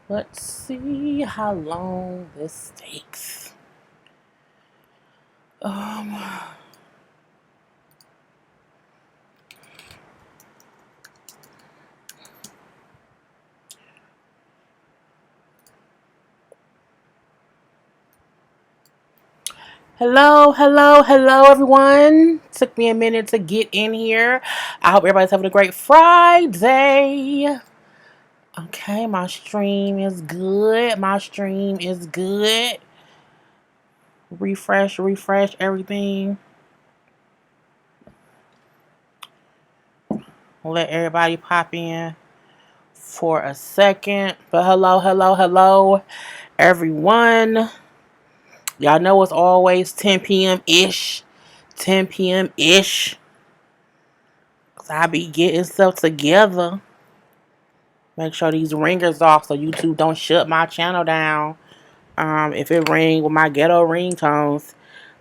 Let's see how long this takes. Um, hello, everyone. Took me a minute to get in here. I hope everybody's having a great Friday. Okay, my stream is good. My stream is good. Refresh everything. Let everybody pop in for a second. But hello, everyone. Y'all know it's always 10 p.m. ish. 10 p.m. ish. Cause I be getting stuff together. Make sure these ringers off so YouTube don't shut my channel down. If it ring with my ghetto ringtones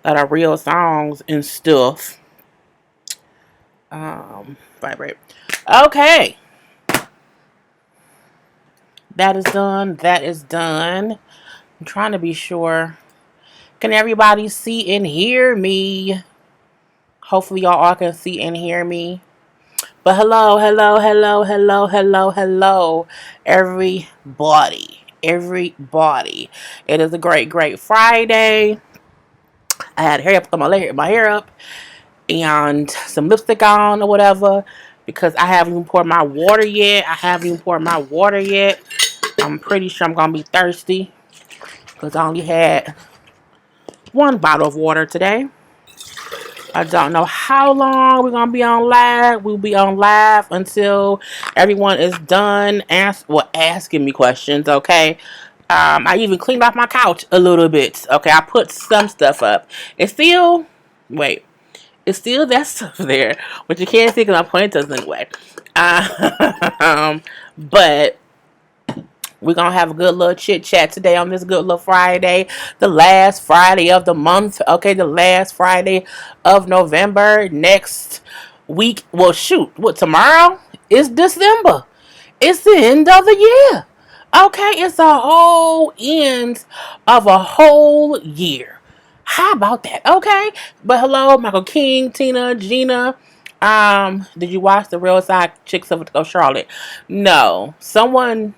that are real songs and stuff. Vibrate. Okay. That is done. That is done. I'm trying to be sure. Can everybody see and hear me? Hopefully y'all all can see and hear me. But hello, everybody. Everybody. It is a great Friday. I had hair up, put my hair up, and some lipstick on or whatever, because I haven't even poured my water yet. I'm pretty sure I'm gonna be thirsty because I only had one bottle of water today. I don't know how long we're gonna be on live. We'll be on live until everyone is done asking me questions. Okay. I even cleaned off my couch a little bit. Okay, I put some stuff up. It's still it's still that stuff there, but you can't see because I'm pointing to anyway. But we're going to have a good little chit chat today on this good little Friday. The last Friday of the month. Okay, the last Friday of November. Next week. Well, shoot. What, tomorrow is December. It's the end of the year. Okay, it's a whole end of a whole year. How about that? Okay. But hello, Michael King, Tina, Gina. Did you watch the Real Side Chicks of Charlotte? No. Someone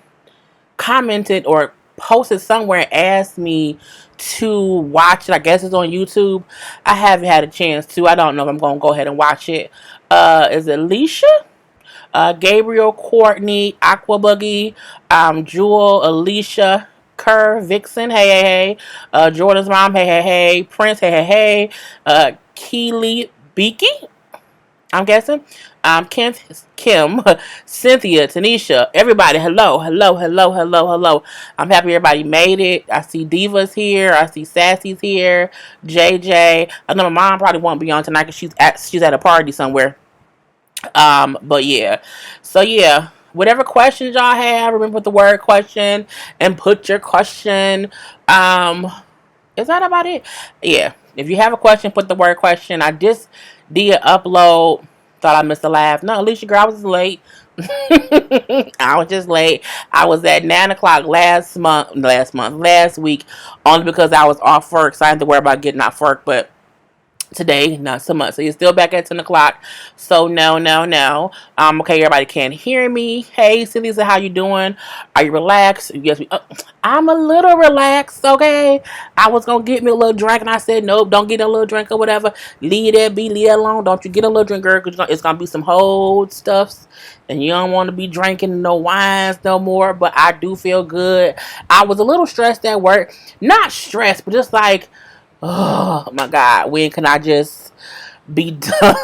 commented or posted somewhere and asked me to watch it. I guess it's on YouTube. I haven't had a chance to. I don't know if I'm gonna go ahead and watch it. Is it Alicia? Gabriel, Courtney, Aqua Boogie, Jewel, Alicia, Kerr, Vixen, hey. Jordan's mom, hey. Prince, hey. Keely Beaky, I'm guessing. Kim, Cynthia, Tanisha, everybody, hello. I'm happy everybody made it. I see Diva's here. I see Sassy's here. JJ. I know my mom probably won't be on tonight because she's at a party somewhere. But yeah. So yeah. Whatever questions y'all have, remember the word question and put your question. Is that about it? Yeah. If you have a question, put the word question. I just did upload. Thought I missed a laugh. No, Alicia, girl, I was late. I was just late. I was at 9 o'clock last week, only because I was off work, so I had to worry about getting off work. But today, not so much. So you're still back at 10 o'clock. So no. Okay, everybody can hear me. Hey, Cynthia, how you doing? Are you relaxed? Yes, I'm a little relaxed, okay? I was gonna get me a little drink and I said, nope, don't get a little drink or whatever. Leave that alone. Don't you get a little drink, girl, because it's gonna be some whole stuffs. And you don't want to be drinking no wines no more. But I do feel good. I was a little stressed at work. Not stressed, but just like, oh my God, when can I just be done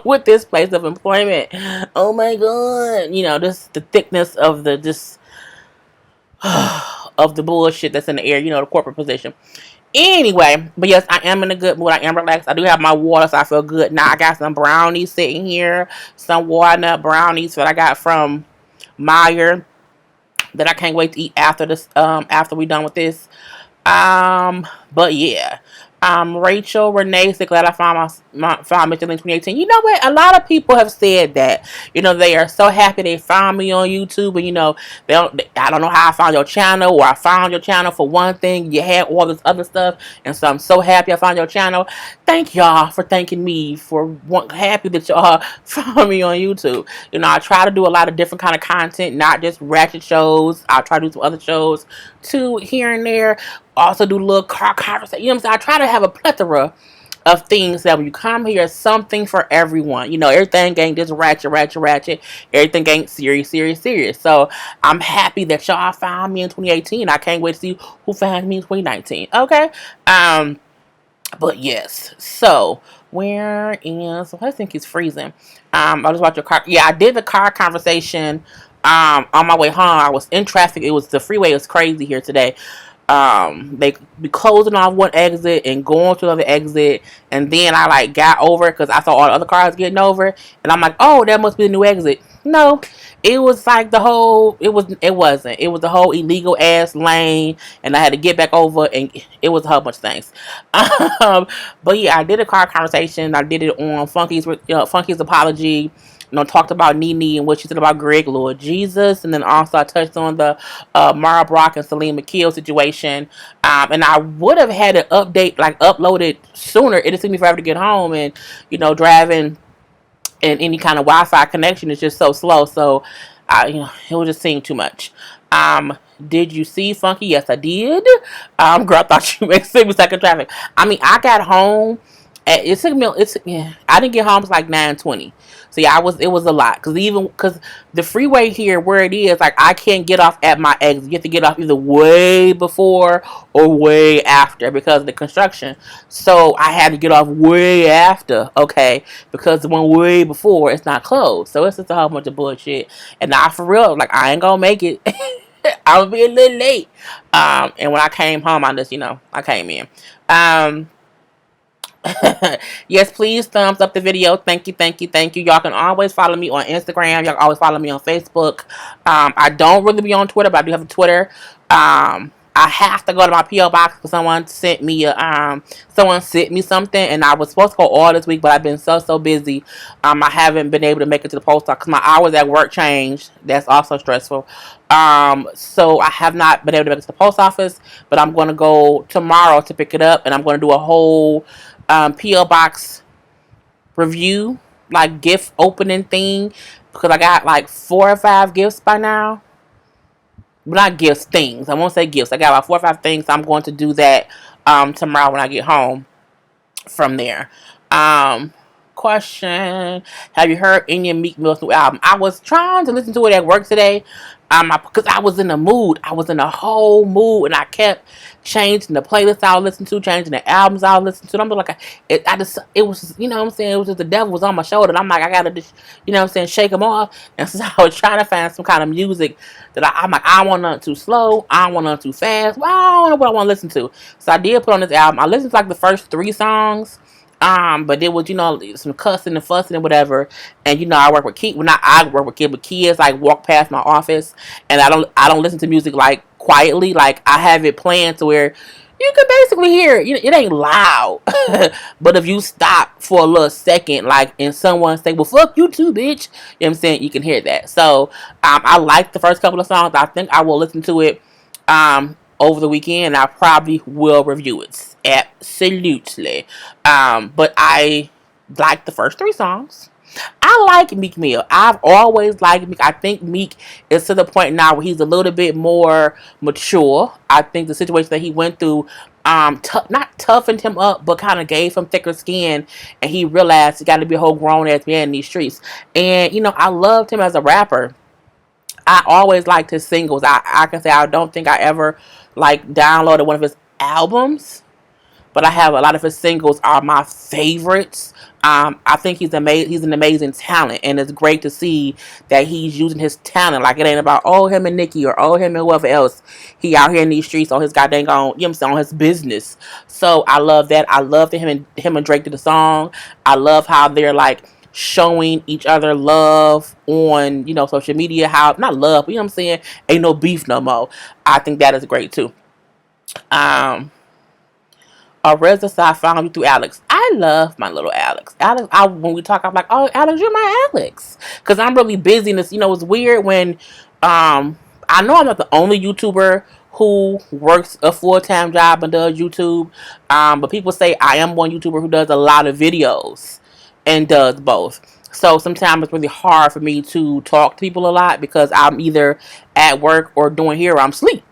with this place of employment? Oh my God. Just the thickness of the just of the bullshit that's in the air, the corporate position. Anyway, but yes, I am in a good mood. I am relaxed. I do have my water, so I feel good. Now I got some brownies sitting here, some walnut brownies that I got from Meyer that I can't wait to eat after this. After we done with this. But yeah. Rachel Renee said, glad I found Mr. Link 2018. You know what? A lot of people have said that. You know, they are so happy they found me on YouTube, and you know, I don't know how I found your channel, or I found your channel for one thing. You had all this other stuff, and so I'm so happy I found your channel. Thank y'all for thanking me for happy that y'all found me on YouTube. You know, I try to do a lot of different kind of content, not just ratchet shows. I try to do some other shows too here and there. Also do little car conversation. You know what I'm saying? I try to have a plethora of things that when you come here, something for everyone. You know, everything ain't just ratchet. Everything ain't serious. So I'm happy that y'all found me in 2018. I can't wait to see who found me in 2019. Okay. But yes. So where is? I think it's freezing. I just watched your car. Yeah, I did the car conversation. On my way home, I was in traffic. It was the freeway was crazy here today. They be closing off one exit and going to another exit, and then I like got over because I saw all the other cars getting over, and I'm like, oh, that must be the new exit. No, it was like the whole. It wasn't. It was the whole illegal ass lane, and I had to get back over, and it was a whole bunch of things. Um, but yeah, I did a car conversation. I did it on Funky's apology. You know, talked about Nene and what she said about Greg, Lord Jesus, and then also I touched on the Mara Brock and Celine McKeel situation. And I would have had an update, like uploaded sooner. It just took me forever to get home, and you know, driving and any kind of Wi-Fi connection is just so slow. So, it was just seeing too much. Did you see Funky? Yes, I did. Girl, I thought you made 6 second traffic. I mean, I got home. It took me. Yeah, I didn't get home. It was like 9:20. So yeah, it was a lot because the freeway here where it is, like I can't get off at my exit. You have to get off either way before or way after because of the construction. So I had to get off way after, okay, because the one way before it's not closed. So it's just a whole bunch of bullshit. And now for real, like I ain't gonna make it. I'll be a little late. And when I came home, I just I came in. Um, Yes, please thumbs up the video. Thank you. Y'all can always follow me on Instagram. Y'all can always follow me on Facebook. I don't really be on Twitter, but I do have a Twitter. I have to go to my PO box because someone sent me something, and I was supposed to go all this week, but I've been so busy. I haven't been able to make it to the post office because my hours at work changed. That's also stressful. So I have not been able to make it to the post office, but I'm going to go tomorrow to pick it up, and I'm going to do a whole PO box review, like gift opening thing, because I got like 4 or 5 gifts by now. But not gifts, things. I won't say gifts. I got about 4 or 5 things. So I'm going to do that tomorrow when I get home from there. Um, Question: have you heard any of Meek Mill's new album? I was trying to listen to it at work today, because I was in a mood. I was in a whole mood, and I kept changing the playlist I was listening to, changing the albums I was listening to. And I'm like, it was just, what I'm saying. It was just the devil was on my shoulder, and I'm like, I gotta just, what I'm saying, shake him off. And so I was trying to find some kind of music that I'm like, I don't want nothing too slow, I don't want nothing too fast. Well, I don't know what I want to listen to. So I did put on this album. I listened to like the first 3 songs. But there was, some cussing and fussing and whatever. And I work with kids. Well, not I work with kids, but kids like walk past my office, and I don't listen to music like quietly. Like I have it playing to where you can basically hear it. It ain't loud, but if you stop for a little second, like, and someone say, "Well, fuck you too, bitch," you know what I'm saying? You can hear that. So, I like the first couple of songs. I think I will listen to it, over the weekend. I probably will review it. Absolutely. But I like the first 3 songs. I like Meek Mill. I've always liked Meek. I think Meek is to the point now where he's a little bit more mature. I think the situation that he went through, not toughened him up, but kind of gave him thicker skin, and he realized he got to be a whole grown ass man in these streets. And I loved him as a rapper. I always liked his singles. I can say I don't think I ever like downloaded one of his albums, but I have a lot of his singles are my favorites. I think he's amazing. He's an amazing talent, and it's great to see that he's using his talent. Like it ain't about him and Nicki or him and whoever else. He out here in these streets on his goddamn on, on his business. So I love that. I love that him and Drake did the song. I love how they're like showing each other love on social media. How not love, but what I'm saying, ain't no beef no more. I think that is great too. Um Areza said I found you through Alex. I love my little Alex. Alex, when we talk, I'm like, oh, Alex, you're my Alex. Because I'm really busy. And it's weird when, I know I'm not the only YouTuber who works a full-time job and does YouTube. But people say I am one YouTuber who does a lot of videos and does both. So sometimes it's really hard for me to talk to people a lot because I'm either at work or doing here or I'm asleep.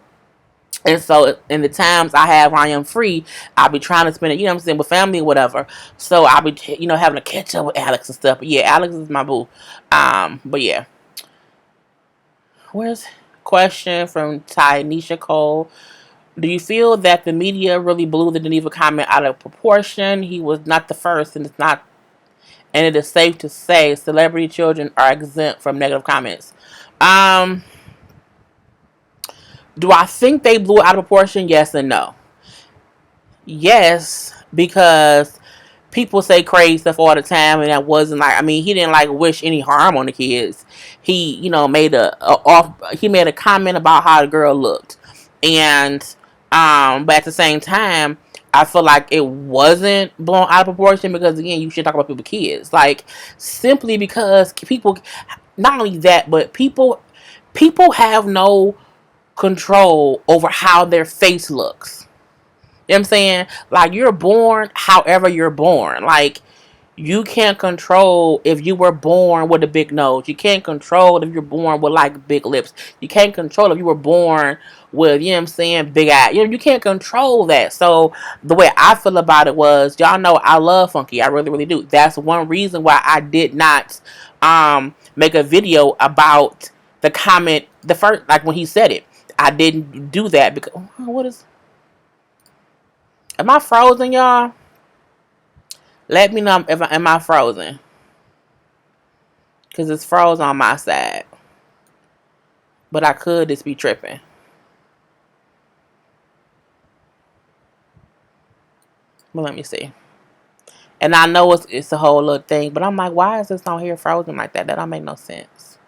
And so in the times I have I am free, I'll be trying to spend it, with family or whatever. So I'll be, having to catch up with Alex and stuff. But yeah, Alex is my boo. But yeah. Where's question from Tynesha Cole? Do you feel that the media really blew the Dineva comment out of proportion? He was not the first, and it is safe to say celebrity children are exempt from negative comments. Um, do I think they blew it out of proportion? Yes and no. Yes, because people say crazy stuff all the time, and that wasn't like. I mean, he didn't like wish any harm on the kids. He, made he made a comment about how the girl looked, and but at the same time, I feel like it wasn't blown out of proportion because again, you should talk about people's kids, like simply because people. Not only that, but people have no control over how their face looks. You know what I'm saying? Like, you're born however you're born. Like, you can't control if you were born with a big nose. You can't control if you're born with, like, big lips. You can't control if you were born with, big eyes. You can't control that. So, the way I feel about it was, y'all know I love Funky. I really, really do. That's one reason why I did not make a video about the comment, the first, like, when he said it. I didn't do that because, what is... Am I frozen, y'all? Let me know if am I frozen. Because it's frozen on my side. But I could just be tripping. But let me see. And I know it's a whole little thing. But I'm like, why is this on here frozen like that? That don't make no sense.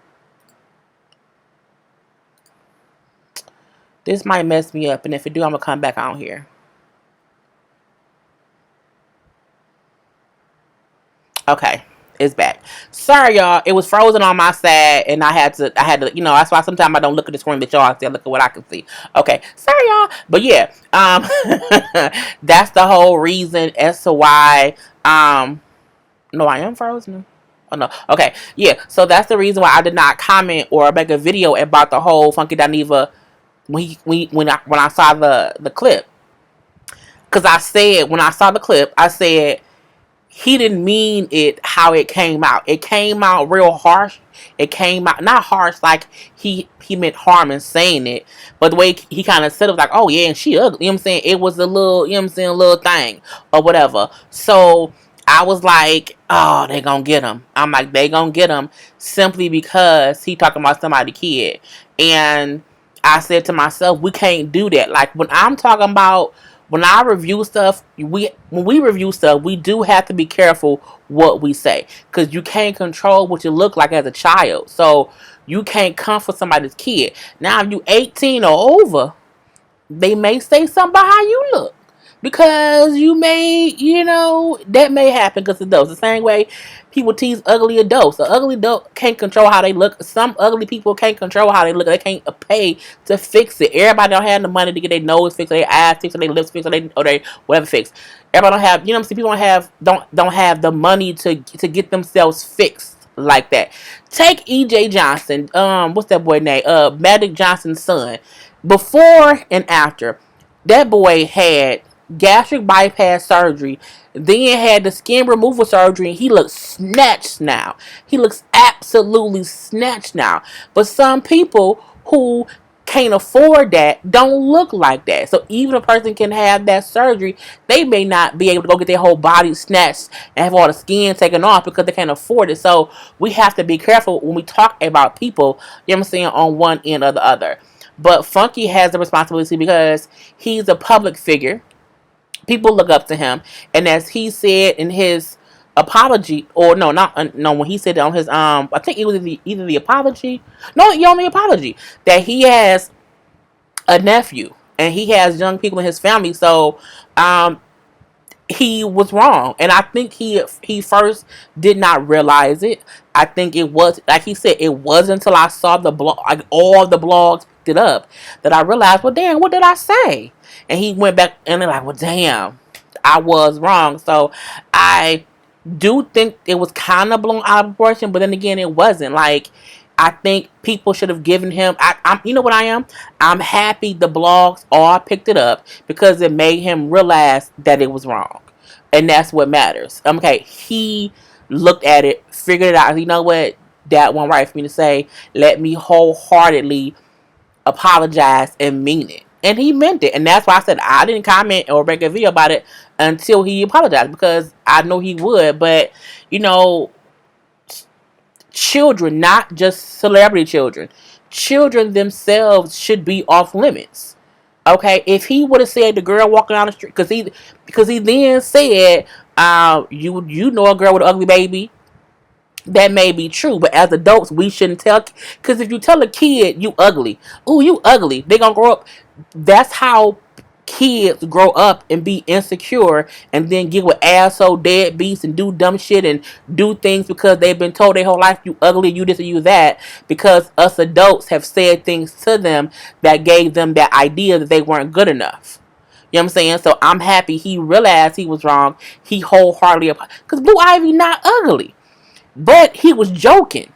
This might mess me up. And if it do, I'm going to come back on here. Okay, it's back. Sorry, y'all. It was frozen on my side, and I had to. That's why sometimes I don't look at the screen, but y'all still look at what I can see. Okay, sorry, y'all. But yeah, that's the whole reason as to why. No, I am frozen. Oh no. Okay, yeah. So that's the reason why I did not comment or make a video about the whole Funky Dineva when I saw the clip. Because I said when I saw the clip, I said he didn't mean it how it came out. It came out real harsh. It came out not harsh like he meant harm in saying it, but the way he kind of said it was like, oh yeah, and she ugly. You know what I'm saying? It was a little, a little thing or whatever. So I was like, oh, they gonna get him. I'm like, they gonna get him simply because he talking about somebody's kid. And I said to myself, we can't do that. Like when I'm talking about when I review stuff, when we review stuff, we do have to be careful what we say because you can't control what you look like as a child. So you can't come for somebody's kid. Now, if you 18 or over, they may say something about how you look because you may, that may happen because of those. The same way people tease ugly adults. The ugly adult can't control how they look. Some ugly people can't control how they look. They can't pay to fix it. Everybody don't have the money to get their nose fixed, or their eyes fixed, or their lips fixed, or their whatever fixed. Everybody don't have, people don't have the money to get themselves fixed like that. Take EJ Johnson, what's that boy name? Magic Johnson's son. Before and after, that boy had gastric bypass surgery, then had the skin removal surgery, and he looks snatched now. He looks absolutely snatched now. But some people who can't afford that don't look like that. So even a person can have that surgery, they may not be able to go get their whole body snatched and have all the skin taken off because they can't afford it. So we have to be careful when we talk about people, on one end or the other. But Funky has the responsibility because he's a public figure. People look up to him, and as he said in his apology, or no, not no, when he said it on his I think it was either the apology, no, the only apology that he has a nephew and he has young people in his family. So he was wrong, and I think he first did not realize it. I think it was, like he said, it wasn't until I saw the blog, like all the blogs picked it up, that I realized, well, damn, what did I say? And he went back and they're like, well, damn, I was wrong. So I do think it was kind of blown out of proportion, but then again, it wasn't. Like, I think people should have given him. I'm, you know what I am? I'm happy the blogs all picked it up because it made him realize that it was wrong, and that's what matters. Okay, he looked at it, figured it out. You know what? That one right for me to say. Let me wholeheartedly apologize and mean it. And he meant it. And that's why I said I didn't comment or make a video about it until he apologized, because I know he would. But, you know, children, not just celebrity children, children themselves should be off limits. Okay, if he would have said the girl walking down the street, because he then said, you know a girl with an ugly baby, that may be true, but as adults, we shouldn't tell. Because if you tell a kid you ugly, ooh, you ugly, they gonna grow up. That's how kids grow up and be insecure, and then get with asshole deadbeats and do dumb shit and do things because they've been told their whole life you ugly, you this or you that. Because us adults have said things to them that gave them that idea that they weren't good enough. You know what I'm saying? So I'm happy he realized he was wrong. He wholeheartedly, because Blue Ivy not ugly. But he was joking.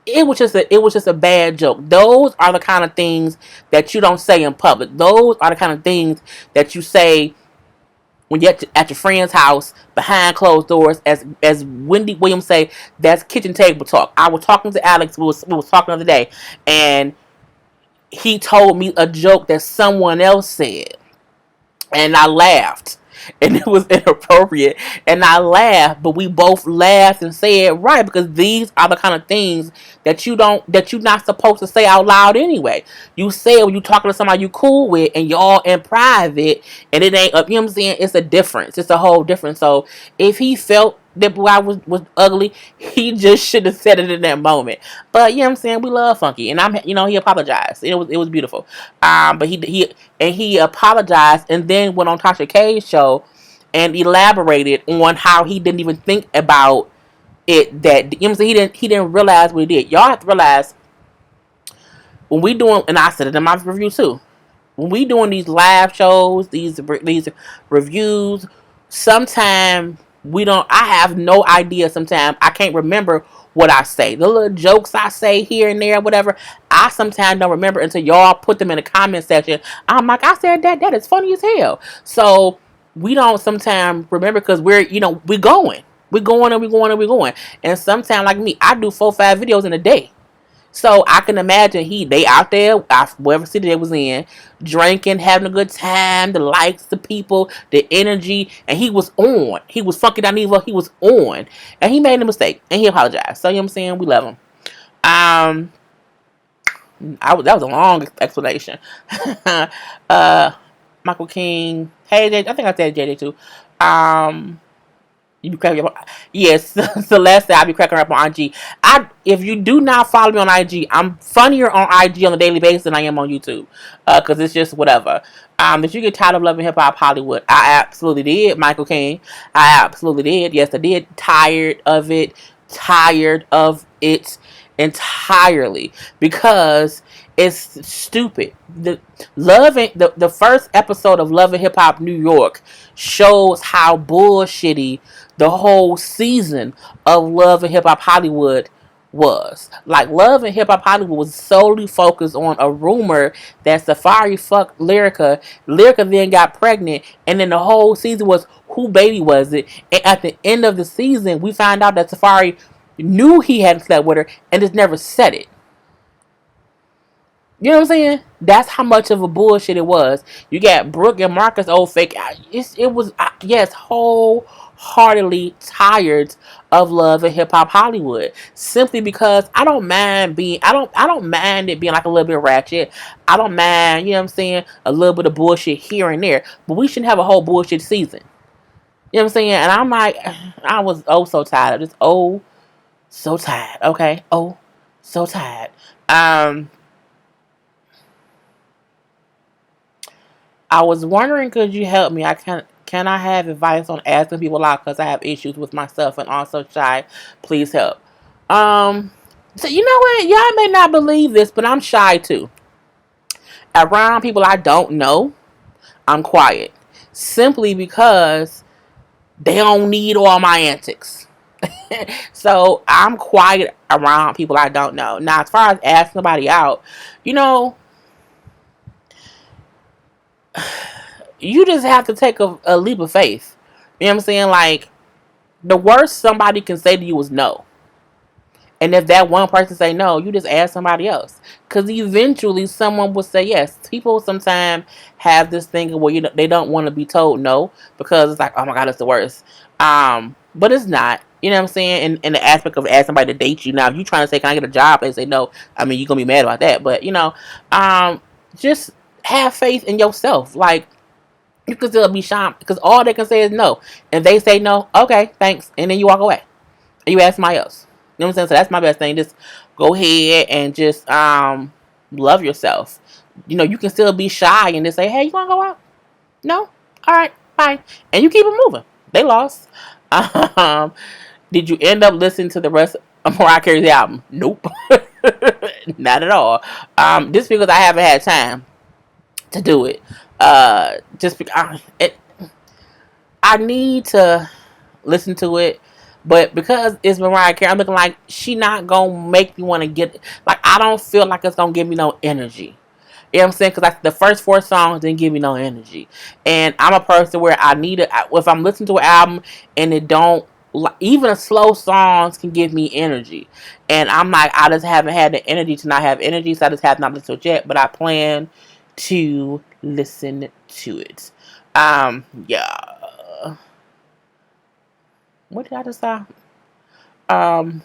It was just a bad joke. Those are the kind of things that you don't say in public. Those are the kind of things that you say when you're at your friend's house behind closed doors. As Wendy Williams say, that's kitchen table talk. I was talking to Alex. We was talking the other day, and he told me a joke that someone else said, and I laughed, and it was inappropriate, and I laughed, but we both laughed and said, right, because these are the kind of things that you're not supposed to say out loud anyway. You say it when you talking to somebody you cool with and y'all in private, and it ain't up. You know what I'm saying? It's a difference. It's a whole difference. So if he felt that boy was ugly, he just should have said it in that moment. But you know what I'm saying? We love Funky, and he apologized. It was beautiful. But he apologized, and then went on Tasha K's show and elaborated on how he didn't even think about it. That, you know what I'm saying, he didn't realize what he did. Y'all have to realize, when we doing, and I said it in my review too, when we doing these live shows, these reviews, sometimes we don't. I have no idea. Sometimes I can't remember what I say. The little jokes I say here and there, whatever. I sometimes don't remember until y'all put them in the comment section. I'm like, I said that. That is funny as hell. So we don't sometimes remember, because we going. We're going and we're going and we're going. And sometimes, like me, I do 4-5 videos in a day. So I can imagine they out there, whatever city they was in, drinking, having a good time, the likes, the people, the energy, and he was on. He was fucking Dineva. He was on, and he made a mistake, and he apologized. So you know what I'm saying? We love him. Um, that was a long explanation. uh, Michael King. Hey, I think I said JJ too. You be cracking up. Yes, Celeste, I be cracking up on IG. If you do not follow me on IG, I'm funnier on IG on a daily basis than I am on YouTube. Because it's just whatever. Did you get tired of loving hip hop Hollywood? I absolutely did, Michael King. I absolutely did. Yes, I did. Tired of it. Tired of it entirely, because it's stupid. The first episode of Love and Hip Hop New York shows how bullshitty the whole season of Love and Hip Hop Hollywood was. Like, Love and Hip Hop Hollywood was solely focused on a rumor that Safari fucked Lyrica. Lyrica then got pregnant, and then the whole season was, who baby was it? And at the end of the season, we find out that Safari knew he hadn't slept with her and just never said it. You know what I'm saying? That's how much of a bullshit it was. You got Brooke and Marcus old fake. It was, yes, wholeheartedly tired of Love and Hip Hop Hollywood, simply because I don't mind it being like a little bit ratchet. I don't mind, you know what I'm saying, a little bit of bullshit here and there, but we shouldn't have a whole bullshit season. You know what I'm saying? And I'm like, I was so tired of this. So tired. Okay. So tired. I was wondering, could you help me? I can't. Can I have advice on asking people out because I have issues with myself and also shy? Please help. So you know what? Y'all may not believe this, but I'm shy too. Around people I don't know, I'm quiet. Simply because they don't need all my antics. So I'm quiet around people I don't know. Now, as far as asking somebody out, you know, you just have to take a leap of faith. You know what I'm saying? Like, the worst somebody can say to you is no. And if that one person say no, you just ask somebody else. Because eventually someone will say yes. People sometimes have this thing where they don't want to be told no because it's like, oh my God, it's the worst. But it's not. You know what I'm saying? In the aspect of asking somebody to date you. Now, if you trying to say, can I get a job? And say no, I mean, you're going to be mad about that. But, just have faith in yourself. Like, you can still be shy because all they can say is no. And they say no, okay, thanks. And then you walk away. And you ask somebody else. You know what I'm saying? So that's my best thing. Just go ahead and just love yourself. You can still be shy and just say, hey, you wanna go out? No? Alright, bye. And you keep it moving. They lost. Um did you end up listening to the rest of Mariah Carey's album? Nope. Not at all. Just because I haven't had time to do it. Just because I need to listen to it. But because it's Mariah Carey, I'm looking like she not gonna make me want to get, like, I don't feel like it's gonna give me no energy. You know what I'm saying? Because the first four songs didn't give me no energy, and I'm a person where I need it. If I'm listening to an album and it don't, even slow songs can give me energy, and I'm like, I just haven't had the energy to not have energy, so I just have not listened to it yet. But I plan to listen to it. Yeah. What did I just say?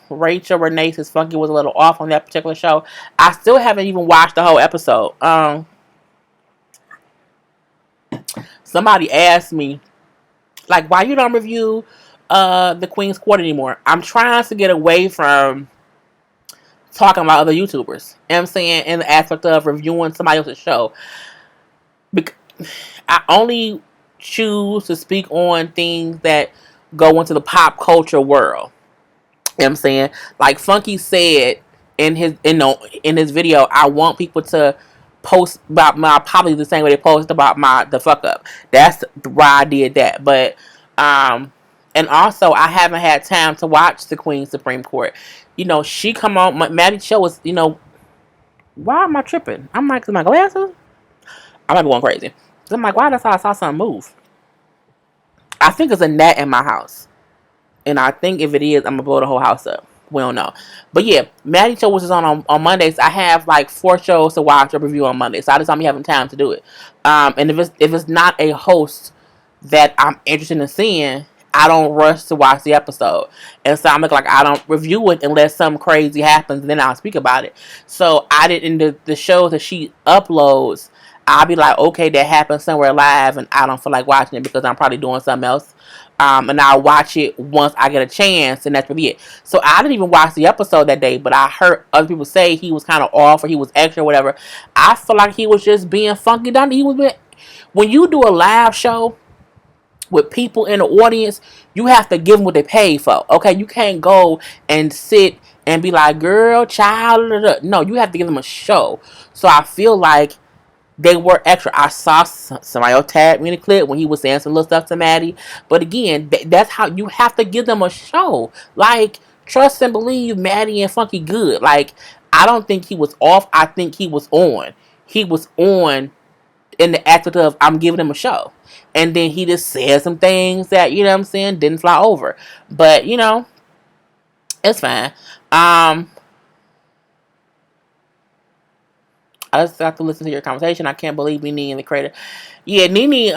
Rachel Renee says Funky was a little off on that particular show. I still haven't even watched the whole episode. Somebody asked me, like, why you don't review the Queen's Court anymore? I'm trying to get away from talking about other YouTubers. You know what I'm saying? In the aspect of reviewing somebody else's show. I only choose to speak on things that go into the pop culture world. You know what I'm saying? Like Funky said in his video, I want people to post about my, probably the same way they post about the fuck up. That's why I did that. But and also I haven't had time to watch the Queen's Supreme Court. She come on. Maddie Cho was. Why am I tripping? I'm like, my glasses. I might be going crazy. So I'm like, why? That's how I saw something move. I think it's a gnat in my house. And I think if it is, I'm going to blow the whole house up. We don't know. But yeah, Maddie Show, which is on Mondays, I have like 4 shows to watch or review on Mondays. So I just don't be having time to do it. And if it's not a host that I'm interested in seeing, I don't rush to watch the episode. And so I'm like I don't review it unless something crazy happens, and then I'll speak about it. So I did in the shows that she uploads, I'll be like, okay, that happened somewhere live, and I don't feel like watching it because I'm probably doing something else. And I'll watch it once I get a chance, and that's really it. So I didn't even watch the episode that day, but I heard other people say he was kind of off or he was extra or whatever. I feel like he was just being funky done. When you do a live show with people in the audience, you have to give them what they pay for. Okay, you can't go and sit and be like, girl, child. No, you have to give them a show. So I feel like they were extra. I saw somebody else tag me in the clip when he was saying some little stuff to Maddie. But again, that's how you have to give them a show. Like, trust and believe Maddie and Funky good. Like, I don't think he was off. I think he was on. He was on in the aspect of I'm giving him a show. And then he just said some things that, you know what I'm saying, didn't fly over. But, it's fine. I just got to listen to your conversation. I can't believe Nene in the crater. Yeah, Nene,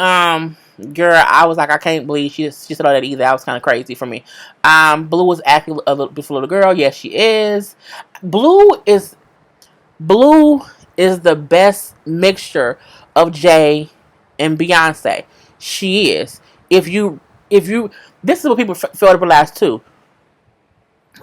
girl, I was like, I can't believe she said all that either. That was kind of crazy for me. Blue was acting a little bit little girl. Yes, she is. Blue is the best mixture of Jay and Beyonce. She is. If you, this is what people felt over the last two.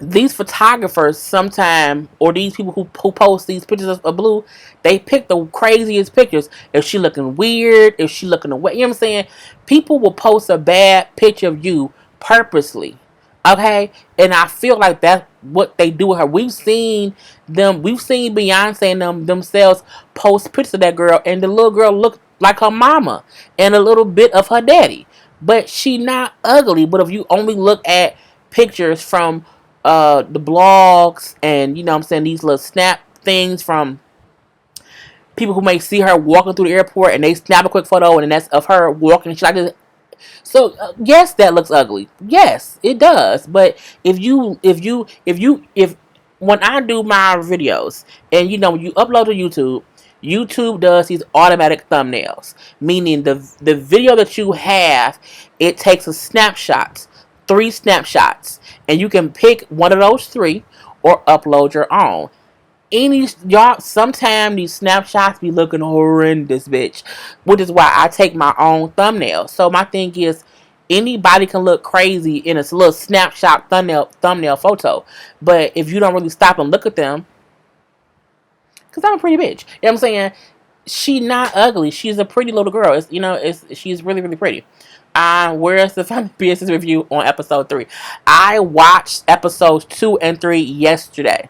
these photographers sometime, or these people who post these pictures of Blue, they pick the craziest pictures. If she looking weird, if she looking away, you know what I'm saying? People will post a bad picture of you purposely. Okay? And I feel like that's what they do with her. We've seen Beyonce and themselves post pictures of that girl, and the little girl looked like her mama and a little bit of her daddy. But she not ugly. But if you only look at pictures from the blogs, and you know what I'm saying, these little snap things from people who may see her walking through the airport and they snap a quick photo and that's of her walking and she's like this. So yes, that looks ugly. Yes, it does. But if when I do my videos, and you know, when you upload to YouTube, YouTube does these automatic thumbnails, meaning the video that you have, it takes a snapshot, 3 snapshots, and you can pick one of those 3 or upload your own. Any y'all, sometimes these snapshots be looking horrendous, bitch, which is why I take my own thumbnail. So my thing is, anybody can look crazy in a little snapshot thumbnail photo, but if you don't really stop and look at them, because I'm a pretty bitch, you know what I'm saying, she not ugly, she's a pretty little girl. She's really, really pretty. Where's the family business review on episode 3? I watched episodes 2 and 3 yesterday.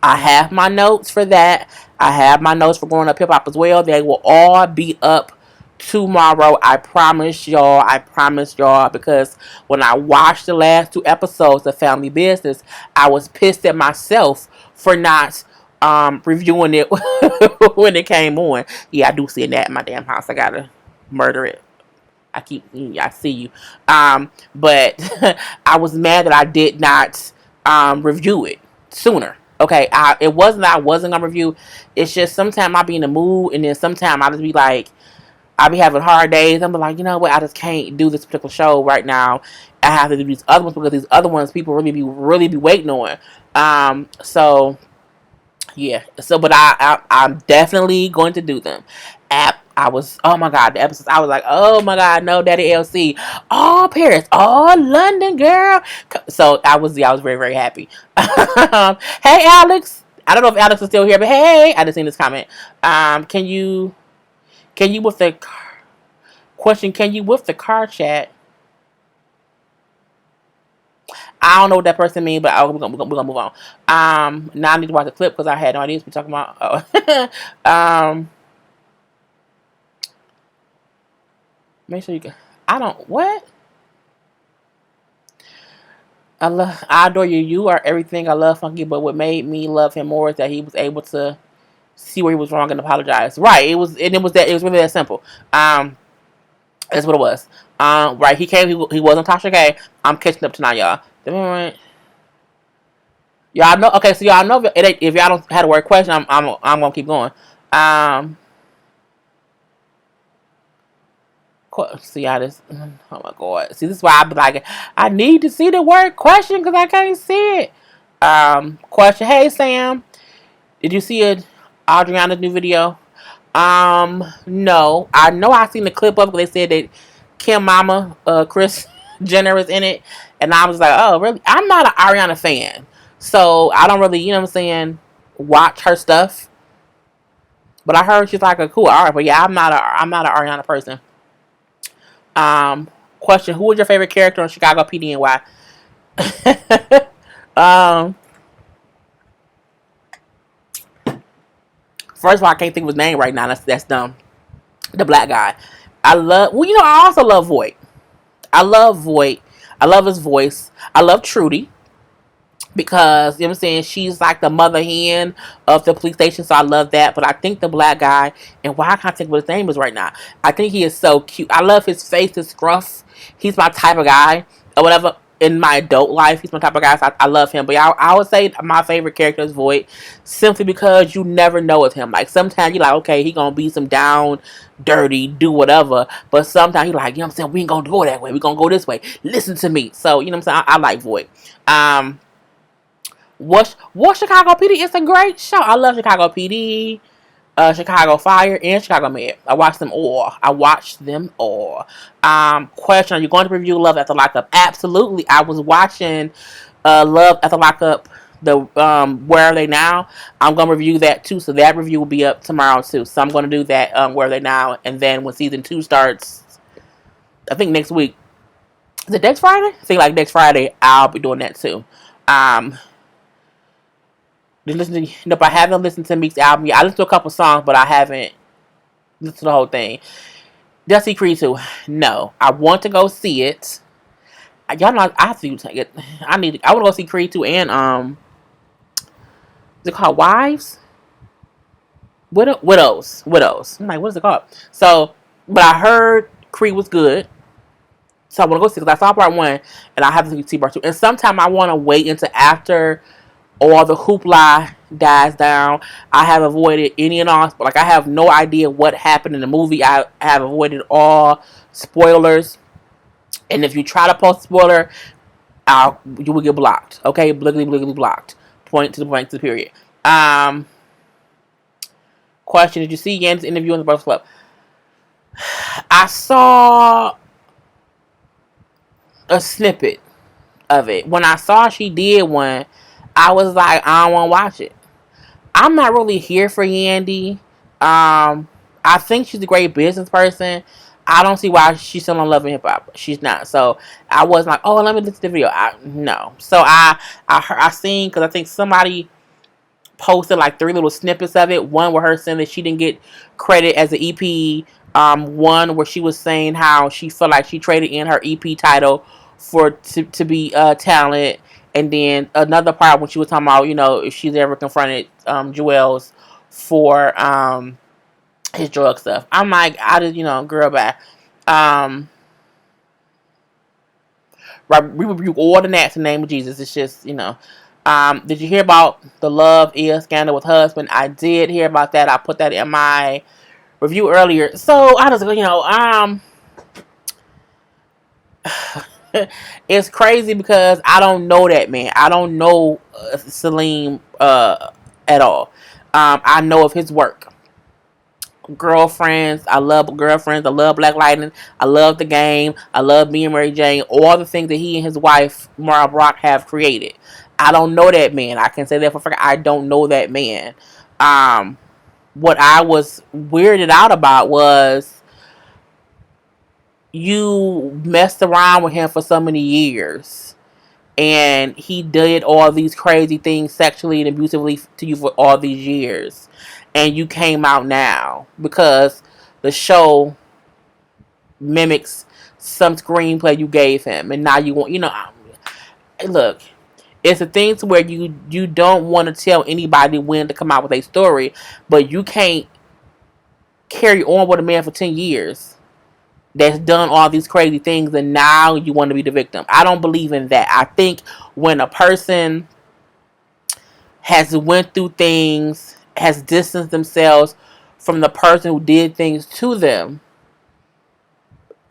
I have my notes for that. I have my notes for Growing Up Hip Hop as well. They will all be up tomorrow. I promise y'all. I promise y'all. Because when I watched the last 2 episodes of Family Business, I was pissed at myself for not reviewing it when it came on. Yeah, I do see that in my damn house. I gotta murder it. I see you. But I was mad that I did not review it sooner. Okay, it wasn't that I wasn't gonna review. It's just sometimes I be in the mood, and then sometimes I just be like, I be having hard days. I'm like, you know what? I just can't do this particular show right now. I have to do these other ones because these other ones people really be waiting on. So yeah. So, but I'm definitely going to do them. Oh my god, the episodes, I was like, oh my god, no, Daddy LC, oh Paris, oh London, girl. So I was very, very happy. Hey Alex, I don't know if Alex is still here, but hey, I just seen this comment. Can you with the question? Can you with the car chat? I don't know what that person means, but we're gonna move on. Now I need to watch the clip because I had no idea what we're talking about. Oh. Make sure you can. I don't what. I adore you. You are everything. I love Funky, but what made me love him more is that he was able to see where he was wrong and apologize. Right. It was really that simple. That's what it was. Right. He came. He wasn't Tasha K. I'm catching up tonight, y'all. Y'all know. Okay, so y'all know if y'all don't have a word question, I'm gonna keep going. See, I just, oh my god. See, this is why I be like, I need to see the word question because I can't see it. Question. Hey Sam, did you see Adriana's new video? No. I know I seen the clip of it. They said that Kim Mama, Chris Jenner is in it, and I was like, oh really? I'm not an Ariana fan, so I don't really, you know what I'm saying, watch her stuff. But I heard she's like a cool artist. But yeah, I'm not an Ariana person. Question: who was your favorite character on Chicago PD and why? um, First of all, I can't think of his name right now. That's dumb. The black guy. Well, you know, I also love Voight. I love Voight. I love his voice. I love Trudy, because you know what I'm saying, she's like the mother hen of the police station, so I love that. But I think the black guy, and why I can't think what his name is right now, I think he is so cute. I love his face, his scruff. He's my type of guy, or whatever. In my adult life, he's my type of guy, so I love him. But I would say my favorite character is Voight, simply because you never know with him. Like sometimes you're like, okay, he gonna be some down, dirty, do whatever. But sometimes you're like, you know what I'm saying, we ain't gonna go that way. We gonna go this way. Listen to me. So you know what I'm saying. I like Voight. What Chicago PD? It's a great show. I love Chicago PD, Chicago Fire, and Chicago Med. I watched them all. Question: are you going to review Love After Lockup? Absolutely. I was watching Love at the Lockup, the Where Are They Now. I'm gonna review that too, so that review will be up tomorrow too. So I'm gonna do that Where Are They Now, and then when season 2 starts, I think next week. Is it next Friday? I think like next Friday I'll be doing that too. Um, nope, I haven't listened to Meek's album yet. I listened to a couple songs, but I haven't listened to the whole thing. Did I see Creed 2? No, I want to go see it. Y'all know I have to take it. I want to go see Creed 2 and is it called Wives? Widows. I'm like, what is it called? So, but I heard Creed was good, so I want to go see because I saw part 1 and I have to see part 2. And sometime I want to wait until after all the hoopla dies down. I have avoided any and all, like I have no idea what happened in the movie. I have avoided all spoilers, and if you try to post a spoiler, you will get blocked. Okay, bliggly blocked. Point to the period. Question: Did you see Yan's interview in the Breakfast Club? I saw a snippet of it. When I saw she did one, I was like, I don't want to watch it. I'm not really here for Yandy. I think she's a great business person. I don't see why she's still in Love and Hip Hop. She's not. So I was like, oh, let me listen to the video. No. So I seen because I think somebody posted like 3 little snippets of it. One where her saying that she didn't get credit as an EP. One where she was saying how she felt like she traded in her EP title to be talent. And then another part when she was talking about, if she's ever confronted Joel's for his drug stuff. I'm like, I just, girl, back. We rebuke all the gnats in the name of Jesus. It's just, did you hear about the Love Is scandal with husband? I did hear about that. I put that in my review earlier. So I just, it's crazy because I don't know that man. I don't know Salim at all. I know of his work. Girlfriends. I love Girlfriends. I love Black Lightning. I love The Game. I love Me and Mary Jane. All the things that he and his wife, Mara Brock, have created. I don't know that man. I can say that for a fact. I don't know that man. What I was weirded out about was you messed around with him for so many years. And he did all these crazy things sexually and abusively to you for all these years. And you came out now because the show mimics some screenplay you gave him. And now you want, look, it's a thing to where you don't want to tell anybody when to come out with a story, but you can't carry on with a man for 10 years that's done all these crazy things and now you want to be the victim. I don't believe in that. I think when a person has went through things, has distanced themselves from the person who did things to them,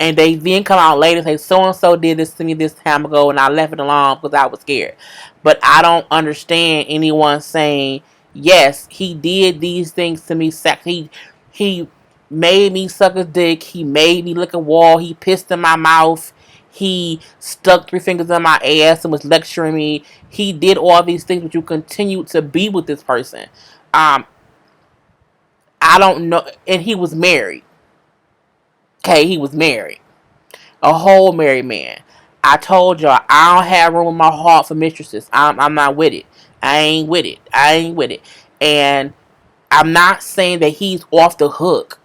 and they then come out later and say, so-and-so did this to me this time ago and I left it alone because I was scared. But I don't understand anyone saying, yes, he did these things to me. He made me suck his dick. He made me lick a wall. He pissed in my mouth. He stuck 3 fingers in my ass and was lecturing me. He did all these things, but you continued to be with this person. I don't know. And he was married. Okay, he was married. A whole married man. I told y'all, I don't have room in my heart for mistresses. I'm not with it. I ain't with it. And I'm not saying that he's off the hook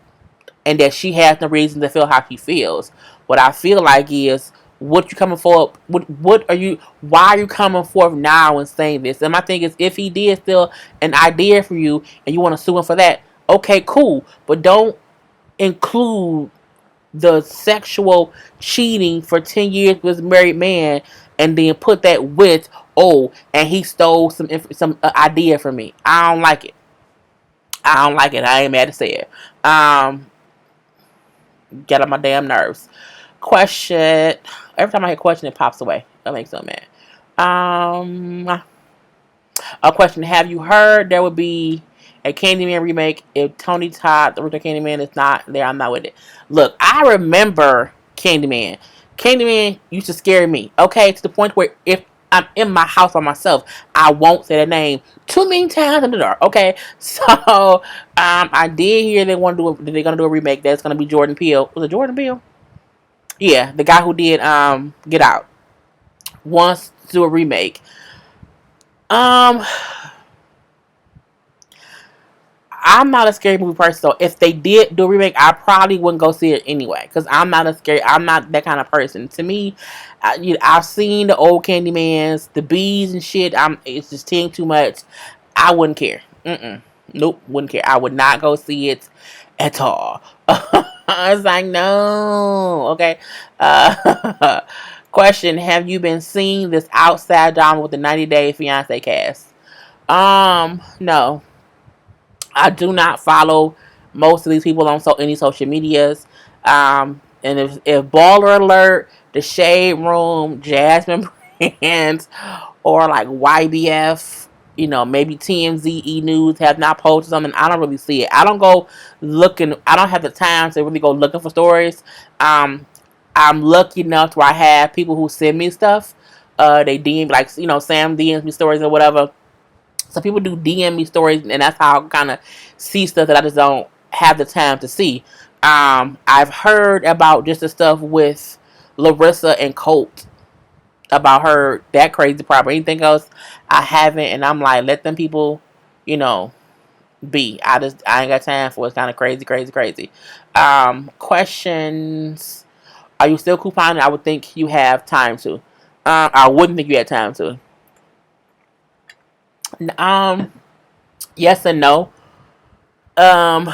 and that she has no reason to feel how she feels. What I feel like is, what you coming for? Why are you coming forth now and saying this? And my thing is, if he did steal an idea for you and you want to sue him for that, okay, cool. But don't include the sexual cheating for 10 years with a married man and then put that with, and he stole some idea from me. I don't like it. I ain't mad to say it. Get on my damn nerves. Question. Every time I hear question, it pops away. That makes me mad. A question. Have you heard there would be a Candyman remake if Tony Todd, the original Candyman, is not there? I'm not with it. Look, I remember Candyman. Candyman used to scare me. Okay, to the point where if I'm in my house by myself. I won't say the name too many times in the dark. Okay, so I did hear they want to do. They're gonna do a remake. That's gonna be Jordan Peele. Was it Jordan Peele? Yeah, the guy who did Get Out wants to do a remake. Um, I'm not a scary movie person, so if they did do a remake, I probably wouldn't go see it anyway. Because I'm not that kind of person. To me, I've seen the old Candymans, the bees and shit. It's just team too much. I wouldn't care. Nope, wouldn't care. I would not go see it at all. I was like, no. Okay. Question: have you been seeing this outside drama with the 90-Day Fiance cast? No. I do not follow most of these people on any social medias. And if Baller Alert, The Shade Room, Jasmine Brands, or like YBF, maybe TMZ News have not posted something, I don't really see it. I don't go looking. I don't have the time to really go looking for stories. I'm lucky enough to where I have people who send me stuff. They DM, like, Sam DMs me stories or whatever. So people do DM me stories, and that's how I kind of see stuff that I just don't have the time to see. I've heard about just the stuff with Larissa and Colt, about her, that crazy part. But anything else, I haven't, and I'm like, let them people, you know, be. I ain't got time for it. It's kind of crazy, crazy, crazy. Questions. Are you still couponing? I would think you have time to. I wouldn't think you had time to. Um, yes and no. Um,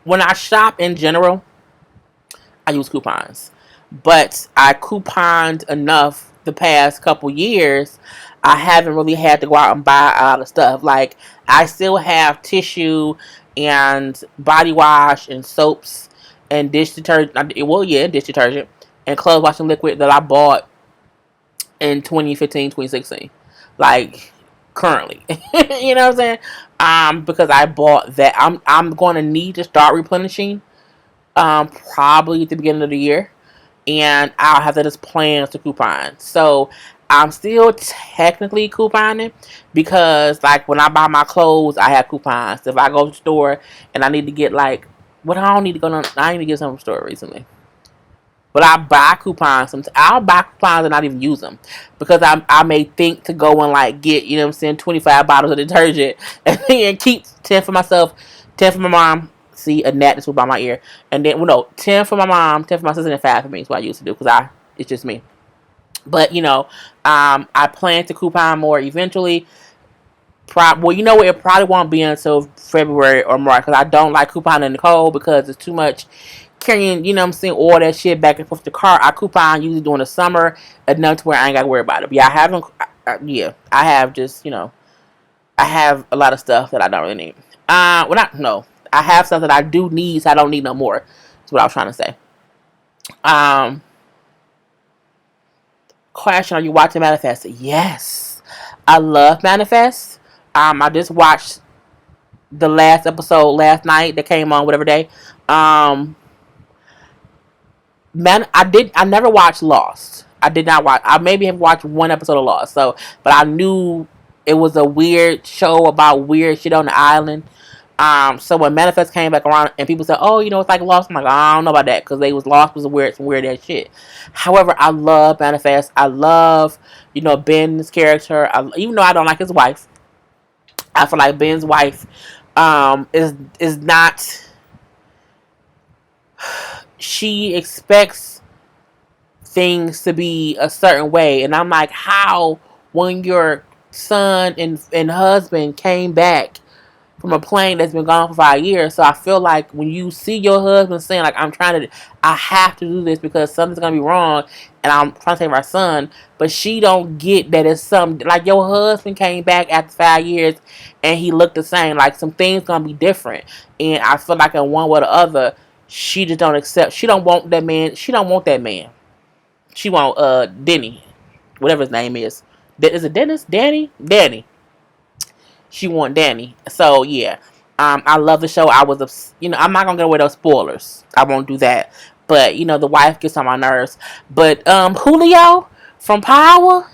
when I shop in general, I use coupons, but I couponed enough the past couple years. I haven't really had to go out and buy a lot of stuff. Like, I still have tissue and body wash and soaps and dish detergent. Well, yeah, dish detergent and clothes washing liquid that I bought in 2015, 2016. Like, currently. You know what I'm saying? Because I bought that. I'm going to need to start replenishing probably at the beginning of the year, and I'll have that as plans to coupon. So I'm still technically couponing because, like, when I buy my clothes, I have coupons. If I go to the store and I need to get, like, what I don't need to go to, I need to get some from the store recently. But I buy coupons. I'll buy coupons and not even use them because I may think to go and, like, get, 25 bottles of detergent and keep 10 for myself, 10 for my mom. See, a gnat just went by my ear. And then, 10 for my mom, 10 for my sister, and 5 for me is what I used to do because it's just me. But, I plan to coupon more eventually. Well, you know what? It probably won't be until February or March because I don't like couponing in the cold because it's too much carrying, all that shit back and forth to the car. I coupon usually during the summer enough to where I ain't got to worry about it. But yeah, I have just, I have a lot of stuff that I don't really need. No. I have stuff that I do need, so I don't need no more. That's what I was trying to say. Question: are you watching Manifest? Yes. I love Manifest. I just watched the last episode last night that came on whatever day. I never watched Lost. I did not watch. I maybe have watched one episode of Lost. So, but I knew it was a weird show about weird shit on the island. So when Manifest came back around and people said, "Oh, it's like Lost," I'm like, I don't know about that because they was Lost was some weird ass shit. However, I love Manifest. I love, Ben's character. Even though I don't like his wife, I feel like Ben's wife, is not. She expects things to be a certain way, and I'm like, how when your son and husband came back from a plane that's been gone for 5 years. So I feel like when you see your husband saying, like, I have to do this because something's gonna be wrong, and I'm trying to save our son, but she don't get that it's something like your husband came back after 5 years and he looked the same. Like, some things gonna be different, and I feel like in one way or the other, she just don't accept. She don't want that man. She don't want that man. She want Denny, whatever his name is. Is it Dennis? Danny. She want Danny. So yeah, I love the show. I'm not gonna get away with those spoilers. I won't do that. But the wife gets on my nerves. But Julio from Power,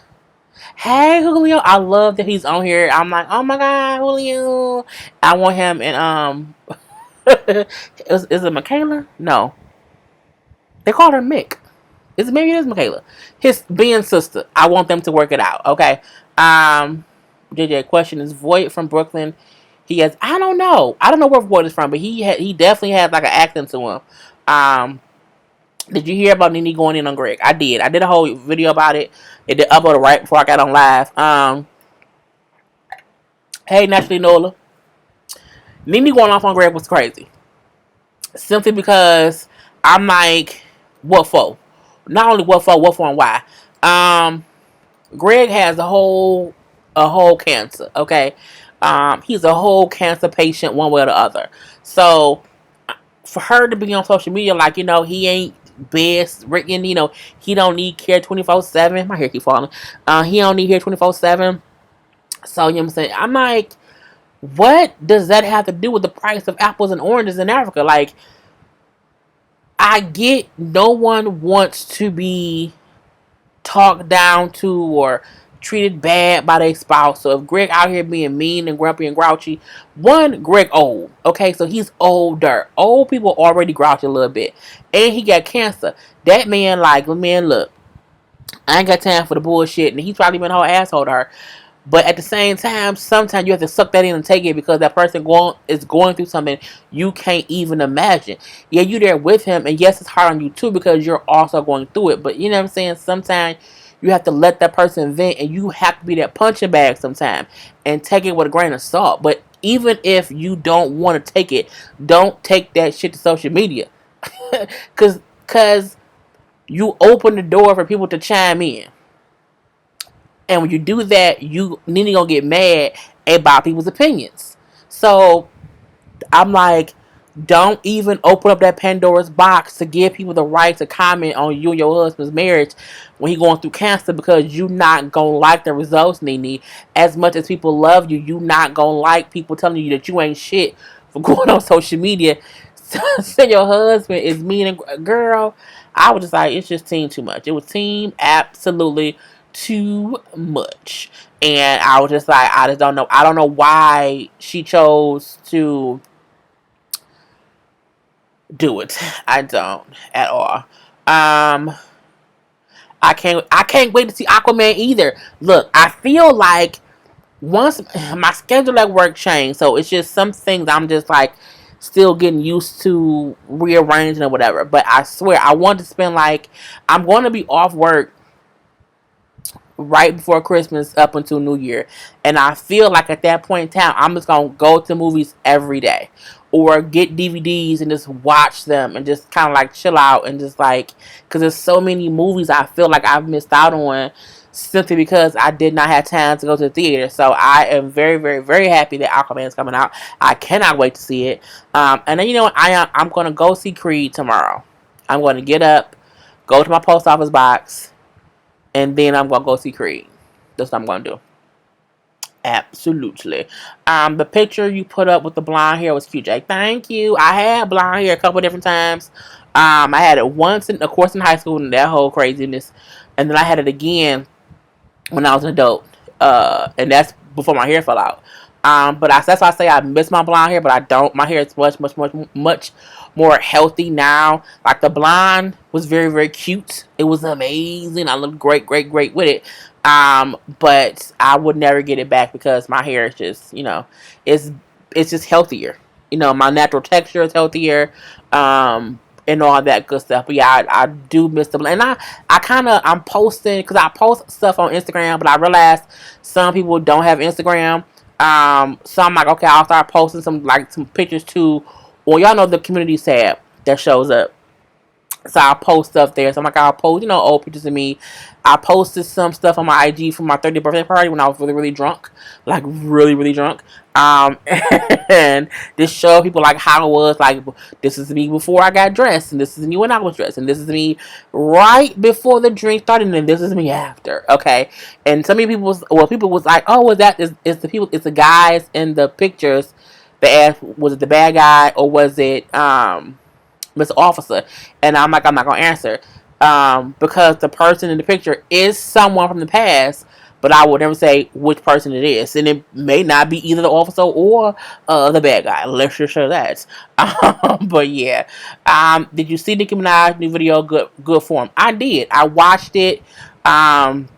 Hey Julio, I love that he's on here. I'm like, oh my god, Julio. I want him and is it Michaela? No, they called her Mick. Is maybe it is Michaela. His being sister. I want them to work it out. Okay. JJ question is Voight from Brooklyn. He has I don't know. I don't know where Voight is from, but he definitely has like an accent to him. Um did you hear about Nene going in on Greg? I did. I did a whole video about it. It did upload it right before I got on live. Hey Naturally Nola. Nene going off on Greg was crazy. Simply because I'm like, what for? Not only what for and why. Greg has a whole cancer. Okay, he's a whole cancer patient, one way or the other. So for her to be on social media, like he ain't best written. He don't need care 24/7. My hair keep falling. He don't need care 24/7. So you know what I'm saying. I'm like, what does that have to do with the price of apples and oranges in Africa? Like, I get no one wants to be talked down to or treated bad by their spouse. So if Greg out here being mean and grumpy and grouchy, one, Greg old. Okay, so he's older. Old people already grouchy a little bit. And he got cancer. That man, like, man, look, I ain't got time for the bullshit. And he's probably been a whole asshole to her. But at the same time, sometimes you have to suck that in and take it because that person is going through something you can't even imagine. Yeah, you there with him, and yes, it's hard on you too because you're also going through it. But you know what I'm saying? Sometimes you have to let that person vent, and you have to be that punching bag sometimes and take it with a grain of salt. But even if you don't want to take it, don't take that shit to social media, cause you open the door for people to chime in. And when you do that, you need gonna get mad about people's opinions. So I'm like, don't even open up that Pandora's box to give people the right to comment on you and your husband's marriage when he's going through cancer because you not gonna like the results, Nene. As much as people love you, you not gonna like people telling you that you ain't shit for going on social media. Saying your husband is mean and girl. I was just like, it's just team too much. It was team absolutely too much. And I was just like, I just don't know. I don't know why she chose to do it. I don't at all. I can't wait to see Aquaman either. Look, I feel like once my schedule at work changed, so it's just some things I'm just like still getting used to rearranging or whatever. But I swear I want to spend like I'm going to be off work right before Christmas up until New Year. And I feel like at that point in time, I'm just going to go to movies every day or get DVDs and just watch them and just kind of like chill out and just like, because there's so many movies I feel like I've missed out on simply because I did not have time to go to the theater. So I am very, very, very happy that Aquaman is coming out. I cannot wait to see it. And then, you know what? I'm going to go see Creed tomorrow. I'm going to get up, go to my post office box, and then I'm gonna go see Creed. That's what I'm gonna do. Absolutely. The picture you put up with the blonde hair was cute, Jake. Thank you. I had blonde hair a couple different times. I had it once, of course, in high school, and that whole craziness, and then I had it again when I was an adult, and that's before my hair fell out. That's why I say I miss my blonde hair, but I don't. My hair is much, much, much, much more healthy now. Like the blonde was very, very cute. It was amazing. I looked great, great, great with it. But I would never get it back because my hair is just, it's it's just healthier. My natural texture is healthier. And all that good stuff. But yeah, I do miss the and I'm posting because I post stuff on Instagram, but I realized some people don't have Instagram. So I'm like, okay, I'll start posting some pictures too. Well, y'all know the community tab that shows up. So I'll post stuff there. So I'm like, I'll post, old pictures of me. I posted some stuff on my IG from my 30th birthday party when I was really, really drunk. Like, really, really drunk. And this showed people, like, how it was. Like, this is me before I got dressed. And this is me when I was dressed. And this is me right before the drink started. And this is me after. Okay? And some people was like, oh, is the guys in the pictures that asked, was it the bad guy or was it, Mr. Officer? And I'm like, I'm not gonna answer because the person in the picture is someone from the past, but I would never say which person it is, and it may not be either the officer or the bad guy. Let's just show that. But yeah, did you see Nicki Minaj's new video? Good form. I did. I watched it. Um,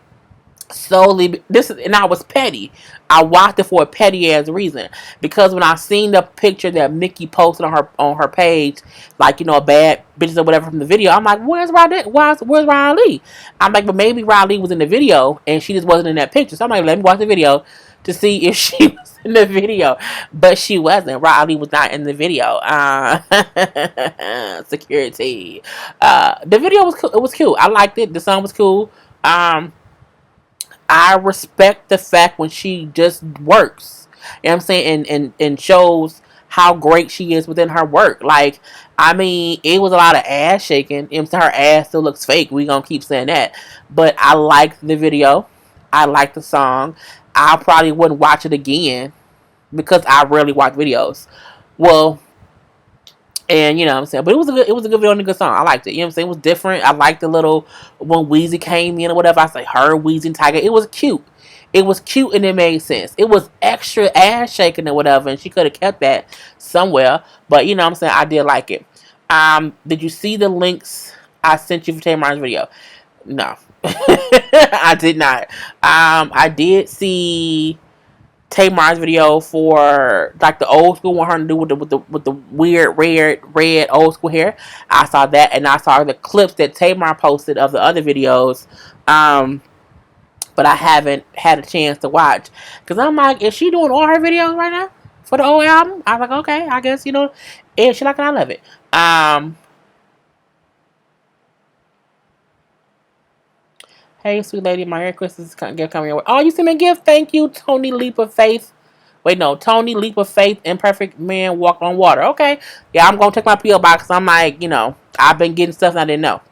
solely this is, and I was petty. I watched it for a petty ass reason, because when I seen the picture that Mickey posted on her page, like, you know, bad bitches or whatever from the video, I'm like, where's Riley? I'm like, but maybe Riley was in the video and she just wasn't in that picture. So I'm like, let me watch the video to see if she was in the video, but she wasn't. Riley was not in the video. Security. The video was cool. It was cute. I liked it. The song was cool. I respect the fact when she just works. You know what I'm saying? And shows how great she is within her work. Like, I mean, it was a lot of ass shaking. You know what I'm saying? Her ass still looks fake. We gonna keep saying that. But I liked the video. I liked the song. I probably wouldn't watch it again because I rarely watch videos. Well, and you know what I'm saying, but it was a good video and a good song. I liked it. You know what I'm saying? It was different. I liked the little when Weezy came in or whatever. I say her, Weezy and Tiger. It was cute. It was cute and it made sense. It was extra ass shaking or whatever, and she could have kept that somewhere. But you know what I'm saying? I did like it. Did you see the links I sent you for Tamar's video? No. I did not. I did see Tamar's video for like the old school one, her to do with the weird red old school hair. I saw that, and I saw the clips that Tamar posted of the other videos. But I haven't had a chance to watch, because I'm like, is she doing all her videos right now for the old album? I was like, okay, I guess, you know, if she like it, I love it. Hey, sweet lady, my hair Christmas gift coming your way. Oh, you sent me a gift? Thank you, Tony Leap of Faith. Wait, no, Tony Leap of Faith, Imperfect Man Walk on Water. Okay, yeah, I'm gonna check my PO box. I'm like, you know, I've been getting stuff and I didn't know.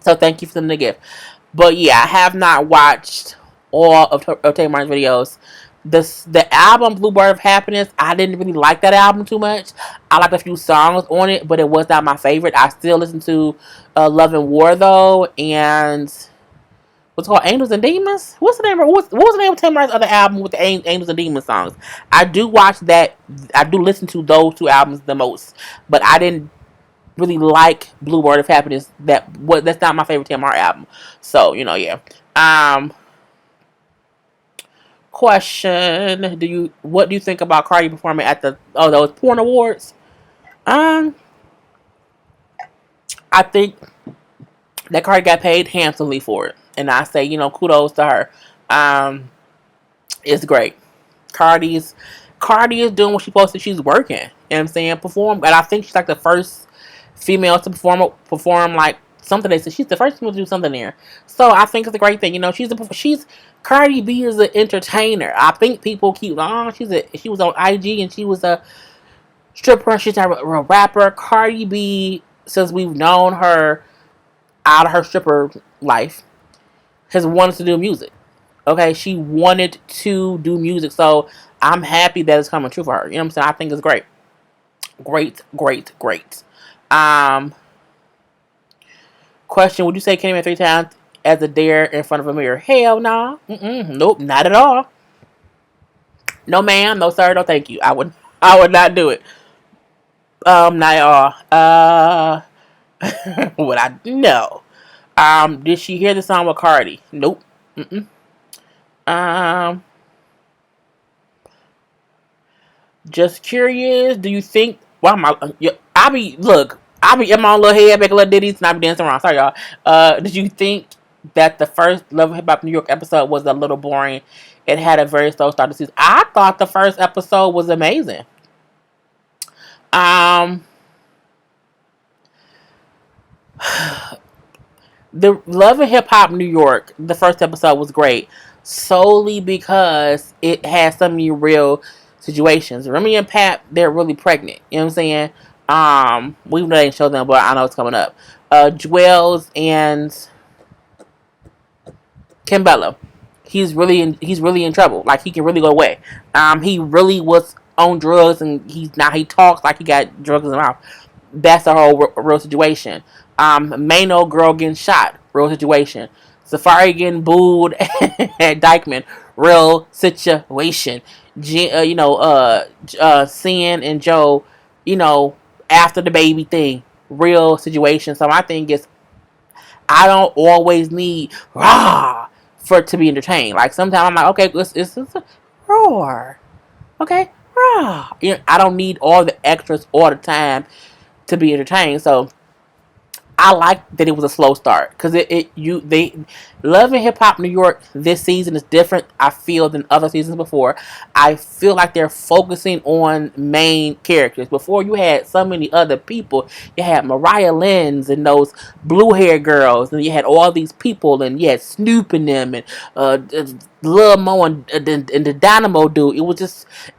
So thank you for sending the gift. But yeah, I have not watched all of Tamar's videos. The album Bluebird of Happiness, I didn't really like that album too much. I liked a few songs on it, but it was not my favorite. I still listen to Love and War though, and what's called Angels and Demons. What's the name? What was the name of Tamar's other album with the Angels and Demons songs? I do watch that. I do listen to those two albums the most, but I didn't really like Bluebird of Happiness. That's not my favorite Tamar album. So, you know, yeah. Question: what do you think about Cardi performing at those porn awards? I think that Cardi got paid handsomely for it, and I say, you know, kudos to her. It's great. Cardi is doing what she's supposed to. She's working. You know what I'm saying? Perform, and I think she's like the first female to perform like something. They said she's the first female to do something there. So I think it's a great thing. You know, she's Cardi B is an entertainer. I think people keep she was on IG and she was a stripper. She's a rapper. Cardi B, since we've known her out of her stripper life, has wanted to do music. Okay, she wanted to do music, so I'm happy that it's coming true for her. You know what I'm saying? I think it's great. Great. Question: would you say came in 3 times as a dare in front of a mirror? Hell no. Nope, not at all. No ma'am, no sir, no thank you. I would not do it. Not at all. Would I? No. Did she hear the song with Cardi? Nope. Um, just curious. Do you think? Why am I? I be in my own little head, making little ditties, and I be dancing around. Sorry, y'all. Did you think that the first Love and Hip Hop New York episode was a little boring? It had a very slow start to season. I thought the first episode was amazing. The Love and Hip Hop New York, the first episode was great, solely because it had so many real situations. Remy and Pat, they're really pregnant. You know what I'm saying? We didn't show them, but I know it's coming up. Jewels and Kimbella, he's really in trouble. Like, he can really go away. He really was on drugs, and he talks like he got drugs in his mouth. That's the whole real situation. Main old girl getting shot, real situation. Safari getting booed at Dykeman, real situation. Sin and Joe, you know, after the baby thing, real situation. So my thing is, I don't always need rah for it to be entertained. Like sometimes I'm like, okay, it's a roar, okay, rah. I don't need all the extras all the time to be entertained. So I like that it was a slow start because they Love and Hip Hop New York this season is different. I feel than other seasons before. I feel like they're focusing on main characters. Before you had so many other people. You had Mariah Lynn's and those blue hair girls, and you had all these people, and you had Snoop and them, and Lil Mo and the Dynamo dude. It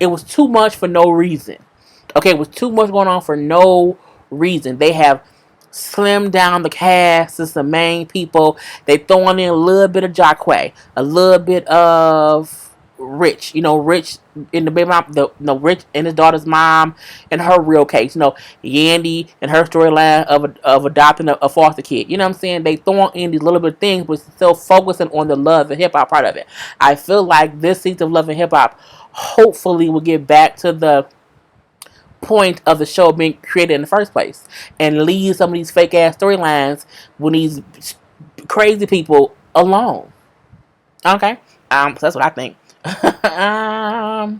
was too much for no reason. Okay, it was too much going on for no reason. They have slimmed down the cast. It's the main people. They throwing in a little bit of Jacquet, a little bit of Rich. Rich in the baby mom, Rich and his daughter's mom, and her real case. Yandy and her storyline of adopting a foster kid. You know what I'm saying? They throwing in these little bit of things, but still focusing on the love and hip hop part of it. I feel like this season of Love and Hip Hop hopefully will get back to the point of the show being created in the first place and leave some of these fake ass storylines when these crazy people alone. Okay, so that's what I think. I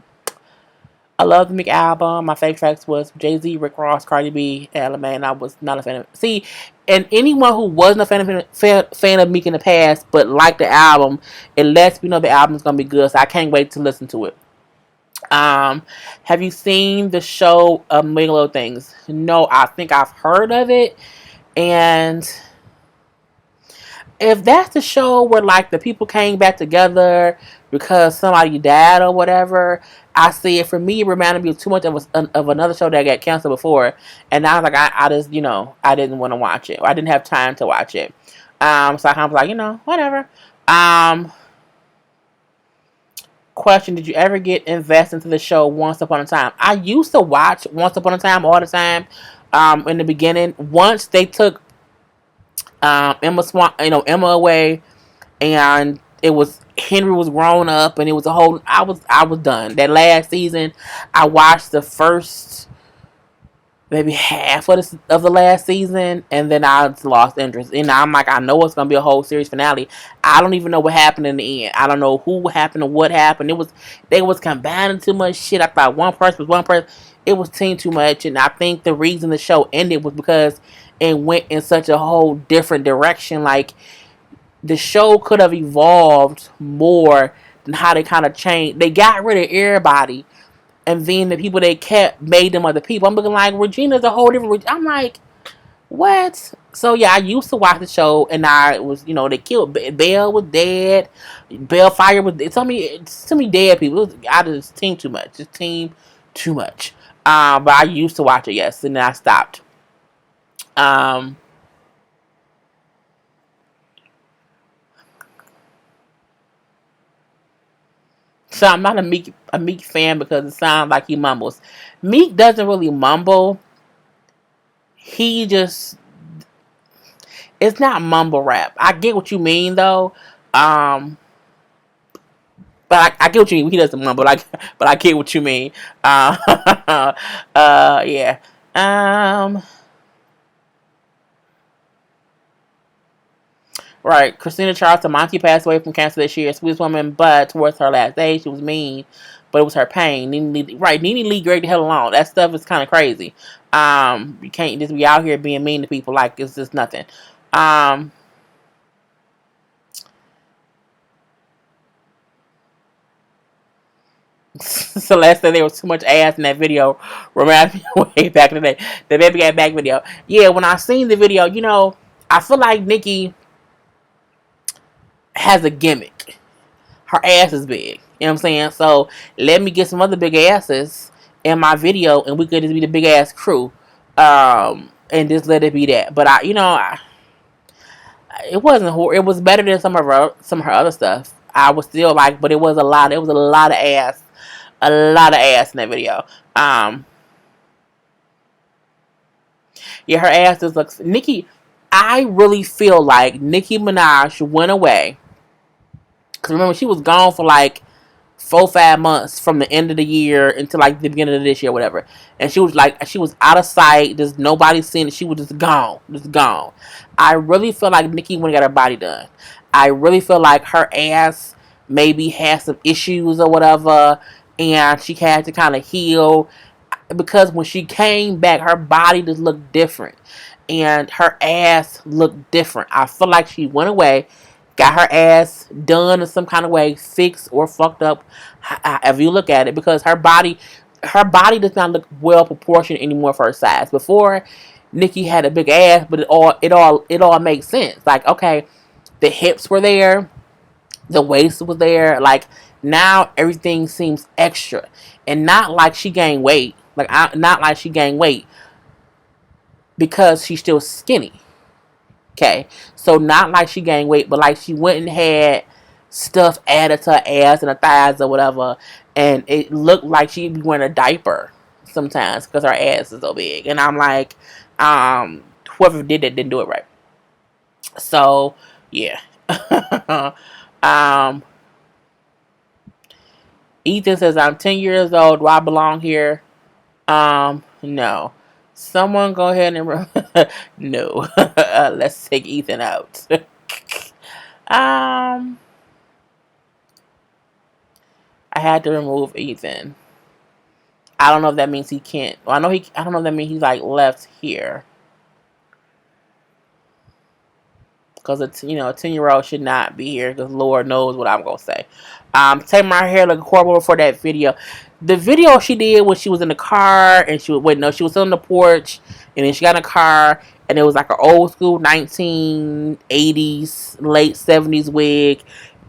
love the Meek album. My favorite tracks was Jay-Z, Rick Ross, Cardi B, and LMA. I was not a fan of it. See, and anyone who wasn't a fan of Meek in the past but liked the album, it lets me know the album's gonna be good. So I can't wait to listen to it. Have you seen the show A Million Little Things? No, I think I've heard of it. And if that's the show where like the people came back together because somebody died or whatever, I see it. For me, it reminded me too much of another show that got canceled before, and I was like, I just I didn't want to watch it. I didn't have time to watch it. So I kind of was like, whatever. Question: Did you ever get invested into the show Once Upon a Time? I used to watch Once Upon a Time all the time. In the beginning, once they took Emma away, and it was Henry was grown up, and it was a whole. I was done. That last season, I watched the first maybe half of the last season, and then I lost interest. And I'm like, I know it's gonna be a whole series finale. I don't even know what happened in the end. I don't know who happened or what happened. They was combining too much shit. I thought one person was one person. It was team too much, and I think the reason the show ended was because it went in such a whole different direction. Like the show could have evolved more than how they kind of changed. They got rid of everybody, and then the people they kept made them other people. I'm looking like Regina's a whole different. I'm like, what? So yeah, I used to watch the show, and I was, they killed Belle was dead, Belle Fire was. It's too many dead people. I just team too much. Just team too much. But I used to watch it, yes, and then I stopped. Um, so I'm not a Meek fan because it sounds like he mumbles. Meek doesn't really mumble. He just It's not mumble rap. I get what you mean though. Um, but I get what you mean. He doesn't mumble, but I get what you mean. Yeah. Um, right. Christina Charlton Monty passed away from cancer this year. Sweetest woman, but towards her last day, she was mean, but it was her pain. Nene Lee, great the hell alone. That stuff is kind of crazy. You can't just be out here being mean to people like it's just nothing. Um, Celeste said there was too much ass in that video. Reminds me of way back in the day. The Baby Got Back video. Yeah, when I seen the video, I feel like Nikki has a gimmick. Her ass is big. You know what I'm saying? So let me get some other big asses in my video, and we could just be the big ass crew. And just let it be that. But it wasn't horrible. It was better than some of her other stuff. I was still like, but it was a lot. It was a lot of ass, in that video. Um, yeah, her ass just looks. Nikki. I really feel like Nicki Minaj went away. Because remember, she was gone for like 4 5 months from the end of the year until like the beginning of this year, whatever. And she was out of sight. There's nobody seeing it. She was just gone. I really feel like Nicki went and got her body done. I really feel like her ass maybe had some issues or whatever, and she had to kind of heal because when she came back, her body just looked different, and her ass looked different. I feel like she went away, got her ass done in some kind of way, fixed or fucked up, however you look at it, because her body does not look well proportioned anymore for her size. Before, Nikki had a big ass, but it all makes sense. Like, okay, the hips were there, the waist was there. Like, now everything seems extra, and not like she gained weight. Not like she gained weight because she's still skinny. Okay, so not like she gained weight, but like she went and had stuff added to her ass and her thighs or whatever, and it looked like she'd be wearing a diaper sometimes because her ass is so big. And I'm like, whoever did that didn't do it right. So yeah. um, Ethan says I'm 10 years old. Do I belong here? No. Someone go ahead and no. Let's take Ethan out. I had to remove Ethan. I don't know if that means he can't. Well, I don't know if that means he's like left here. Because a 10-year-old should not be here. Because Lord knows what I'm gonna say. Take my hair like horrible for that video. The video she did when she was in the car and she was she was on the porch and then she got in a car and it was like an old school 1980s late 70s wig.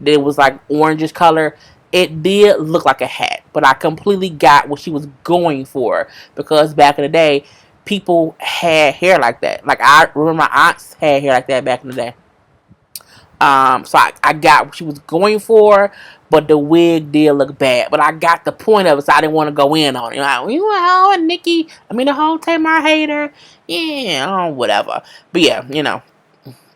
It was like orangish color. It did look like a hat, but I completely got what she was going for because back in the day, people had hair like that. Like I remember my aunts had hair like that back in the day. So I got what she was going for, but the wig did look bad. But I got the point of it, so I didn't want to go in on it. Nikki, the whole Tamar hater. Yeah, whatever. But yeah.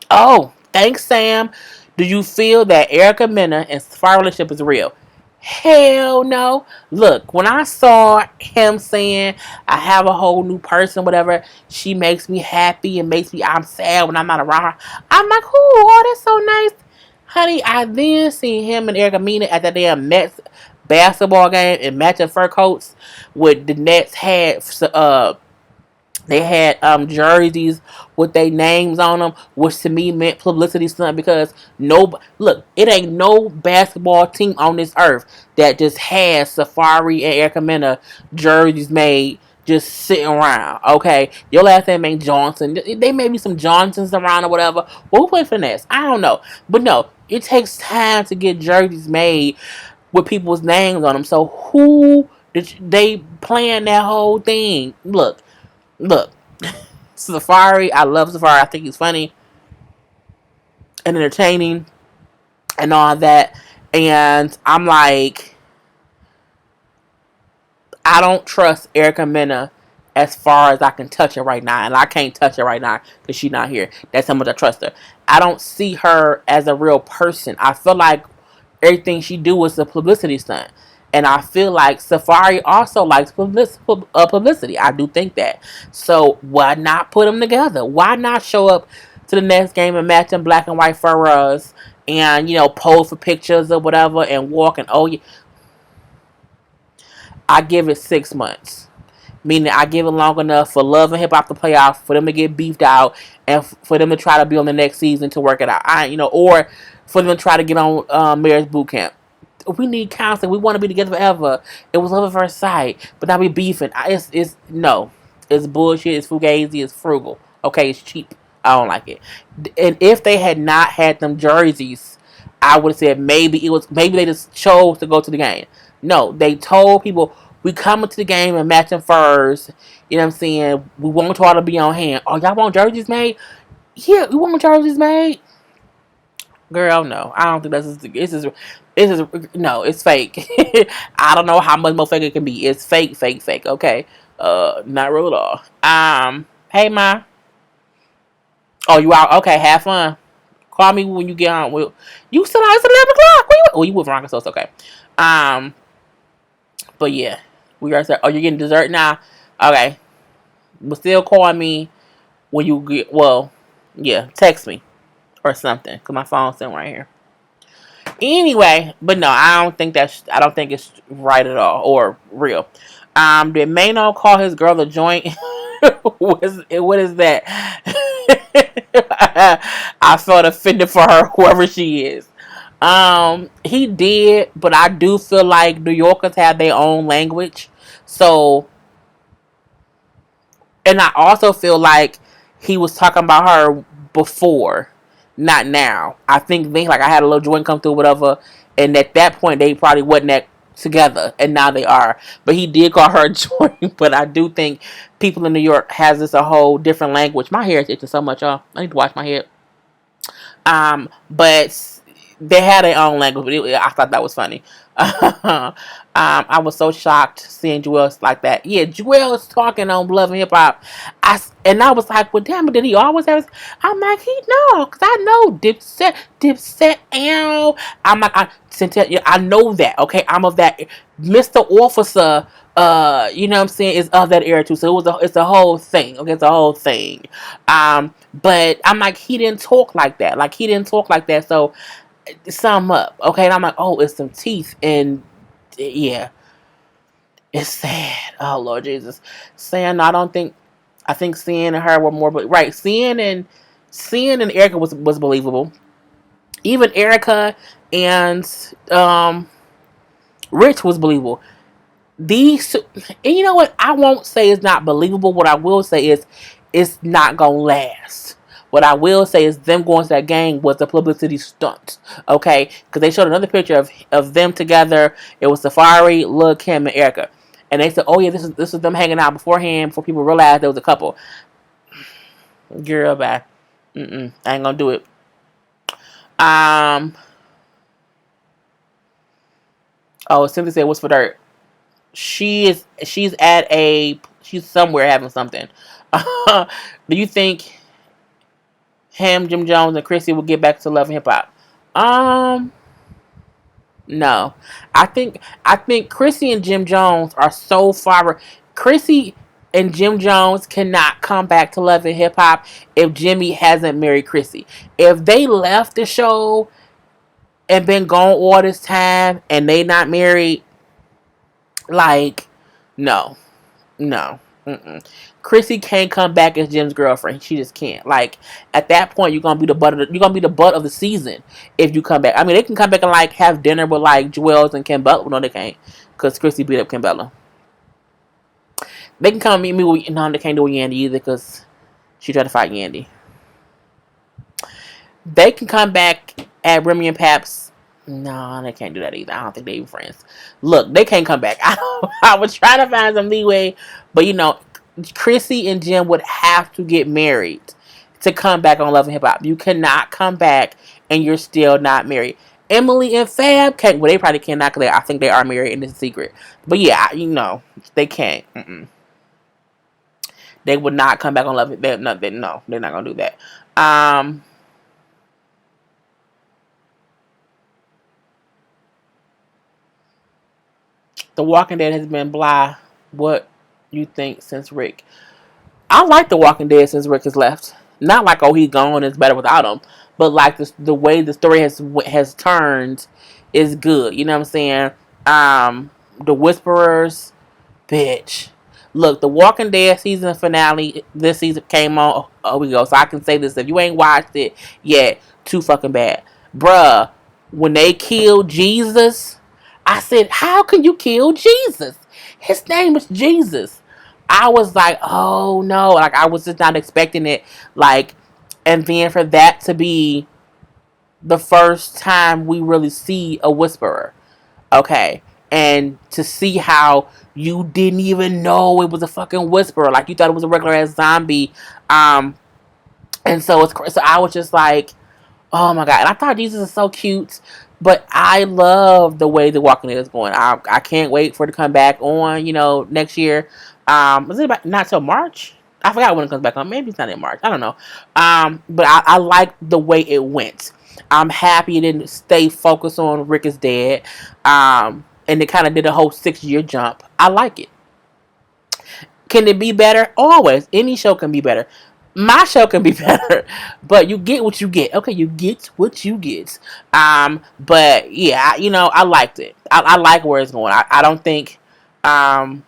Oh, thanks, Sam. Do you feel that Erica Mena and Safari relationship is real? Hell no. Look, when I saw him saying I have a whole new person, whatever, she makes me happy and I'm sad when I'm not around her. I'm like, oh, that's so nice. Honey, I then seen him and Erica Mena at the damn Nets basketball game in matching fur coats with the Nets had they had jerseys with their names on them, which to me meant publicity stunt because look, it ain't no basketball team on this earth that just has Safari and Erica Mena jerseys made just sitting around. Okay, your last name ain't Johnson. They may be some Johnsons around or whatever. Well, who played for Nets? I don't know, but no, it takes time to get jerseys made with people's names on them. So who did they plan that whole thing? Look, Safari, I love Safari. I think he's funny and entertaining and all that. And I'm like, I don't trust Erica Mena as far as I can touch her right now. And I can't touch her right now because she's not here. That's how much I trust her. I don't see her as a real person. I feel like everything she do is a publicity stunt. And I feel like Safari also likes publicity. I do think that. So why not put them together? Why not show up to the next game and match in black and white furrows and, pose for pictures or whatever and walk and, oh, yeah. I give it 6 months. Meaning I give it long enough for Love and Hip Hop to play out, for them to get beefed out, and for them to try to be on the next season to work it out. Or for them to try to get on Mayor's Boot Camp. We need counseling. We want to be together forever. It was love at first sight, but now we beefing. No, it's bullshit. It's fugazi. It's frugal. Okay, it's cheap. I don't like it. And if they had not had them jerseys, I would have said maybe they just chose to go to the game. No, they told people we coming to the game and matching furs. You know what I'm saying? We want y'all to be on hand. Oh, y'all want jerseys made? Yeah, we want jerseys made. Girl, no, I don't think no, it's fake. I don't know how much more fake it can be. It's fake, fake, fake. Okay, not real at all. Hey, ma. Oh, you out? Okay, have fun. Call me when you get on. You still out? It's 11 o'clock. Where you? Oh, you with Veronica, so it's okay. Um, but yeah, we are. Oh, you're getting dessert now. Okay, but still call me when you get. Well, yeah, text me or something because my phone's sitting right here. Anyway, but no, I don't think that's. I don't think it's right at all or real. Did Mano call his girl a joint? What is that? I felt offended for her, whoever she is. He did, but I do feel like New Yorkers have their own language. So, and I also feel like he was talking about her before, not now. I think like I had a little joint come through, whatever, and at that point they probably wasn't that together, and now they are. But he did call her a joint. But I do think people in New York has this a whole different language. My hair is itching so much, y'all. I need to wash my hair. But they had their own language. But I thought that was funny. I was so shocked seeing Joel like that. Yeah, Joel's talking on Love and Hip Hop. I was like, well, damn, did he always have? I'm like, he no, cause I know Dipset, ow. I'm like, I know that. Okay, I'm of that. Mr. Officer, you know what I'm saying, is of that era too. So it's a whole thing. Okay, it's a whole thing. But I'm like, he didn't talk like that. Like he didn't talk like that. So sum up, okay? And I'm like, oh, it's some teeth, and yeah, it's sad. Oh Lord Jesus, Sam. I don't think. I think Sin and her were more, but right. Sin and Erica was believable. Even Erica and Rich was believable. These, and you know what? I won't say it's not believable. What I will say is it's not gonna last. What I will say is them going to that game was a publicity stunt. Okay, because they showed another picture of them together. It was Safari, Lil Kim, and Erica, and they said, "Oh yeah, this is them hanging out beforehand before people realized there was a couple." Girl, bye. I ain't gonna do it. Um. Oh, Cynthia said, "What's for dirt?" She's somewhere having something. Do you think him, Jim Jones, and Chrissy will get back to Love and Hip Hop? Um, no. I think Chrissy and Jim Jones are so far. Chrissy and Jim Jones cannot come back to Love and Hip Hop if Jimmy hasn't married Chrissy. If they left the show and been gone all this time and they not married, like, no. No. Mm-mm. Chrissy can't come back as Jim's girlfriend. She just can't. Like at that point, you're gonna be the butt of the season if you come back. I mean, they can come back and like have dinner with like Joel's and Kim Butler. No, they can't, because Chrissy beat up Kim Butler. They can come meet me with no, they can't do with Yandy either because she tried to fight Yandy. They can come back at Remy and Paps. No, they can't do that either. I don't think they even friends. Look, they can't come back. I was trying to find some leeway, but Chrissy and Jim would have to get married to come back on Love and Hip Hop. You cannot come back and you're still not married. Emily and Fab can't. Well, they probably cannot because I think they are married and it's a secret. But yeah, they can't. They would not come back on Love. No, they're not gonna do that. The Walking Dead has been blah. What you think since Rick? I like The Walking Dead since Rick has left. Not like, oh, he's gone, it's better without him, but like the way the story has turned is good. You know what I'm saying? The Whisperers, bitch. Look, the Walking Dead season finale this season came on. Oh, we go. So I can say this: if you ain't watched it yet, too fucking bad, bruh. When they killed Jesus, I said, "How can you kill Jesus? His name is Jesus." I was like, "Oh no!" Like I was just not expecting it. Like, and then for that to be the first time we really see a Whisperer. Okay. And to see how you didn't even know it was a fucking whisperer, like you thought it was a regular ass zombie, and so I was just like, oh my god! And I thought Jesus is so cute, but I love the way the Walking Dead is going. I can't wait for it to come back on, next year. Is it about not till March? I forgot when it comes back on. Maybe it's not in March. I don't know. But I like the way it went. I'm happy it didn't stay focused on Rick is dead. And they kind of did a whole 6 year jump. I like it. Can it be better? Always. Any show can be better. My show can be better, but you get what you get. Okay, you get what you get. But yeah, I liked it. I like where it's going. I don't think, I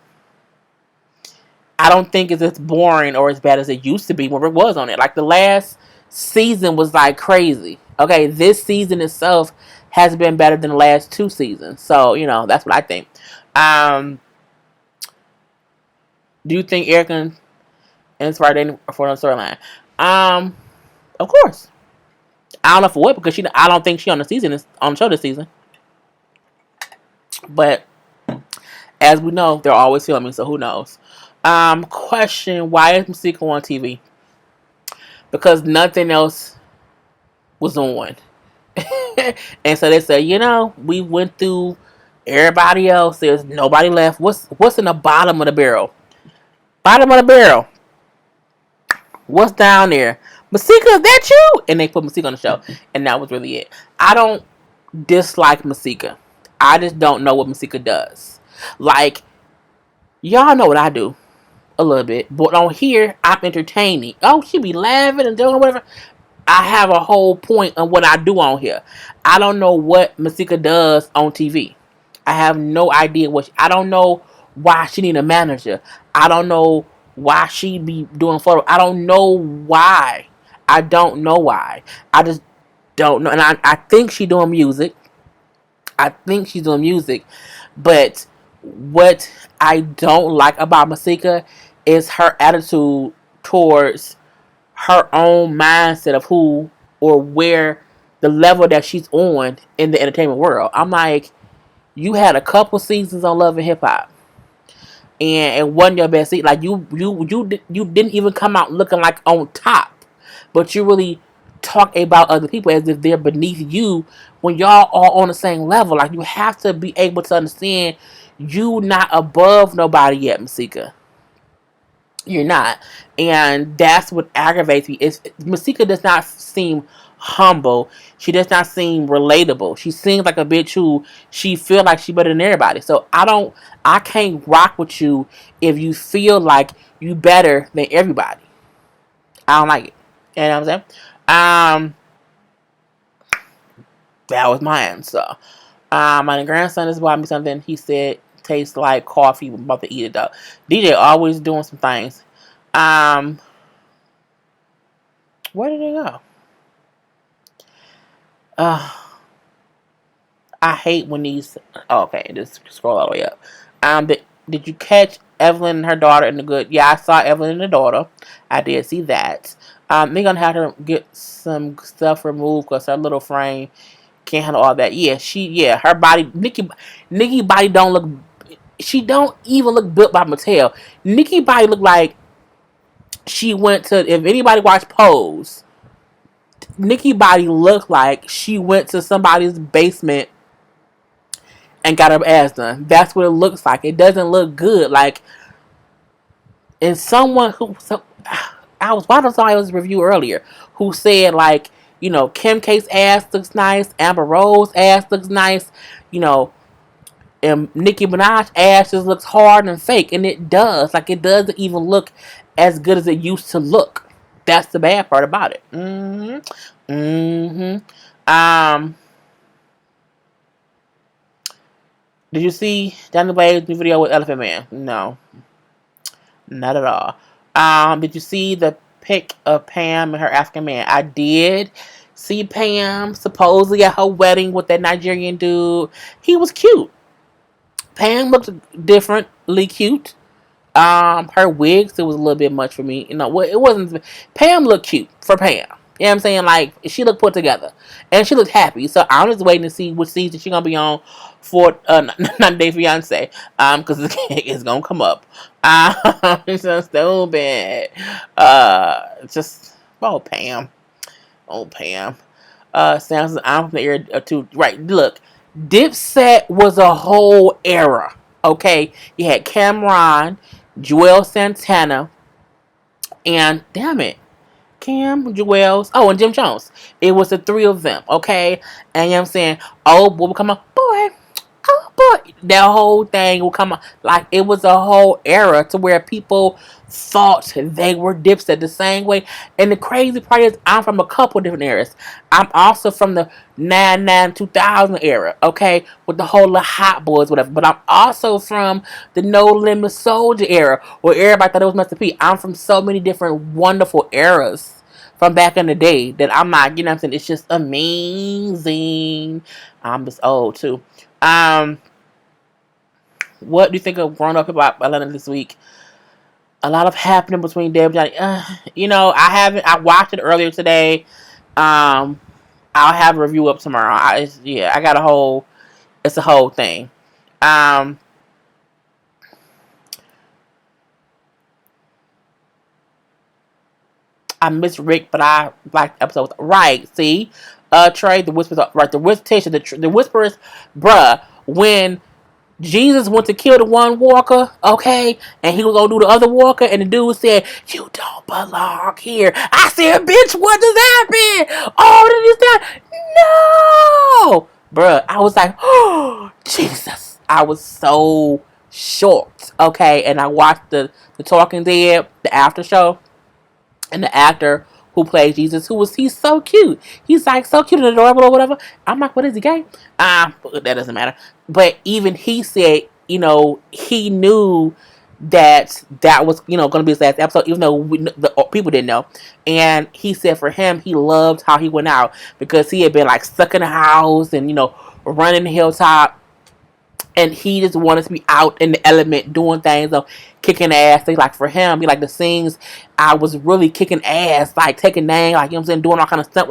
don't think it's as boring or as bad as it used to be when it was on it. Like the last season was like crazy. Okay, this season itself has been better than the last 2 seasons. So that's what I think. Um, do you think Eric can inspire dating for another storyline? Um, of course. I don't know for what because I don't think she on the show this season. But as we know, they're always filming, so who knows? Question: why is Masika on TV? Because nothing else was on. And so they said, we went through everybody else. There's nobody left. What's in the bottom of the barrel? Bottom of the barrel. What's down there? Masika, is that you? And they put Masika on the show. And that was really it. I don't dislike Masika. I just don't know what Masika does. Like, y'all know what I do. A little bit. But on here, I'm entertaining. Oh, she be laughing and doing whatever. I have a whole point on what I do on here. I don't know what Masika does on TV. I have no idea I don't know why she need a manager. I don't know why she be doing photos. I don't know why. I don't know why. I just don't know. And I think she's doing music. But what I don't like about Masika is her attitude towards her own mindset of who or where the level that she's on in the entertainment world. I'm like, you had a couple seasons on Love and Hip Hop, and it wasn't your best season. Like you didn't even come out looking like on top, but you really talk about other people as if they're beneath you when y'all are on the same level. Like you have to be able to understand you not above nobody yet, Masika. You're not. And that's what aggravates me. Masika does not seem humble. She does not seem relatable. She seems like a bitch who she feel like she better than everybody. So I can't rock with you if you feel like you better than everybody. I don't like it. You know what I'm saying? Um, that was my answer. My grandson has bought me something. He said tastes like coffee. I'm about to eat it though. DJ always doing some things. Where did it go? I hate when these. Oh, okay, just scroll all the way up. Did you catch Evelyn and her daughter in the good? Yeah, I saw Evelyn and the daughter. I did see that. They're gonna have to get some stuff removed because her little frame can't handle all that. Yeah, her body. Nikki body don't look. She don't even look built by Mattel. Nikki body look like she went to. If anybody watched Pose, Nikki body looked like she went to somebody's basement and got her ass done. That's what it looks like. It doesn't look good. Like, and someone who I was watching somebody's review earlier who said like, Kim K's ass looks nice, Amber Rose ass looks nice, and Nicki Minaj ass just looks hard and fake, and it does. Like, it doesn't even look as good as it used to look. That's the bad part about it. Did you see Johnny Blaze's new video with Elephant Man? No, not at all. Did you see the pic of Pam and her African man? I did see Pam supposedly at her wedding with that Nigerian dude. He was cute. Pam looked differently cute. Her wigs, it was a little bit much for me. It wasn't. Pam looked cute for Pam. You know what I'm saying? Like, she looked put together. And she looked happy. So I'm just waiting to see which season she's going to be on for 90 Day Fiancé. Because it's going to come up. It's so stupid. Oh, Pam. Oh, Pam. Sounds I'm from the era too. Right, look. Dipset was a whole era. Okay? You had Cameron, Joel Santana, And damn it, Cam, Joel's, oh, and Jim Jones. It was the three of them, okay? And you know what I'm saying? Oh, boy, will come up, boy, oh, boy. That whole thing will come up. Like, it was a whole era to where people thought they were Dipset the same way. And the crazy part is, I'm from a couple different eras. I'm also from the 99 2000 era, okay? With the whole of Hot Boys, whatever. But I'm also from the No Limit Soldier era, where everybody thought it was Mr. P. I'm from so many different wonderful eras from back in the day that I'm not, you know what I'm saying? It's just amazing. I'm just old too. Um, what do you think of growing up about Atlanta this week? A lot of happening between Deb and Johnny. I haven't. I watched it earlier today. Um, I'll have a review up tomorrow. I got a whole. It's a whole thing. Um, I miss Rick, but I like the episode. Right? See, Trey, the whispers. Right, the whisper, the whispers, bruh. When Jesus went to kill the one walker, okay, and he was gonna do the other walker, and the dude said, "You don't belong here." I said, "Bitch, what just happened? Oh, did this that? No, bruh." I was like, "Oh, Jesus!" I was so shocked, okay, and I watched the Talking Dead, the after show, and the actor who plays Jesus, he's so cute. He's like so cute and adorable or whatever. I'm like, what is he gay? That doesn't matter. But even he said, he knew that was, going to be his last episode, even though the people didn't know. And he said for him, he loved how he went out because he had been like stuck in the house and, running the hilltop, and he just wanted to be out in the element doing things, kicking ass. Like for him, he like the scenes I was really kicking ass, like taking names, like, you know what I'm saying, doing all kind of stuff,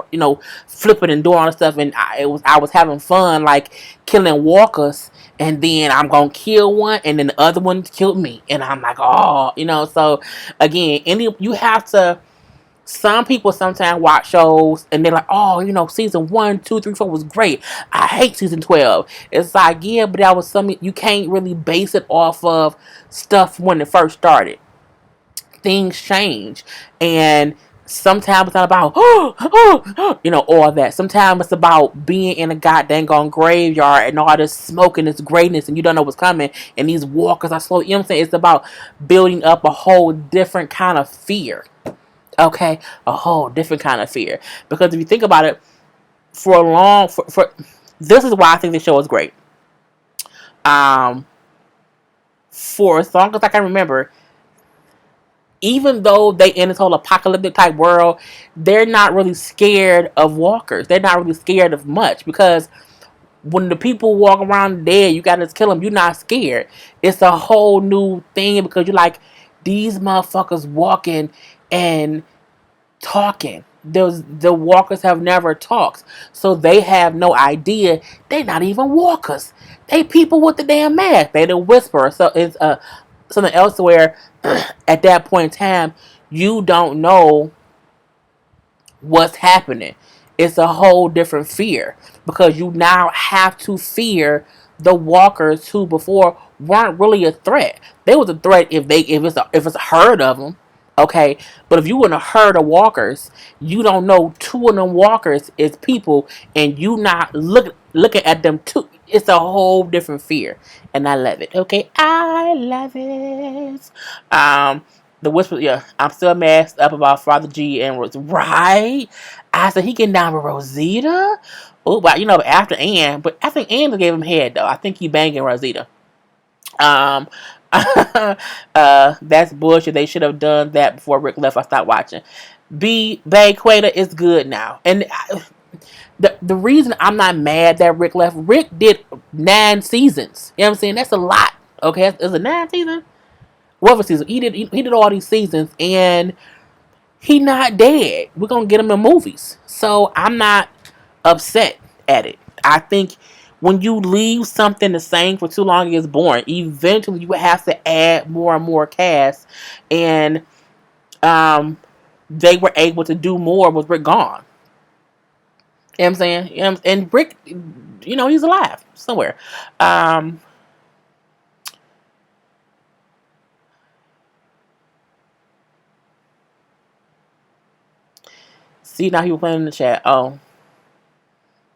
flipping and doing all the stuff, and I was having fun, like killing walkers, and then I'm gonna kill one, and then the other one killed me, and I'm like, oh, so again, you have to. Some people sometimes watch shows and they're like, oh, season 1, 2, 3, 4 was great. I hate season 12. It's like, yeah, but that was something you can't really base it off of stuff when it first started. Things change. And sometimes it's not about, all that. Sometimes it's about being in a goddamn gone graveyard and all this smoke and this greatness and you don't know what's coming. And these walkers are slow. You know what I'm saying? It's about building up a whole different kind of fear. Okay, a whole different kind of fear. Because if you think about it, for this is why I think the show is great. Um, for as long as I can remember, even though they in this whole apocalyptic type world, they're not really scared of walkers. They're not really scared of much because when the people walk around dead, you gotta kill them. You're not scared. It's a whole new thing because you're like, these motherfuckers walking and talking. The walkers have never talked, so they have no idea. They not even walkers. They people with the damn mask. They the whisperer. So it's something else where at that point in time you don't know what's happening. It's a whole different fear because you now have to fear the walkers who before weren't really a threat. They was a threat if it's a herd of them, okay. But if you in a herd of walkers, you don't know two of them walkers is people, and you not looking at them too. It's a whole different fear, and I love it. Okay, I love it. The whisper, yeah, I'm still messed up about Father G and Rose. Right? I said he getting down with Rosita. Oh, but after Ann, but I think Ann gave him head though. I think he banging Rosita. Um, that's bullshit. They should have done that before Rick left. I stopped watching. Bay Quater is good now, and the reason I'm not mad that Rick left, Rick did 9 seasons. You know what I'm saying? That's a lot. Okay, is it 9 seasons? Whatever season he did all these seasons, and he not dead. We're gonna get him in movies, so I'm not upset at it. I think when you leave something the same for too long, it's boring. Eventually, you have to add more and more cast, and um, they were able to do more with Rick gone. You know what I'm saying? And Rick, he's alive somewhere. Um, See, now he was playing in the chat. Oh,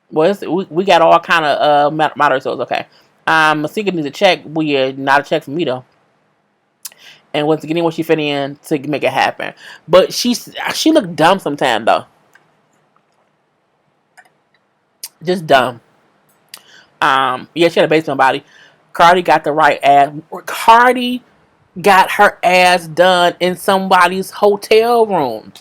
well, we got all kind of moderators. Okay. Masika needs a check. Weird, not a check for me though. And was getting what she fit in to make it happen. But she looked dumb sometimes though. Just dumb. Yeah, she had a basement body. Cardi got the right ass. Cardi got her ass done in somebody's hotel room.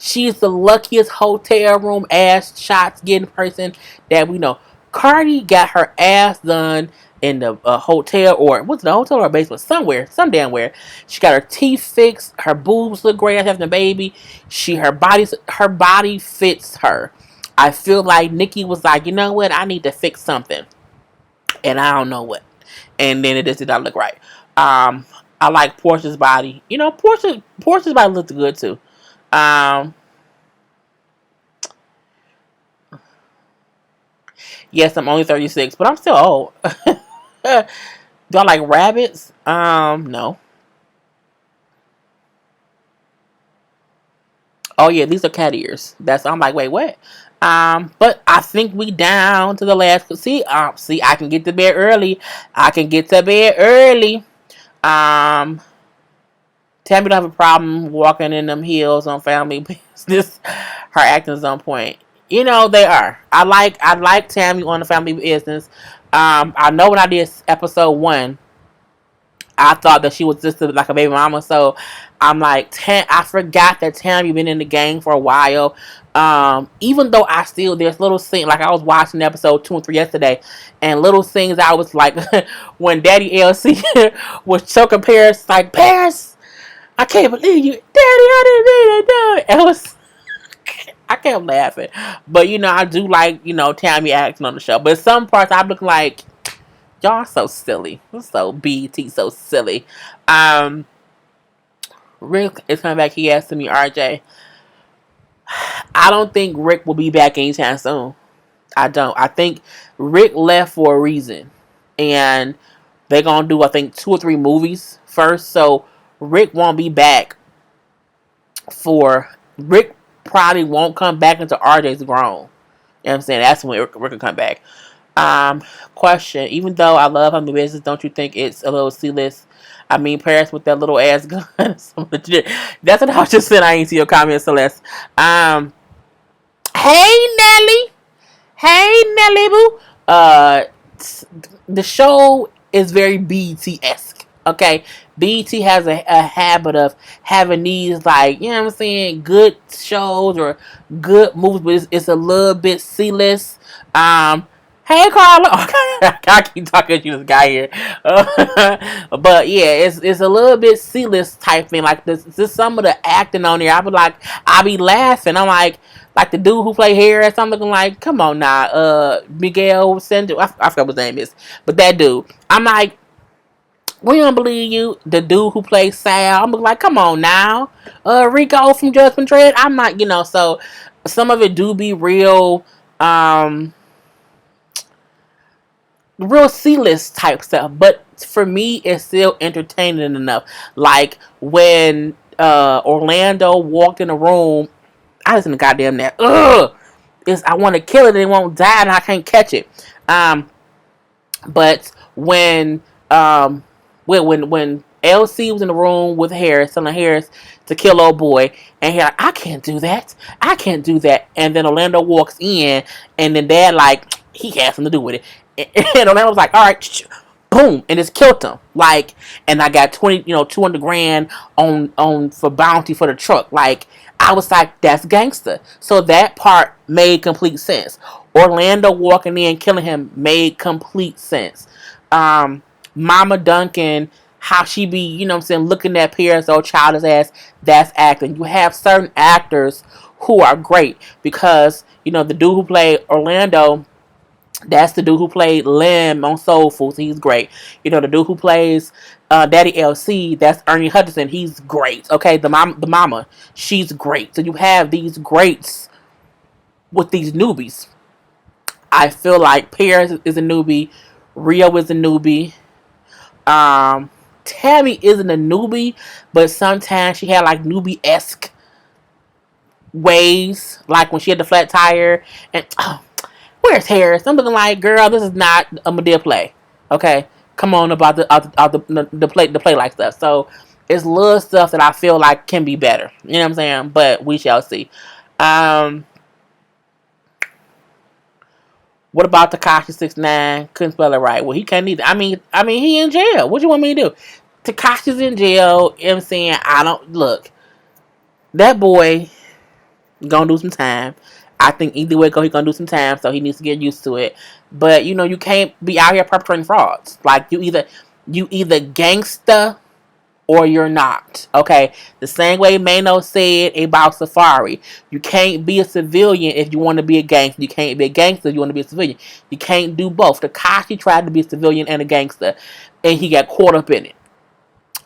She's the luckiest hotel room ass shots getting person that we know. Cardi got her ass done in the hotel, or what's the hotel or basement somewhere, some damn where. She got her teeth fixed, her boobs look great after having a baby. Her body fits her. I feel like Nikki was like, you know what, I need to fix something, and I don't know what. And then it just did not look right. I like Portia's body. You know, Portia's body looked good too. Yes, I'm only 36, but I'm still old. Do I like rabbits? No. Oh yeah, these are cat ears. I'm like, wait, what? But I think we down to the last. See, I can get to bed early. I can get to bed early. Um, Tammy don't have a problem walking in them heels on Family Business. Her acting is on point. You know they are. I like Tammy on the Family Business. I know when I did episode 1, I thought that she was just like a baby mama. So I'm like, I forgot that Tammy been in the game for a while. Even though there's little scenes, like I was watching episode 2 and 3 yesterday, and little things I was like, when Daddy LC was choking Paris, like, Paris, I can't believe you, Daddy, I didn't mean to do it. And I kept laughing. But, I do like, Tammy acting on the show. But some parts I'm looking like, y'all so silly. So BT so silly. Rick is coming back. He asked me, RJ. I don't think Rick will be back anytime soon. I don't. I think Rick left for a reason. And they're going to do, I think, 2 or 3 movies first. So Rick won't be back Rick probably won't come back until RJ's grown. You know what I'm saying? That's when Rick will come back. Question. Even though I love Family Business, don't you think it's a little C-list? I mean, Paris with that little ass gun. That's what I was just saying. I ain't see your comment, Celeste. Hey, Nelly. Hey, Nelly Boo. The show is very BT-esque. Okay, BT has a habit of having these, like, you know what I'm saying, good shows or good movies, but it's a little bit C-list. Hey, Karla. I keep talking to you, this guy here. But yeah, it's a little bit C-list type thing. Like this some of the acting on there, I be laughing. I'm like the dude who played Harris. I'm looking like, come on now, Miguel Sendo. I forgot what his name is, but that dude. I'm like, we don't believe you. The dude who plays Sal. I'm like, come on now, Rico from Judgment Dredd. I'm not, so some of it do be real C-list type stuff, but for me it's still entertaining enough. Like when Orlando walked in the room, I was in the goddamn net. Ugh! I want to kill it and it won't die and I can't catch it. But when LC was in the room with Harris, telling Harris to kill old boy, and he's like, I can't do that. I can't do that. And then Orlando walks in, and then Dad, like, he has something to do with it. And Orlando was like, all right, boom, and just killed him. Like, and I got 200 grand on for bounty for the truck. Like, I was like, that's gangster. So that part made complete sense. Orlando walking in, killing him made complete sense. Mama Duncan, how she be, looking at Pierre's old childish ass, that's acting. You have certain actors who are great because, the dude who played Orlando, that's the dude who played Lim on Soul Food. So he's great. The dude who plays Daddy LC, that's Ernie Hutchinson. He's great. Okay, the mama, she's great. So you have these greats with these newbies. I feel like Paris is a newbie. Rio is a newbie. Tammy isn't a newbie, but sometimes she had like newbie-esque ways, like when she had the flat tire, and where's Harris? I'm looking like, girl, this is not a Madea play. Okay, come on about the play like stuff. So it's little stuff that I feel like can be better. You know what I'm saying? But we shall see. Um, what about Takashi 69? Couldn't spell it right. Well, he can't either. I mean, he in jail. What you want me to do? Takashi's in jail. You know what I'm saying? I don't look. That boy gonna do some time. I think either way go, he gonna do some time, so he needs to get used to it. But you can't be out here perpetrating frauds. Like you either gangsta or you're not. Okay, the same way Mano said about Safari. You can't be a civilian if you want to be a gangster. You can't be a gangster if you want to be a civilian. You can't do both. Takashi tried to be a civilian and a gangster, and he got caught up in it.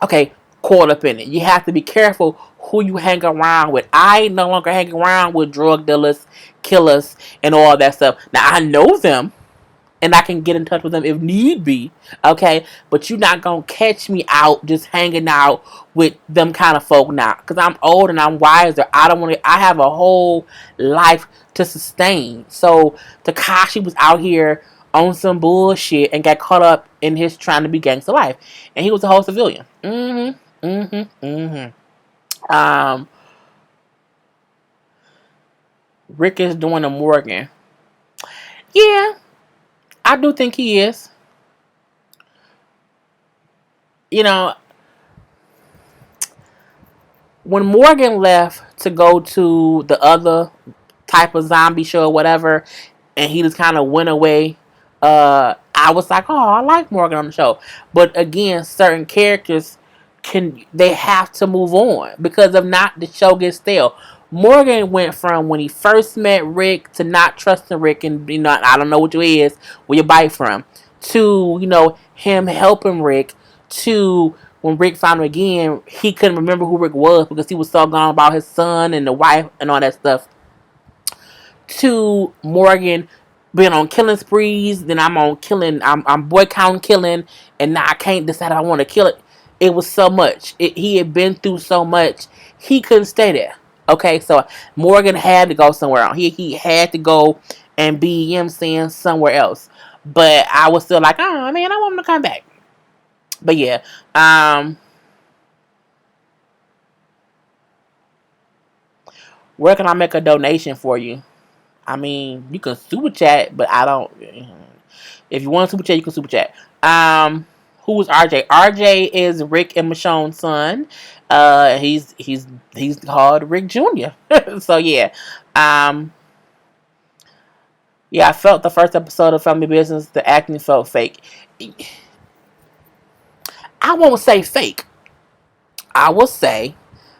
Okay, caught up in it. You have to be careful who you hang around with. I no longer hang around with drug dealers, killers, and all that stuff. Now I know them, and I can get in touch with them if need be. Okay, but you're not gonna catch me out just hanging out with them kind of folk now, because I'm old and I'm wiser. I don't want to. I have a whole life to sustain. So Takashi was out here on some bullshit and got caught up in his trying to be gangster life, and he was a whole civilian. Um, Rick is doing a Morgan. Yeah, I do think he is. You know, when Morgan left to go to the other type of zombie show or whatever, and he just kind of went away, I was like, oh, I like Morgan on the show. But again, certain characters they have to move on, because if not, the show gets stale. Morgan went from when he first met Rick to not trusting Rick, and I don't know what you is, where you bite from, to him helping Rick, to when Rick found him again, he couldn't remember who Rick was because he was so gone about his son and the wife and all that stuff, to Morgan being on killing sprees. Then I'm on killing. I'm boycotting killing, and now I can't decide if I want to kill it. It was so much. He had been through so much. He couldn't stay there. Okay, so Morgan had to go somewhere else. He had to go and be, saying, somewhere else. But I was still like, oh man, I want him to come back. But yeah, where can I make a donation for you? I mean, you can super chat, but I don't. If you want to super chat, you can super chat. Who is RJ? RJ is Rick and Michonne's son. He's called Rick Jr. So yeah, yeah. I felt the first episode of Family Business. The acting felt fake. I won't say fake. I will say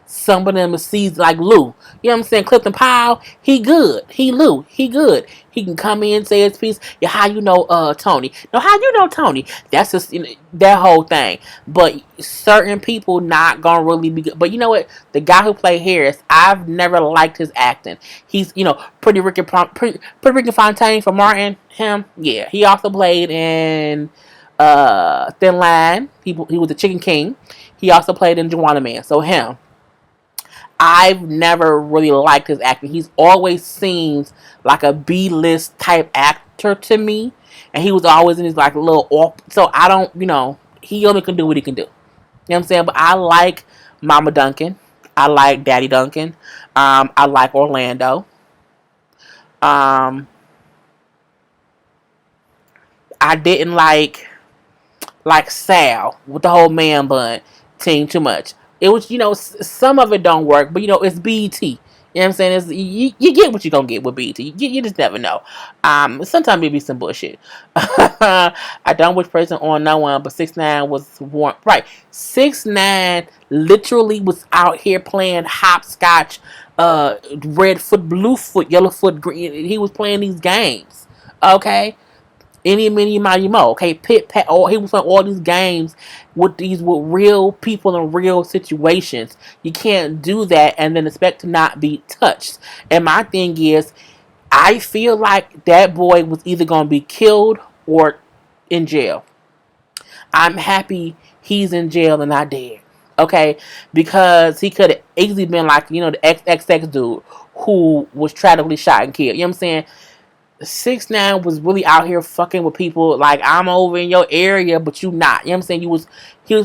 some of them sees like Lou. You know what I'm saying? Clifton Powell, he good. He Lou, he good. He can come in, say his piece. Yeah, how you know Tony? No, how you know Tony? That's just that whole thing. But certain people not gonna really be good. But you know what? The guy who played Harris, I've never liked his acting. He's Pretty Ricky Fontaine for Martin. Him, yeah. He also played in Thin Line. He was the Chicken King. He also played in Juwanna Man. So him. I've never really liked his acting. He's always seems like a B-list type actor to me, and he was always in his like little off. So I don't, he only can do what he can do. You know what I'm saying? But I like Mama Duncan. I like Daddy Duncan. I like Orlando. Um, I didn't like Sal with the whole man bun team too much. It was, some of it don't work, but it's BET. You know what I'm saying? You get what you're going to get with BET. You just never know. Sometimes it be some bullshit. I don't wish person on no one, but 6ix9ine was warm. Right. 6ix9ine literally was out here playing hopscotch, red foot, blue foot, yellow foot, green. He was playing these games. Okay? Any mini mighty mo. Okay, pit pat. Oh, he was playing all these games with real people in real situations. You can't do that and then expect to not be touched. And my thing is, I feel like that boy was either gonna be killed or in jail. I'm happy he's in jail and not dead. Okay, because he could easily been like, the XXX dude who was tragically shot and killed. You know what I'm saying? 6ix9ine was really out here fucking with people like, I'm over in your area, but you not. You know what I'm saying? He was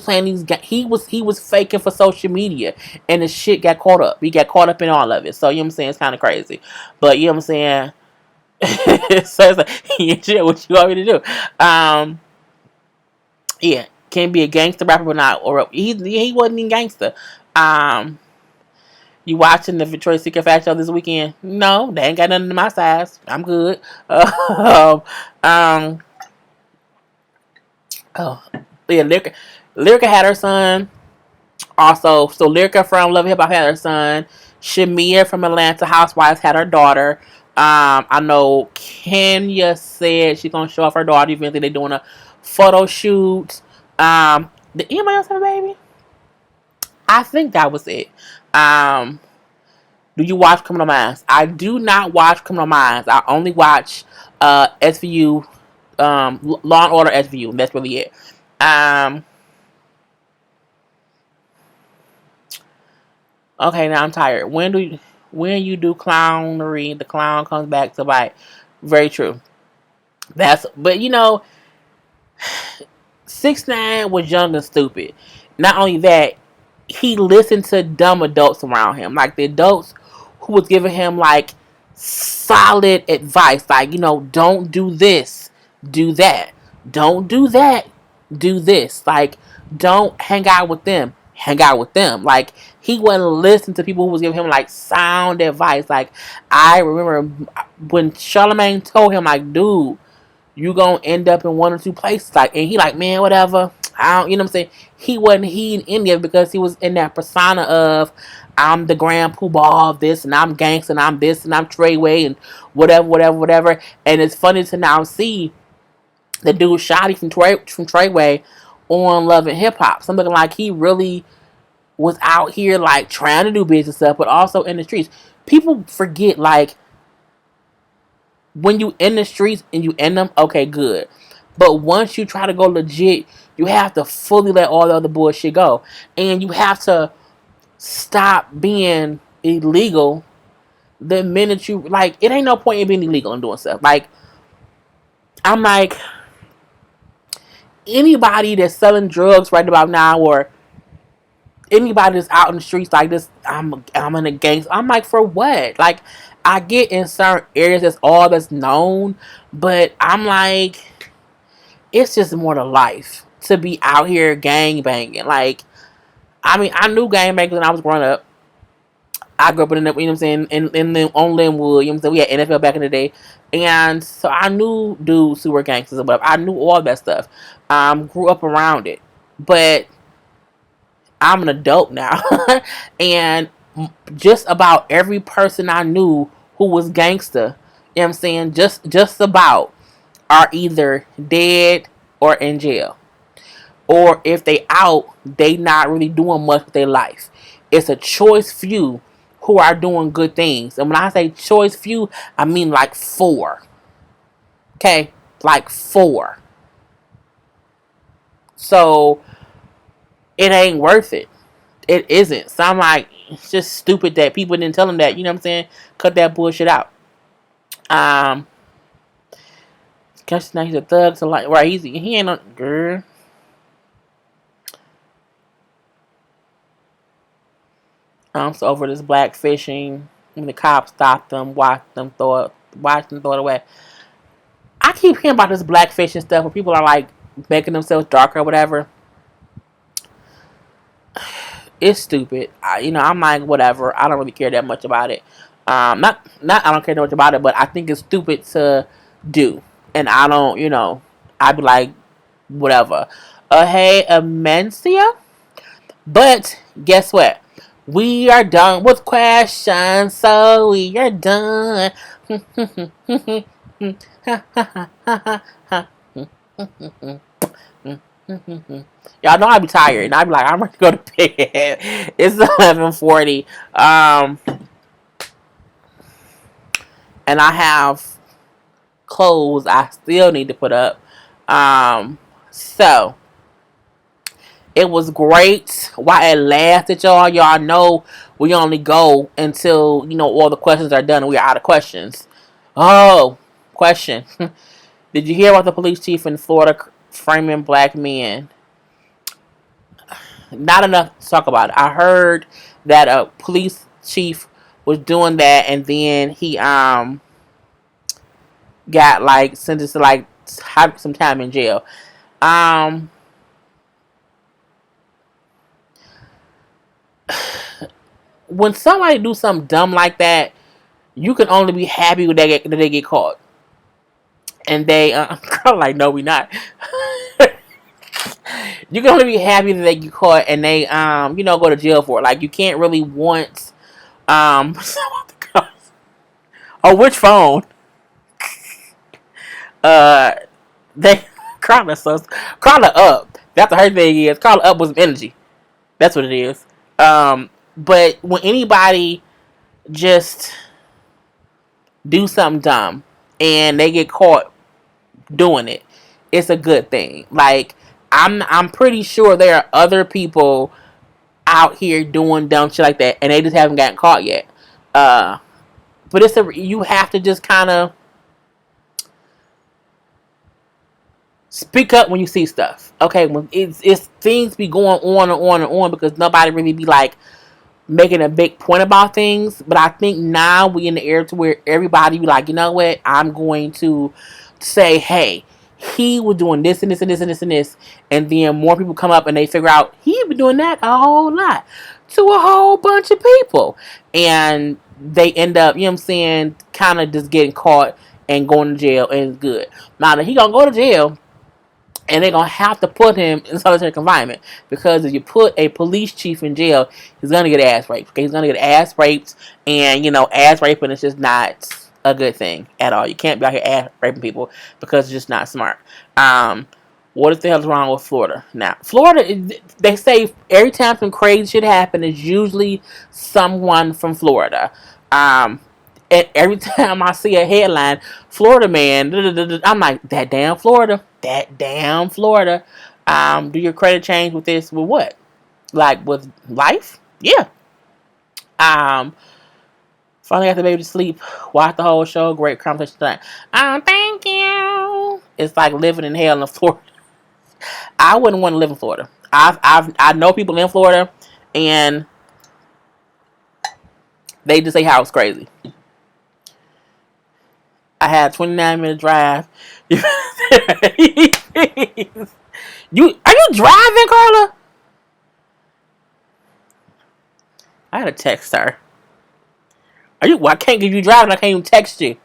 playing these. He was faking for social media, and the shit got caught up. He got caught up in all of it. So you know what I'm saying? It's kind of crazy, but you know what I'm saying. So it's like, yeah, what you want me to do? Yeah, can be a gangster rapper, but not, or he wasn't even gangster. Um, You watching the Victoria's Secret Fashion Show this weekend? No, they ain't got nothing to my size. I'm good. Um, oh, yeah, Lyrica had her son. Also, so Lyrica from Love and Hip Hop had her son. Shamia from Atlanta Housewives had her daughter. I know Kenya said she's gonna show off her daughter. Eventually, they're doing a photo shoot. Did anybody else have a baby? I think that was it. Um, Do you watch Criminal Minds? I do not watch Criminal Minds. I only watch SVU, Law and Order SVU. That's really it. Um, okay, now I'm tired. When you do clownery, the clown comes back to bite. Very true. But 6ix9ine was young and stupid. Not only that, he listened to dumb adults around him, like the adults who was giving him like solid advice, like, don't do this, do that, don't do that, do this, like, don't hang out with them, hang out with them. Like, he wasn't listening to people who was giving him like sound advice. Like, I remember when Charlamagne told him, like, dude, you gonna end up in one or two places. Like, and he like, man, whatever. I don't, you know what I'm saying? He wasn't heeding any of it because he was in that persona of, I'm the grand poobah of this, and I'm gangsta, and I'm this, and I'm Treyway, and whatever, whatever, whatever. And it's funny to now see the dude Shotty from Treyway on Love and Hip Hop. Something like he really was out here like trying to do business stuff, but also in the streets. People forget, like, when you in the streets and you in them, okay, good. But once you try to go legit, you have to fully let all the other bullshit go. And you have to stop being illegal the minute you, like, it ain't no point in being illegal and doing stuff. Like, I'm like, anybody that's selling drugs right about now, or anybody that's out in the streets like this, I'm in a gang. I'm like, for what? Like, I get in certain areas that's all that's known, but I'm like, it's just more to life to be out here gang banging. Like, I mean, I knew gang banging when I was growing up. I grew up in the, you know what I'm saying, on Linwood, you know what I'm saying? We had NFL back in the day. And so I knew dudes who were gangsters or whatever. I knew all that stuff. Grew up around it. But I'm an adult now. And just about every person I knew who was gangster, you know what I'm saying, just about, are either dead or in jail. Or if they out, they not really doing much with their life. It's a choice few who are doing good things. And when I say choice few, I mean like 4. Okay? Like 4. So it ain't worth it. It isn't. So I'm like, it's just stupid that people didn't tell them that. You know what I'm saying? Cut that bullshit out. Guess now he's a thug. So like, right? He ain't no girl. So over this black fishing, when the cops stopped them, watched them throw it away. I keep hearing about this black fishing stuff where people are like making themselves darker or whatever. It's stupid. I'm like, whatever. I don't really care that much about it. Not I don't care that much about it, but I think it's stupid to do. And I don't, I'd be like, whatever. Hey, Amencia. But guess what? We are done with questions, so we are done. Y'all know I be tired, and I be like, I'm ready to go to bed. It's 11:40, and I have clothes I still need to put up. So it was great while it lasted, y'all. Y'all know we only go until, all the questions are done and we're out of questions. Oh, question. Did you hear about the police chief in Florida framing black men? Not enough to talk about it. I heard that a police chief was doing that, and then he got like sentenced to like some time in jail. Um, when somebody do something dumb like that, you can only be happy when they get caught. And they like, no, we not. You can only be happy that they get caught and they go to jail for it. Like, you can't really want oh, which phone? Uh, they Karla up. That's what her thing is. Karla up with some energy. That's what it is. But when anybody just do something dumb and they get caught doing it, it's a good thing. Like, I'm pretty sure there are other people out here doing dumb shit like that and they just haven't gotten caught yet. But you have to just kind of speak up when you see stuff. Okay, when it's things be going on and on and on because nobody really be like making a big point about things. But I think now we in the era to where everybody be like, you know what, I'm going to say, hey, he was doing this and this and this and this and this, and then more people come up and they figure out he been doing that a whole lot to a whole bunch of people, and they end up, you know what I'm saying, kind of just getting caught and going to jail, and it's good. Now that he gonna go to jail, and they're going to have to put him in solitary confinement. Because if you put a police chief in jail, he's going to get ass raped. Okay? He's going to get ass raped. And, ass raping is just not a good thing at all. You can't be out here ass raping people because it's just not smart. What the hell is wrong with Florida? Now, Florida, they say every time some crazy shit happens, it's usually someone from Florida. And every time I see a headline, Florida man, I'm like, that damn Florida. Do your credit change with this? With what? Like, with life? Yeah. Finally got the baby to sleep. Watch the whole show. Great conversation tonight. Thank you. It's like living in hell in Florida. I wouldn't want to live in Florida. I know people in Florida, and they just say how it's crazy. I had a 29-minute drive. You are you driving, Karla? I had to text her. I can't give you driving. I can't even text you.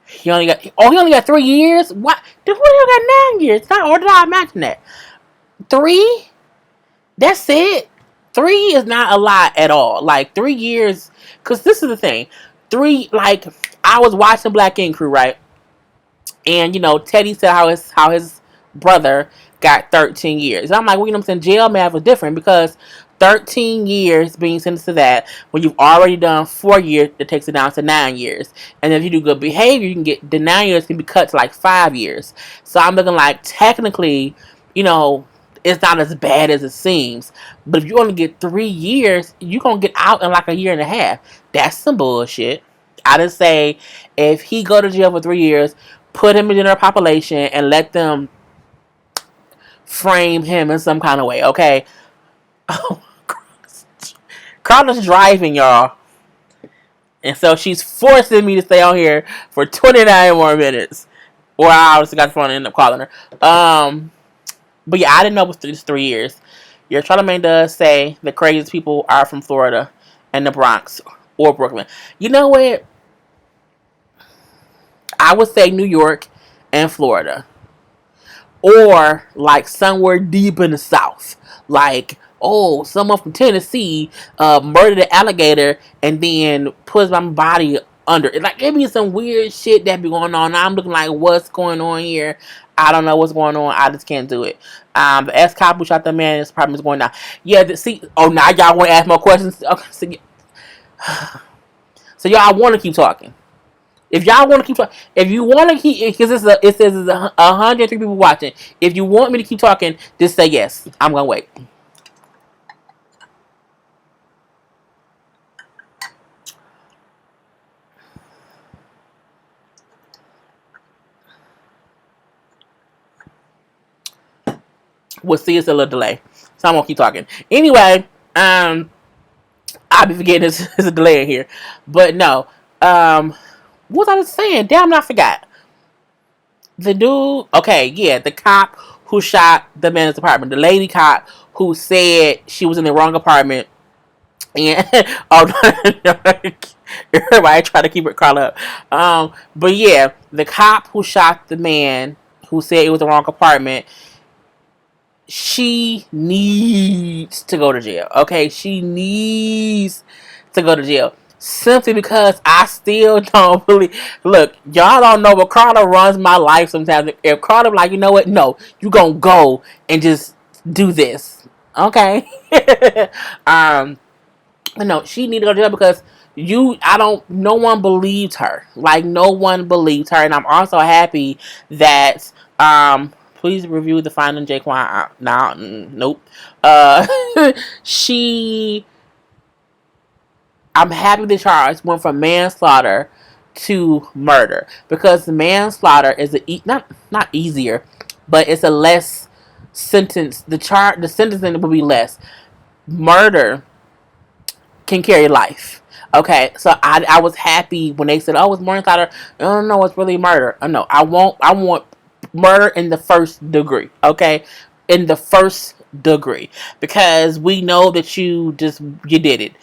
He only got 3 years. What? Who got 9 years? Or did I imagine that? 3? That's it. 3 is not a lot at all. Like 3 years. Because this is the thing. 3, like, I was watching Black Ink Crew, right? And, Teddy said how his brother got 13 years. And I'm like, well, I'm saying, jail math was different because 13 years being sentenced to that when you've already done 4 years, it takes it down to 9 years. And if you do good behavior, you can get the 9 years can be cut to like 5 years. So I'm looking like technically, it's not as bad as it seems. But if you only get 3 years, you're going to get out in like a year and a half. That's some bullshit. I just say if he go to jail for 3 years, put him in the general population and let them frame him in some kind of way, okay? Oh, Karla's driving, y'all. And so she's forcing me to stay on here for 29 more minutes. Or I obviously got the phone and ended up calling her. But yeah, I didn't know it was 3 years. Your Charlamagne does say the craziest people are from Florida and the Bronx or Brooklyn. You know what? I would say New York and Florida. Or like somewhere deep in the South. Like, someone from Tennessee murdered an alligator and then puts my body under. Like, it be some weird shit that be going on. I'm looking like, what's going on here? I don't know what's going on. I just can't do it. The ex-cop who shot the man, his problem is going down. Yeah, now y'all want to ask more questions? Okay, so y'all want to keep talking. If y'all want to keep talking, if you want to keep, because it says there's 103 people watching. If you want me to keep talking, just say yes. I'm gonna wait. We'll see. It's a little delay, so I'm gonna keep talking. Anyway, I'll be forgetting there's a delay in here, but no. What was I was saying? Damn, I forgot. The dude, okay, yeah, the cop who shot the man in his apartment, the lady cop who said she was in the wrong apartment, and everybody try to keep it caught up. But yeah, the cop who shot the man who said it was the wrong apartment, she needs to go to jail. Okay, she needs to go to jail simply because I still don't believe. Look, y'all don't know, but Karla runs my life sometimes. If Karla like, you know what? No, you gonna go and just do this, okay? um, no, she need to go to jail because no one believed her. Like, no one believed her. And I'm also happy that, please review the Finding Jaquan. Nah, nope. Uh, she, I'm happy the charge went from manslaughter to murder because manslaughter is not easier, but it's a less sentence. The sentencing will be less. Murder can carry life. Okay, so I was happy when they said, "Oh, it's manslaughter." I don't know, it's really murder. No, I want murder in the first degree. Okay, in the first degree, because we know that you did it.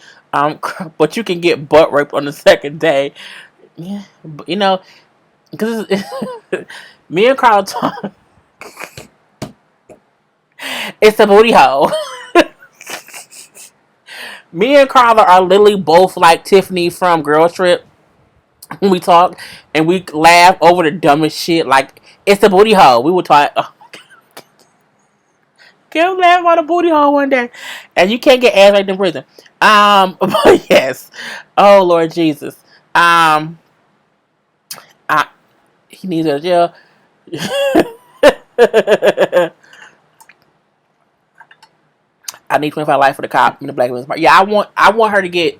But you can get butt raped on the second day. Yeah, but, because me and Carl talk, it's a booty hole. Me and Carla are literally both like Tiffany from Girl Trip when we talk, and we laugh over the dumbest shit. Like, it's a booty hole. We would talk. Oh, can't laugh on a booty hole one day, and you can't get ass right in prison. But yes. Oh Lord Jesus. I He needs to go to jail. I need 25 life for the cop in the black women's part. Yeah, I want her to get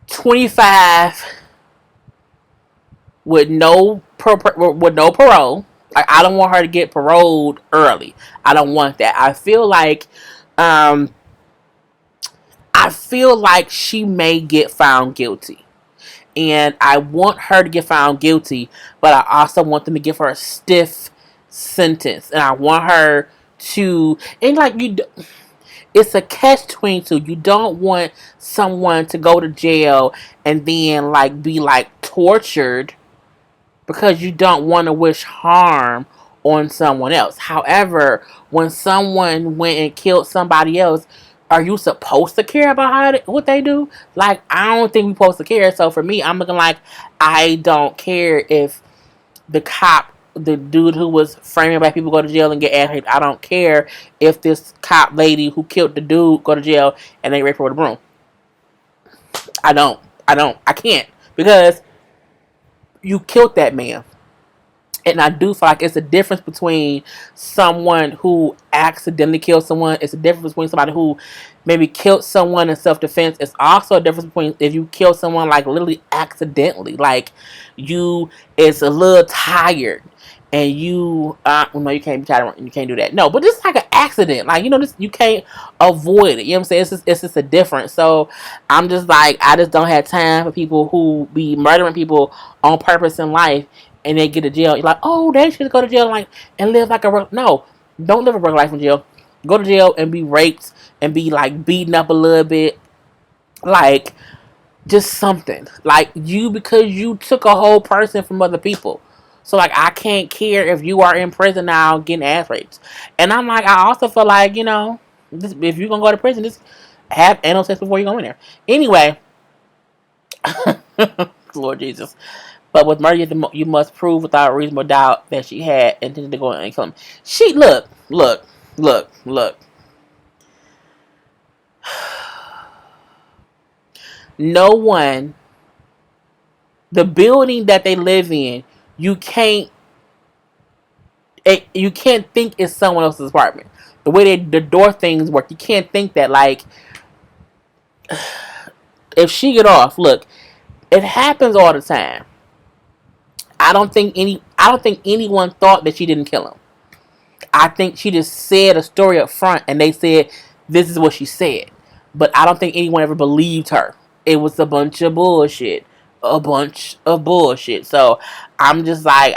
25 with no parole. Like, I don't want her to get paroled early. I don't want that. Um I feel like she may get found guilty. And I want her to get found guilty, but I also want them to give her a stiff sentence. And I want her to, and like, it's a catch 22. You don't want someone to go to jail and then like be like tortured because you don't want to wish harm on someone else. However, when someone went and killed somebody else, are you supposed to care about what they do? Like, I don't think we're supposed to care. So for me, I'm looking like, I don't care if the cop, the dude who was framing black people, go to jail and get ass raped. I don't care if this cop lady who killed the dude go to jail and they rape her with a broom. I don't. I can't. Because you killed that man. And I do feel like it's a difference between someone who accidentally killed someone. It's a difference between somebody who maybe killed someone in self-defense. It's also a difference between if you kill someone like literally accidentally. Like, it's a little tired and no, you can't be tired. You can't do that. No, but this is like an accident. Like, this, you can't avoid it. You know what I'm saying? It's just a difference. So I'm just like, I just don't have time for people who be murdering people on purpose in life, and they get to jail. You're like, oh, they should go to jail and live like no, don't live a regular life in jail. Go to jail and be raped and be like beaten up a little bit, like just something like because you took a whole person from other people. So like, I can't care if you are in prison now getting ass raped. And I'm like, I also feel like, if you're gonna go to prison, just have anal sex before you go in there. Anyway, Lord Jesus. But with murder, you must prove without reasonable doubt that she had intended to go and kill him. She look. No one, the building that they live in, you can't think it's someone else's apartment. The way the door things work, you can't think that like, if she get off, look, it happens all the time. I don't think anyone thought that she didn't kill him. I think she just said a story up front, and they said this is what she said. But I don't think anyone ever believed her. It was a bunch of bullshit, a bunch of bullshit. So I'm just like,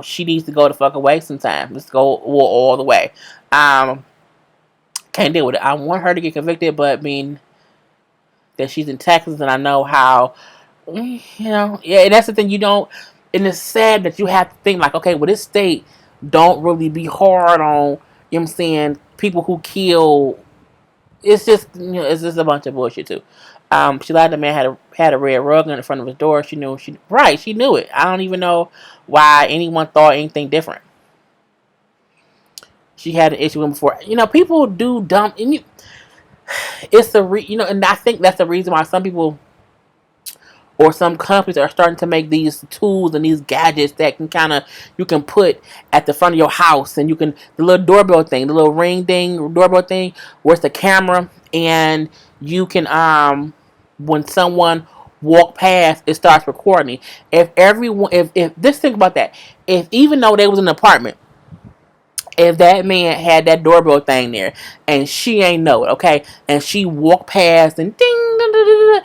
she needs to go the fuck away sometime. Let's go all the way. Um, can't deal with it. I want her to get convicted, but I mean that she's in Texas, and I know how, yeah. And that's the thing, you don't. And it's sad that you have to think like, okay, well, this state don't really be hard on, I'm saying, people who kill. It's just, it's just a bunch of bullshit too. She lied. The man had a red rug in front of his door. She knew she knew it. I don't even know why anyone thought anything different. She had an issue with him before. People do dumb, and it's and I think that's the reason why some people or some companies are starting to make these tools and these gadgets that can you can put at the front of your house, and you can, the little doorbell thing, the little ring thing, doorbell thing, where it's the camera, and you can, when someone walk past, it starts recording. If just think about that, if even though they was in an apartment, if that man had that doorbell thing there and she ain't know it, okay, and she walked past and ding, ding, ding, ding, ding,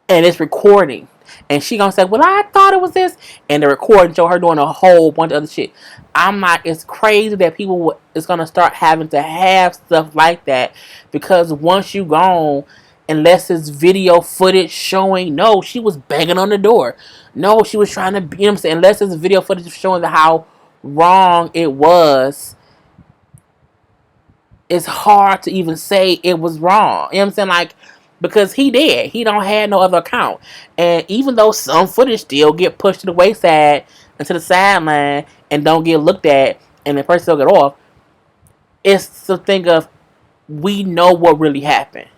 and it's recording, and she gonna say, well, I thought it was this, and the recording show her doing a whole bunch of other shit. I'm like, it's crazy that people is gonna start having to have stuff like that, because once you gone, unless it's video footage showing, no, she was banging on the door, no, she was trying to, what I'm saying, unless it's video footage showing how wrong it was, it's hard to even say it was wrong. You know what I'm saying? Like, because he did. He don't have no other account. And even though some footage still get pushed to the wayside and to the sideline and don't get looked at and the person still get off, it's the thing of, we know what really happened.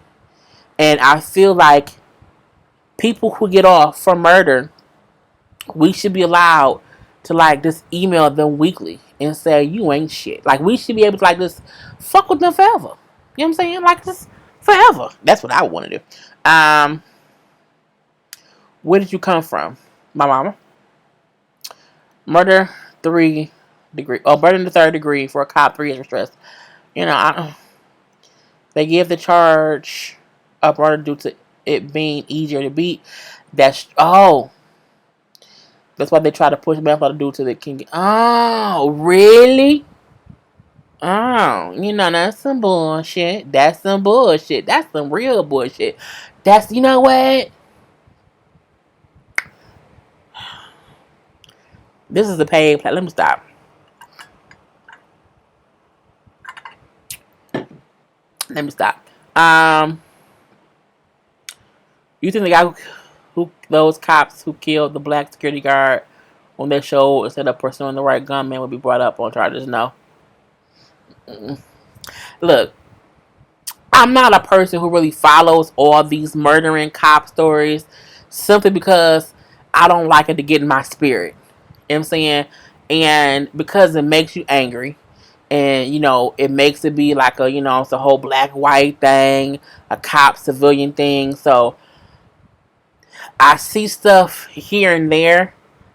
And I feel like people who get off for murder, we should be allowed to like just email them weekly and say, you ain't shit. Like, we should be able to like just fuck with them forever. You know what I'm saying? Like, just forever. That's what I want to do. Where did you come from? My mama. Murder 3 degree. Oh, murder in the 3rd degree for a cop, 3 years for stress. They give the charge of murder due to it being easier to beat. That's why they try to push back on the due to the king. Oh, really? Oh, that's some bullshit. That's some bullshit. That's some real bullshit. That's, you know what? This is a paid plan. Let me stop. You think the guy those cops who killed the black security guard when they showed instead of pursuing the right gunman would be brought up on charges? No. Look, I'm not a person who really follows all these murdering cop stories simply because I don't like it to get in my spirit. You know what I'm saying? And because it makes you angry. And, it makes it be like it's a whole black white thing, a cop civilian thing. So I see stuff here and there,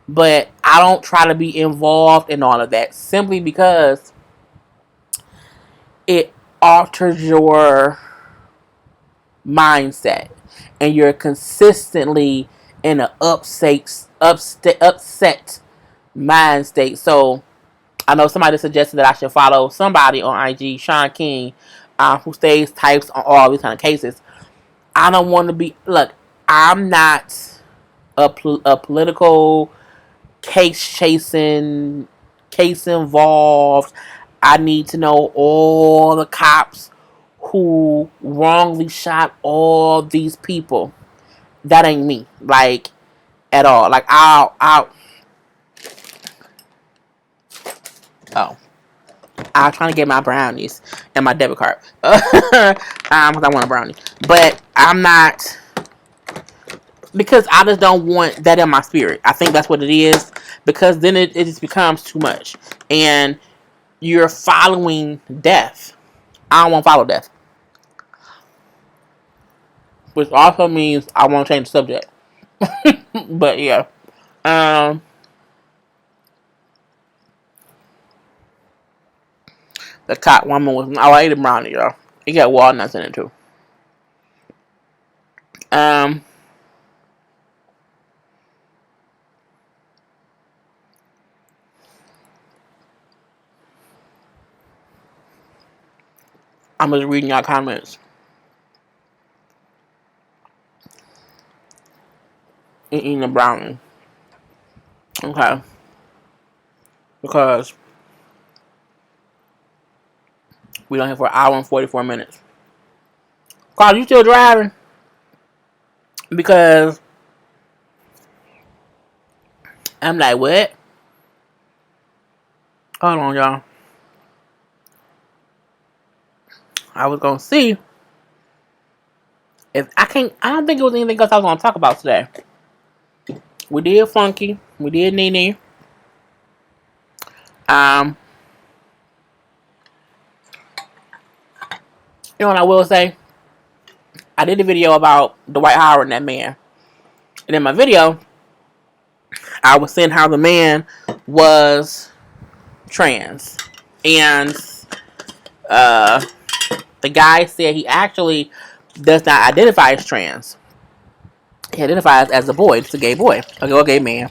but I don't try to be involved in all of that simply because it alters your mindset, and you're consistently in an upset mind state. So I know somebody suggested that I should follow somebody on IG, Sean King, who stays types on all these kind of cases. I don't want to be, look, I'm not a political case chasing, case involved. I need to know all the cops who wrongly shot all these people. That ain't me, like, at all. Like, I'm trying to get my brownies and my debit card. Because I want a brownie. But I'm not, because I just don't want that in my spirit. I think that's what it is. Because then it just becomes too much. And you're following death. I don't want to follow death. Which also means I want to change the subject. But yeah. Um, The cot woman was. Oh, I ate a brownie, y'all. It got walnuts in it too. Um, I'm just reading y'all comments and eating a brownie. Okay, because we don't have for an hour and 44 minutes. Carl, you still driving? Because I'm like, what? Hold on, y'all. I was gonna see if I can't. I don't think it was anything else I was gonna talk about today. We did Funky. We did Nene. Um, you know what I will say? I did a video about Dwight Howard and that man. And in my video, I was saying how the man was trans. And the guy said he actually does not identify as trans. He identifies as a boy. It's a gay boy. A gay man.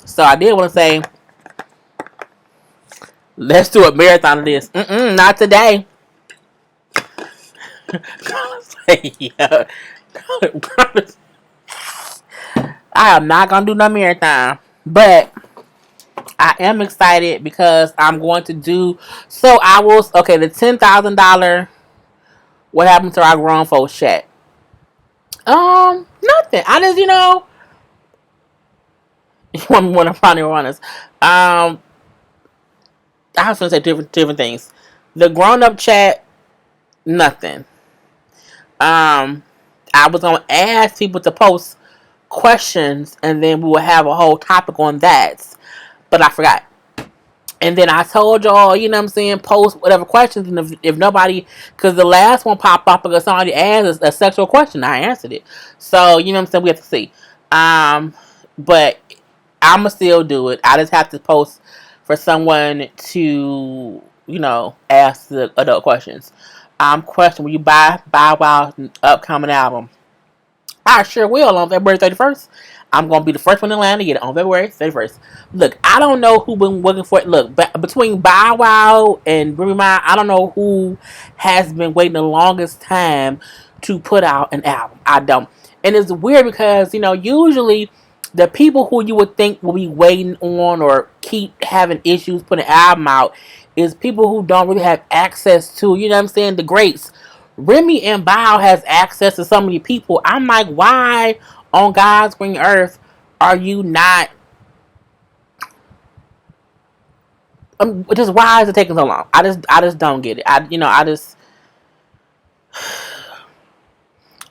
So I did want to say, let's do a marathon of this. Not today. I am not gonna do no marathon, but I am excited because I'm going to do. So I will. Okay, the $10,000. What happened to our grown folks chat? Nothing. I just, you want me to find runners. I was gonna say different things. The grown up chat, nothing. I was gonna ask people to post questions, and then we will have a whole topic on that, but I forgot. And then I told y'all, you know what I'm saying, post whatever questions. And if nobody, because the last one popped up because somebody asked a sexual question, I answered it. So, you know what I'm saying, we have to see. But I'm going to still do it. I just have to post for someone to, ask the adult questions. Question, will you buy Bow Wow's upcoming album? I sure will on February 31st. I'm going to be the first one in line to get it on February 31st. Look, I don't know who been waiting for it. Look, between Bow Wow and Remy Ma, I don't know who has been waiting the longest time to put out an album. I don't. And it's weird because, usually the people who you would think will be waiting on or keep having issues putting an album out is people who don't really have access to, you know what I'm saying, the greats. Remy and Bow has access to so many people. I'm like, why on God's green earth are you not? Just why is it taking so long? I just don't get it. I just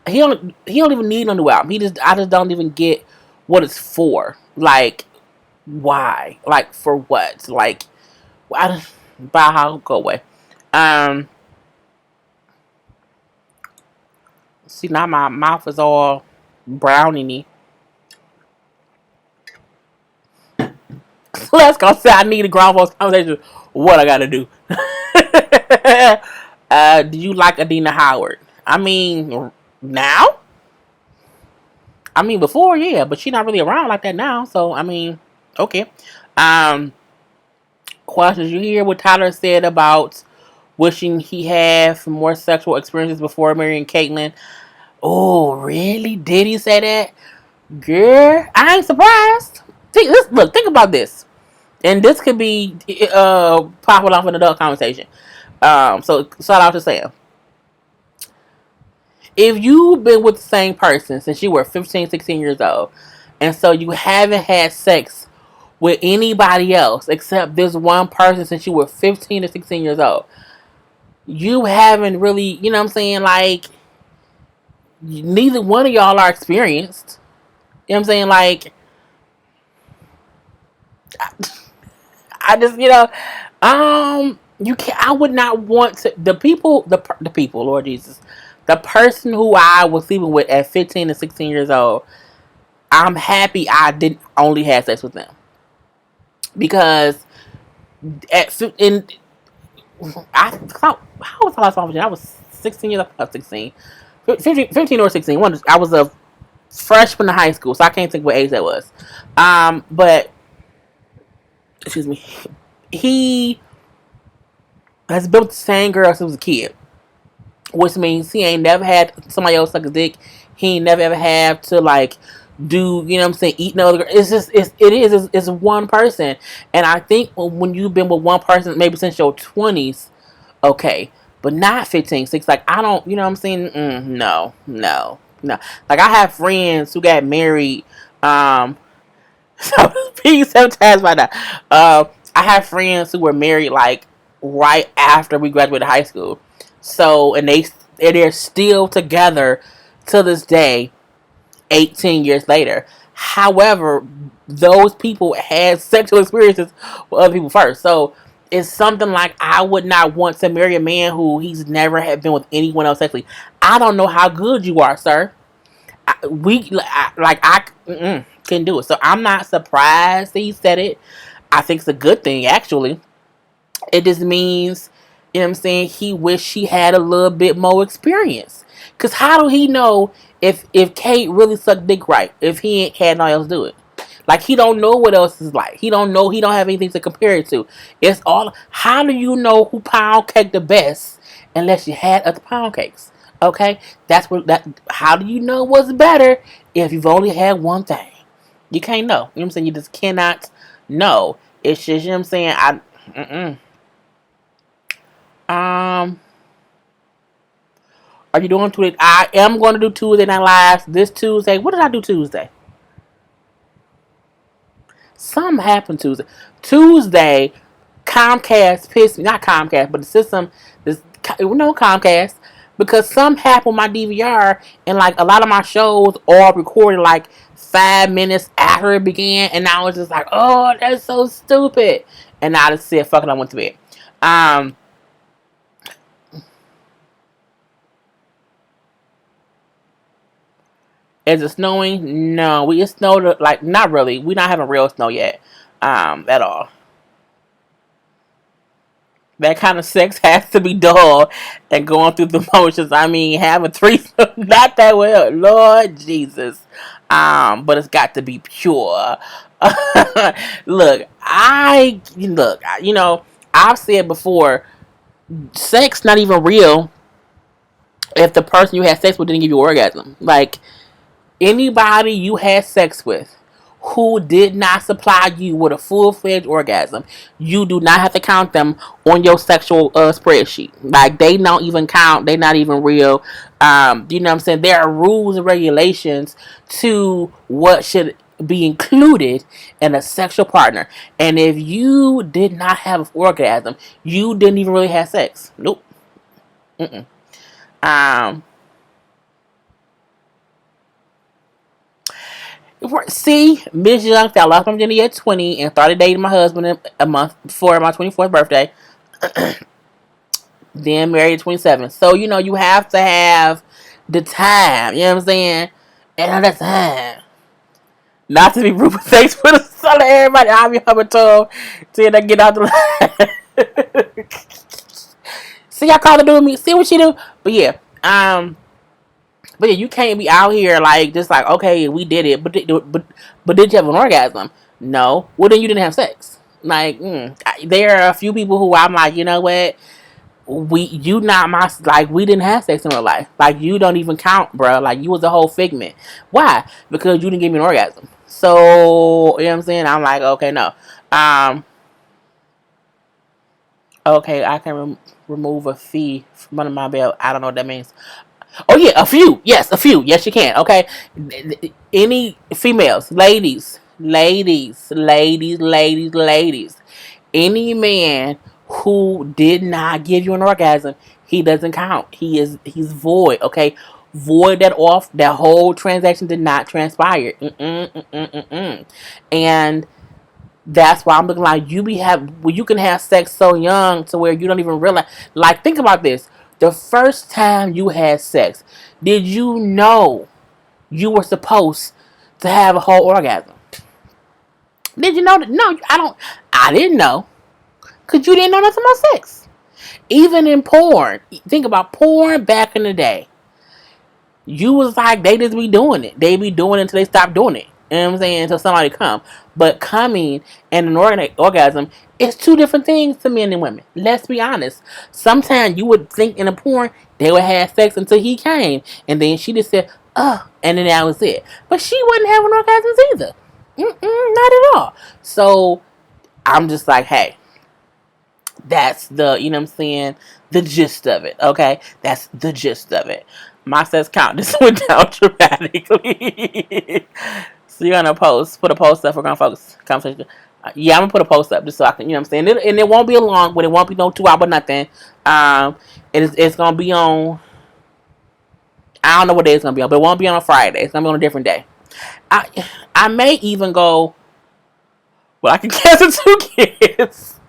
he don't even need a new album. I just don't even get what it's for. Like, why? Like, for what? Like, I just Bow, go away. Um, see, now my mouth is all brownie. Let's go say I need a grown folks conversation. What I gotta do? Do you like Adina Howard? I mean, now? I mean, before, yeah, but she's not really around like that now. So, I mean, okay. Um, Questions. You hear what Tyler said about wishing he had more sexual experiences before marrying Caitlyn? Oh, really? Did he say that? Girl, I ain't surprised. Think about this. And this could be popping off in an adult conversation. So shout out to Sam. If you've been with the same person since you were 15, 16 years old, and so you haven't had sex with anybody else except this one person since you were 15 to 16 years old, you haven't really, you know what I'm saying, like, neither one of y'all are experienced. You know what I'm saying? Like, I just, you can I would not want to the people, Lord Jesus, the person who I was sleeping with at 15 and 16 years old. I'm happy I didn't only have sex with them because in how was I last time? I was 16 years old, 16. 15 or 16. I was a freshman in high school, so I can't think what age that was. But excuse me, he has been with the same girl since he was a kid, which means he ain't never had somebody else suck his dick. He ain't never ever have to like do, you know what I'm saying, eat no other girl. It's just it's one person, and I think when you've been with one person maybe since your 20s, okay, but not 15, 6. Like I don't, you know what I'm saying? No, no, no. Like I have friends who got married. So I was being sometimes by that. I have friends who were married like right after we graduated high school. So and they're still together to this day, 18 years later. However, those people had sexual experiences with other people first. So it's something like I would not want to marry a man who he's never had been with anyone else sexually. I don't know how good you are, sir. I couldn't do it. So I'm not surprised that he said it. I think it's a good thing actually. It just means, you know what I'm saying, he wished he had a little bit more experience. Cause how do he know if Kate really sucked dick right if he ain't had no else do it? Like he don't know what else is like. He don't know. He don't have anything to compare it to. It's all. How do you know who pound cake the best unless you had other pound cakes? Okay, that's what that. How do you know what's better if you've only had one thing? You can't know. You know what I'm saying? You just cannot know. It's just, you know what I'm saying. Um, are you doing Tuesday? I am going to do Tuesday Night Live this Tuesday. What did I do Tuesday? Something happened Tuesday. Tuesday, Comcast pissed me. Not Comcast, but the system. This no Comcast, because something happened with my DVR and like a lot of my shows are recorded like 5 minutes after it began, and I was just like, oh, that's so stupid. And I just said, fuck it, I went to bed. Um, is it snowing? No, it snowed like not really. We're not having real snow yet, at all. That kind of sex has to be dull and going through the motions. I mean, having three, not that well, Lord Jesus. But it's got to be pure. Look, you know, I've said before, sex not even real if the person you had sex with didn't give you orgasm. Like anybody you had sex with who did not supply you with a full-fledged orgasm, you do not have to count them on your sexual spreadsheet. Like they don't even count. They're not even real. You know what I'm saying? There are rules and regulations to what should be included in a sexual partner. And if you did not have an orgasm, you didn't even really have sex. Nope. Mm-mm. Um, See, Miss Young, I lost my virginity at 20 and started dating my husband a month before my 24th birthday. Then married at 27. So, you know, you have to have the time. You know what I'm saying? And the time. Not to be rude, but thanks for the son of everybody. I'm your humble told till I get out the line. See, y'all call the do with me. See what she do? But yeah, but yeah, you can't be out here like just like okay, we did it, but did you have an orgasm? No. Well, then you didn't have sex. Like there are a few people who I'm like, you know what? You not my like we didn't have sex in real life. Like you don't even count, bro. Like you was a whole figment. Why? Because you didn't give me an orgasm. So you know what I'm saying? I'm like, okay, no. Um, okay, I can remove a fee from under my belt. I don't know what that means. Oh yeah, a few. Yes, a few. Yes, you can. Okay, any females, ladies. Any man who did not give you an orgasm, he doesn't count. He's void. Okay, void that off. That whole transaction did not transpire. And that's why I'm looking like you can have sex so young to where you don't even realize. Like think about this: the first time you had sex, did you know you were supposed to have a whole orgasm? Did you know that? No, I don't. I didn't know because you didn't know nothing about sex. Even in porn, think about porn back in the day. You was like, they just be doing it. They be doing it until they stop doing it. You know what I'm saying? Until somebody come. But coming and an orgasm is two different things to men and women. Let's be honest. Sometimes you would think in a porn they would have sex until he came, and then she just said, "Oh," and then that was it. But she wasn't having orgasms either. Not at all. So I'm just like, hey, that's the, you know what I'm saying, the gist of it, okay? That's the gist of it. My sex count just went down dramatically. So you're gonna put a post up. We're gonna focus conversation. Yeah, I'm gonna put a post up just so I can, you know what I'm saying? And it won't be a long one. It won't be no 2 hour nothing. It's gonna be on, I don't know what day it's gonna be on, but it won't be on a Friday. It's gonna be on a different day. I I may even go, well, I can cancel 2 kids.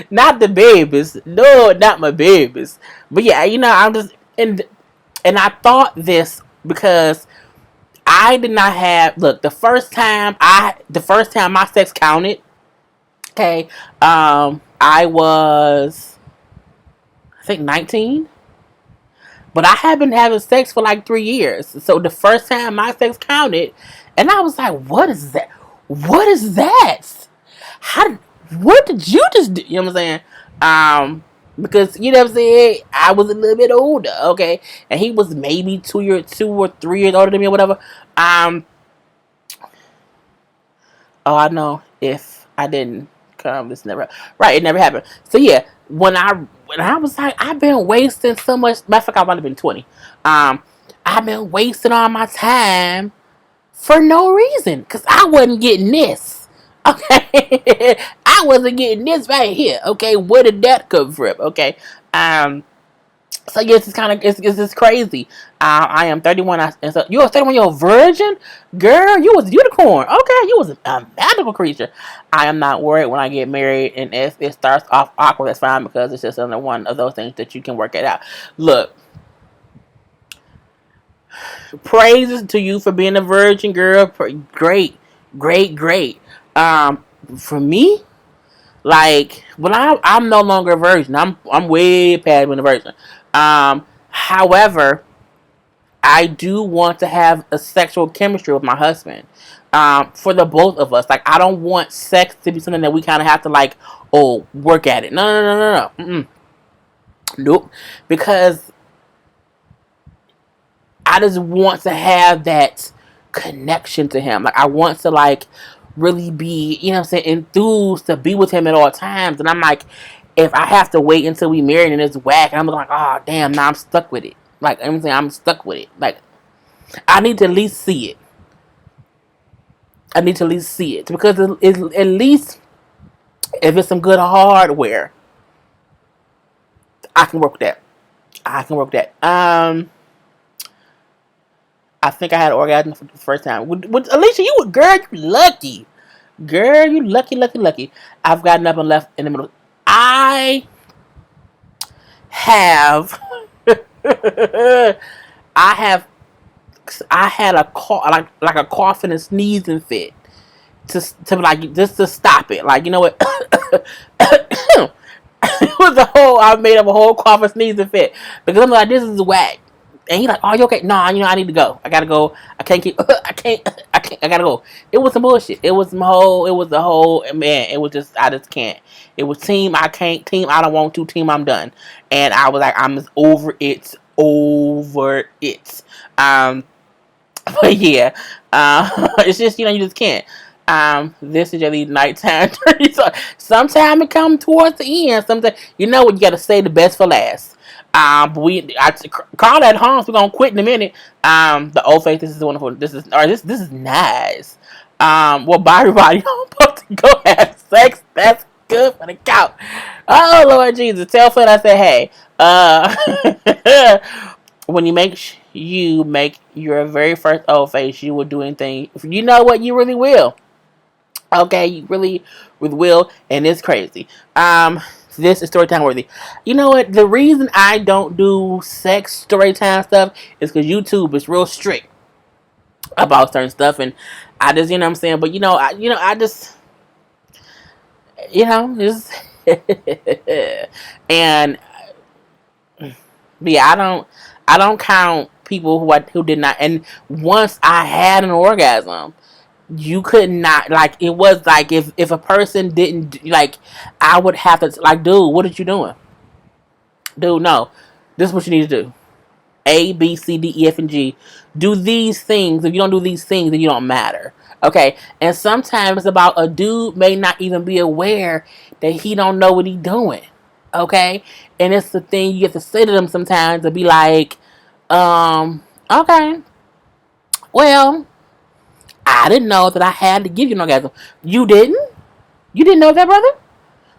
Not the babies. No, not my babies. But yeah, I'm just, and I thought this because I did not have, look, the first time my sex counted, okay, I was, I think, 19. But I have been having sex for like 3 years. So the first time my sex counted, and I was like, what is that? What is that? How? What did you just do? You know what I'm saying? Because you know what I'm saying, I was a little bit older, okay, and he was maybe 2 or 3 years older than me or whatever. Oh, I know if I didn't come, this never, right? It never happened. So yeah, when I was like, I've been wasting so much. Matter of fact, I might have been 20. I've been wasting all my time for no reason because I wasn't getting this. Okay, I wasn't getting this right here. Okay, where did that come from? Okay, so yes, it's just crazy. I am 31. And so you're a 31-year-old virgin, girl. You was a unicorn. Okay, you was a magical creature. I am not worried when I get married, and if it starts off awkward, that's fine because it's just another one of those things that you can work it out. Look, praises to you for being a virgin, girl. Great, great, great. For me, like, when I'm no longer a virgin. I'm way past being a virgin. However, I do want to have a sexual chemistry with my husband. For the both of us. Like, I don't want sex to be something that we kind of have to, like, oh, work at it. No, no, no, no, no. Nope. Because I just want to have that connection to him. Like, I want to, like, really be, you know what I'm saying, enthused to be with him at all times. And I'm like, if I have to wait until we married and it's whack, and I'm like, oh, damn, now I'm stuck with it. Like, I'm saying, I'm stuck with it. Like, I need to at least see it. I need to at least see it. Because at least, if it's some good hardware, I can work with that. I can work with that. I think I had an orgasm for the first time. With Alicia, girl, you lucky. Girl, you lucky, lucky, lucky. I've got nothing left in the middle. I have, I have, I had a cough, like a coughing and sneezing fit to like just to stop it. Like, you know what? It was I made up a whole cough and sneezing fit because I'm like, this is whack. And he like, oh, you okay? Nah, I need to go. I gotta go. I can't keep. I gotta go. It was some bullshit. It was the whole. Man, it was just. I just can't. It was team. I can't. Team. I don't want to. Team. I'm done. And I was like, I'm just over it. Over it. But yeah. It's just, you just can't. This is your nighttime. Sometimes it comes towards the end. Sometimes, you know what, you gotta say the best for last. Karla at home, so we're gonna quit in a minute. The old face, this is wonderful. This is nice. Well, bye everybody. I'm about to go have sex. That's good for the couch. Oh Lord Jesus, tell Flint I said hey. When you make your very first old face, you will do anything. You know what, you really will. Okay, you really will, and it's crazy. This is story time worthy. You know what? The reason I don't do sex story time stuff is because YouTube is real strict about certain stuff, and I just, you know what I'm saying. But I just, just And yeah, I don't count people who did not. And once I had an orgasm, you could not, like, it was like if a person didn't, like, I would have to, like, dude, what are you doing? Dude, no, this is what you need to do. A, B, C, D, E, F, and G. Do these things. If you don't do these things, then you don't matter. Okay? And sometimes it's about a dude may not even be aware that he don't know what he doing. Okay? And it's the thing you have to say to them sometimes to be like, okay, well, I didn't know that I had to give you an orgasm. You didn't? You didn't know that, brother?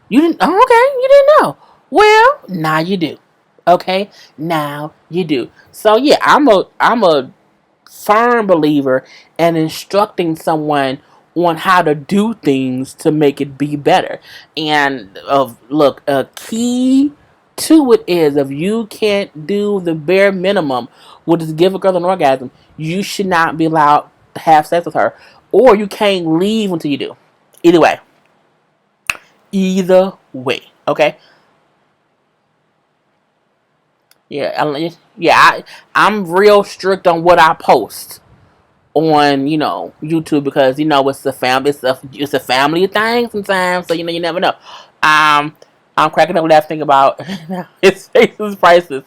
You didn't? Oh, okay, you didn't know. Well, now you do. Okay, now you do. So yeah, I'm a firm believer in instructing someone on how to do things to make it be better. And look, a key to it is if you can't do the bare minimum, which is give a girl an orgasm, you should not be allowed to have sex with her, or you can't leave until you do. Either way, either way. Okay. I'm real strict on what I post on, YouTube, because it's a family thing sometimes, so you never know. I'm cracking up laughing about his face's prices.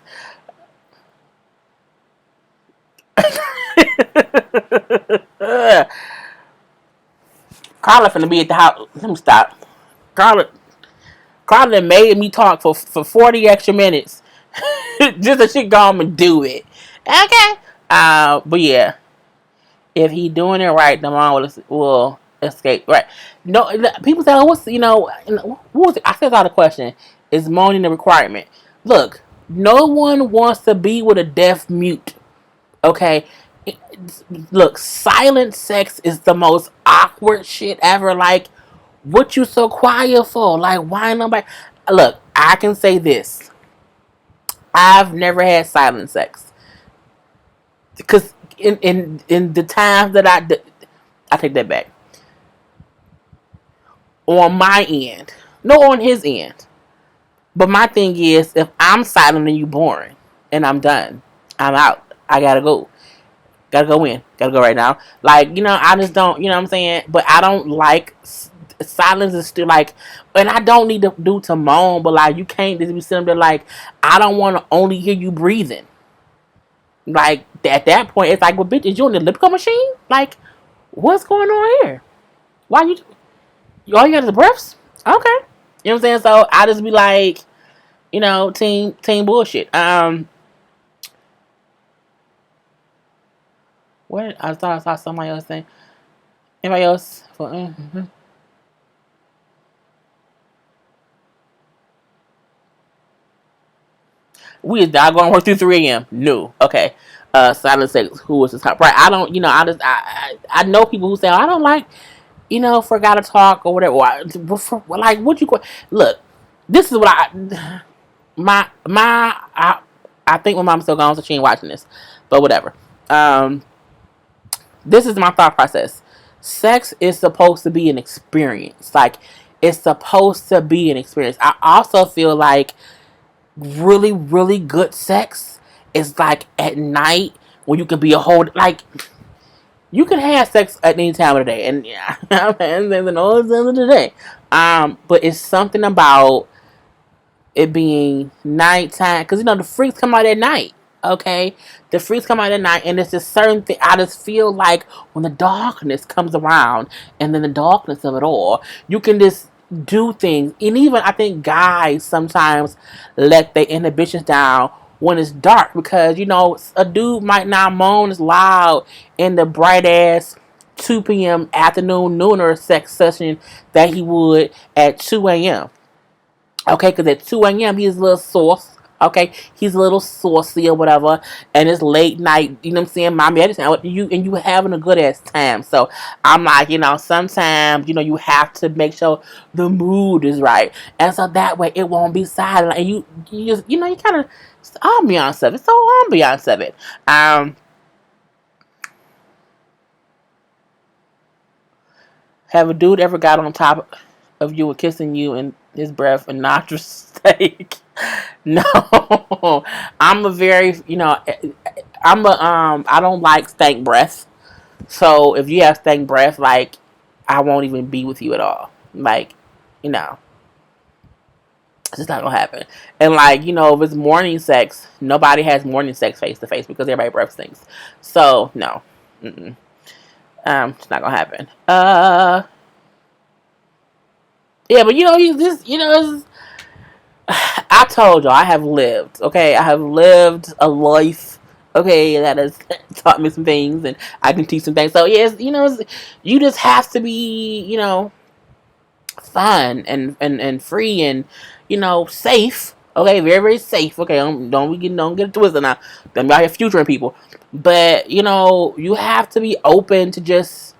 Carla finna be at the house. Let me stop. Carla Carla made me talk for 40 extra minutes just so she go home and do it. Okay. But yeah, if he doing it right, the mom will escape. Right? No, people say, "Oh, what was it?" I said out the question. Is moaning a requirement? Look, no one wants to be with a deaf mute. Okay. Look, silent sex is the most awkward shit ever. Like, what you so quiet for? Like, why nobody? Look, I can say this. I've never had silent sex because in the times that I take that back. On my end, no, on his end. But my thing is, if I'm silent and you boring, and I'm done, I'm out. I gotta go. Gotta go in. Gotta go right now. Like, I just don't. You know what I'm saying? But I don't like silence. Is still like, and I don't need to do to moan. But like, you can't just be sitting there like, I don't want to only hear you breathing. Like at that point, it's like, well, bitch, is you in the elliptical machine? Like, what's going on here? Why you all you got is the breaths? Okay, you know what I'm saying. So I just be like, team bullshit. What I thought I saw somebody else saying. Anybody else? We is not going to work through 3 a.m. No, okay. Silent sex. Who was the top? Right. I don't. I just I know people who say, oh, I don't like, forgot to talk or whatever. Like, what you look? This is what I think my mom's still gone, so she ain't watching this, but whatever. This is my thought process. Sex is supposed to be an experience. Like, it's supposed to be an experience. I also feel like really, really good sex is like at night when you can be a whole, like, you can have sex at any time of the day, and yeah, and then all the end of the day. But it's something about it being nighttime, because the freaks come out at night. Okay, the freaks come out at night, and it's just certain thing. I just feel like when the darkness comes around, and then the darkness of it all, you can just do things. And even I think guys sometimes let their inhibitions down when it's dark, because a dude might not moan as loud in the bright ass 2 p.m. afternoon nooner sex session that he would at 2 a.m. Okay, because at 2 a.m. he's a little sauce. Okay, he's a little saucy or whatever, and it's late night. You know what I'm saying, mommy? I just you having a good ass time. So I'm like, sometimes you have to make sure the mood is right, and so that way it won't be silent, and you just you kind of ambiance of it. So ambiance of it. Have a dude ever got on top of you and kissing you and His breath and nostril steak. No, I'm a very, I don't like stank breath. So if you have stank breath, like, I won't even be with you at all. Like, you know, it's just not gonna happen. And like, if it's morning sex, nobody has morning sex face to face because everybody breath stinks. So no, mm-mm. It's not gonna happen. Yeah, but you this, I told y'all I have lived. Okay, I have lived a life. Okay, that has taught me some things, and I can teach some things. So yes, you just have to be, fun and free and safe. Okay, very very safe. Okay, don't get it twisted now. Don't be out here futuring people, but you have to be open to just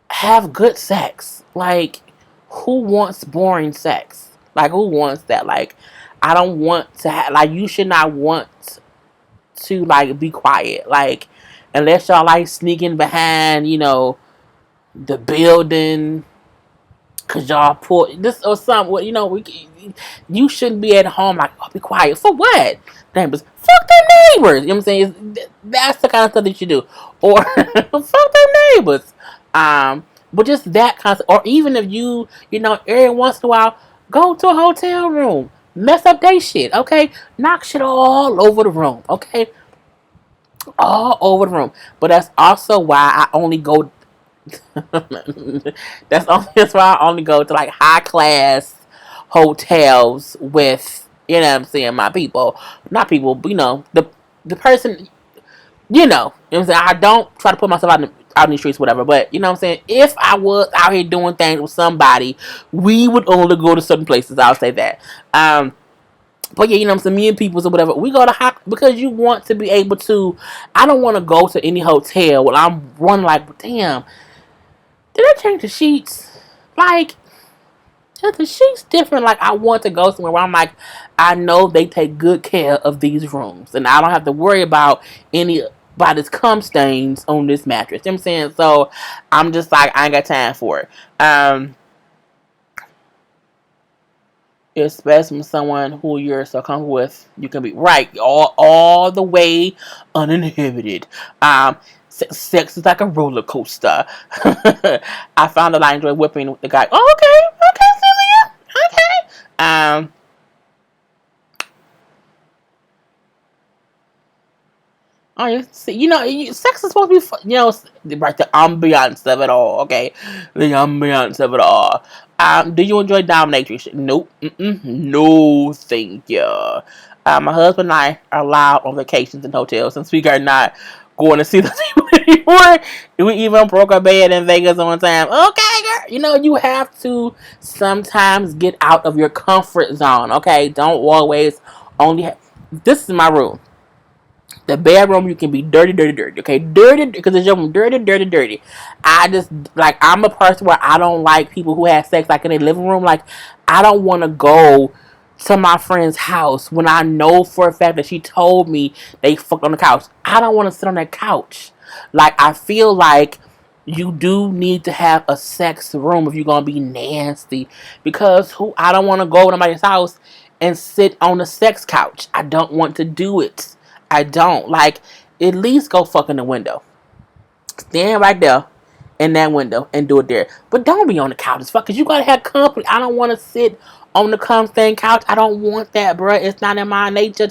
have good sex. Like, who wants boring sex? Like, who wants that? Like, I don't want to have, like, you should not want to, like, be quiet. Like, unless y'all, like, sneaking behind, the building, because y'all pull this or something. You shouldn't be at home, like, oh, be quiet. For what? Neighbors. Fuck their neighbors. You know what I'm saying? That's the kind of stuff that you do. Or, fuck their neighbors. But just that kind of, or even if every once in a while, go to a hotel room, mess up their shit, okay? Knock shit all over the room, okay? All over the room. But that's also why I only go. That's why I only go to like high class hotels with what I'm saying, my people, not people, but, the person. What I'm saying? I don't try to put myself out in the streets, whatever. But what I'm saying? If I was out here doing things with somebody, we would only go to certain places. I'll say that. But yeah, what I'm saying? Me and people or whatever, we go to because you want to be able to. I don't want to go to any hotel where I'm running like, damn, did I change the sheets? Like, the sheets different. Like, I want to go somewhere where I'm like, I know they take good care of these rooms, and I don't have to worry about anybody's cum stains on this mattress. You know what I'm saying? So I'm just like, I ain't got time for it. Especially with someone who you're so comfortable with, you can be right all the way uninhibited. Sex is like a roller coaster. I found that I enjoy whipping the guy. Oh, okay, Celia, okay. Oh, see, sex is supposed to be fun, right? The ambiance of it all, okay? The ambiance of it all. Do you enjoy dominatrix? Nope. No, thank you. My husband and I are allowed on vacations in hotels since we are not going to see the people anymore. We even broke a bed in Vegas one time. Okay, girl. You have to sometimes get out of your comfort zone, okay? Don't always only have. This is my room. The bedroom, you can be dirty, dirty, dirty. Okay, dirty because it's your room. Dirty, dirty, dirty. I just like, I'm a person where I don't like people who have sex like in their living room. Like, I don't want to go to my friend's house when I know for a fact that she told me they fucked on the couch. I don't want to sit on that couch. Like, I feel like you do need to have a sex room if you're gonna be nasty. Because I don't want to go to somebody's house and sit on the sex couch. I don't want to do it. I don't. Like, at least go fuck in the window. Stand right there in that window and do it there. But don't be on the couch as fuck, because you gotta have company. I don't want to sit on the cum stain couch. I don't want that, bruh. It's not in my nature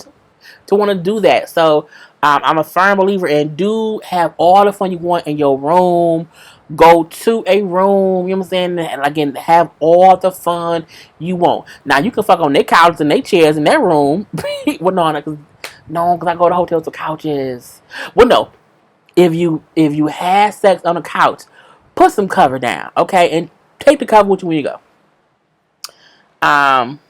to want to do that. So, I'm a firm believer in do have all the fun you want in your room. Go to a room, you know what I'm saying? And again, have all the fun you want. Now, you can fuck on their couches and their chairs in their room. Well, no, because I go to hotels with couches. Well, no. If you had sex on a couch, put some cover down, okay? And take the cover with you when you go. Um,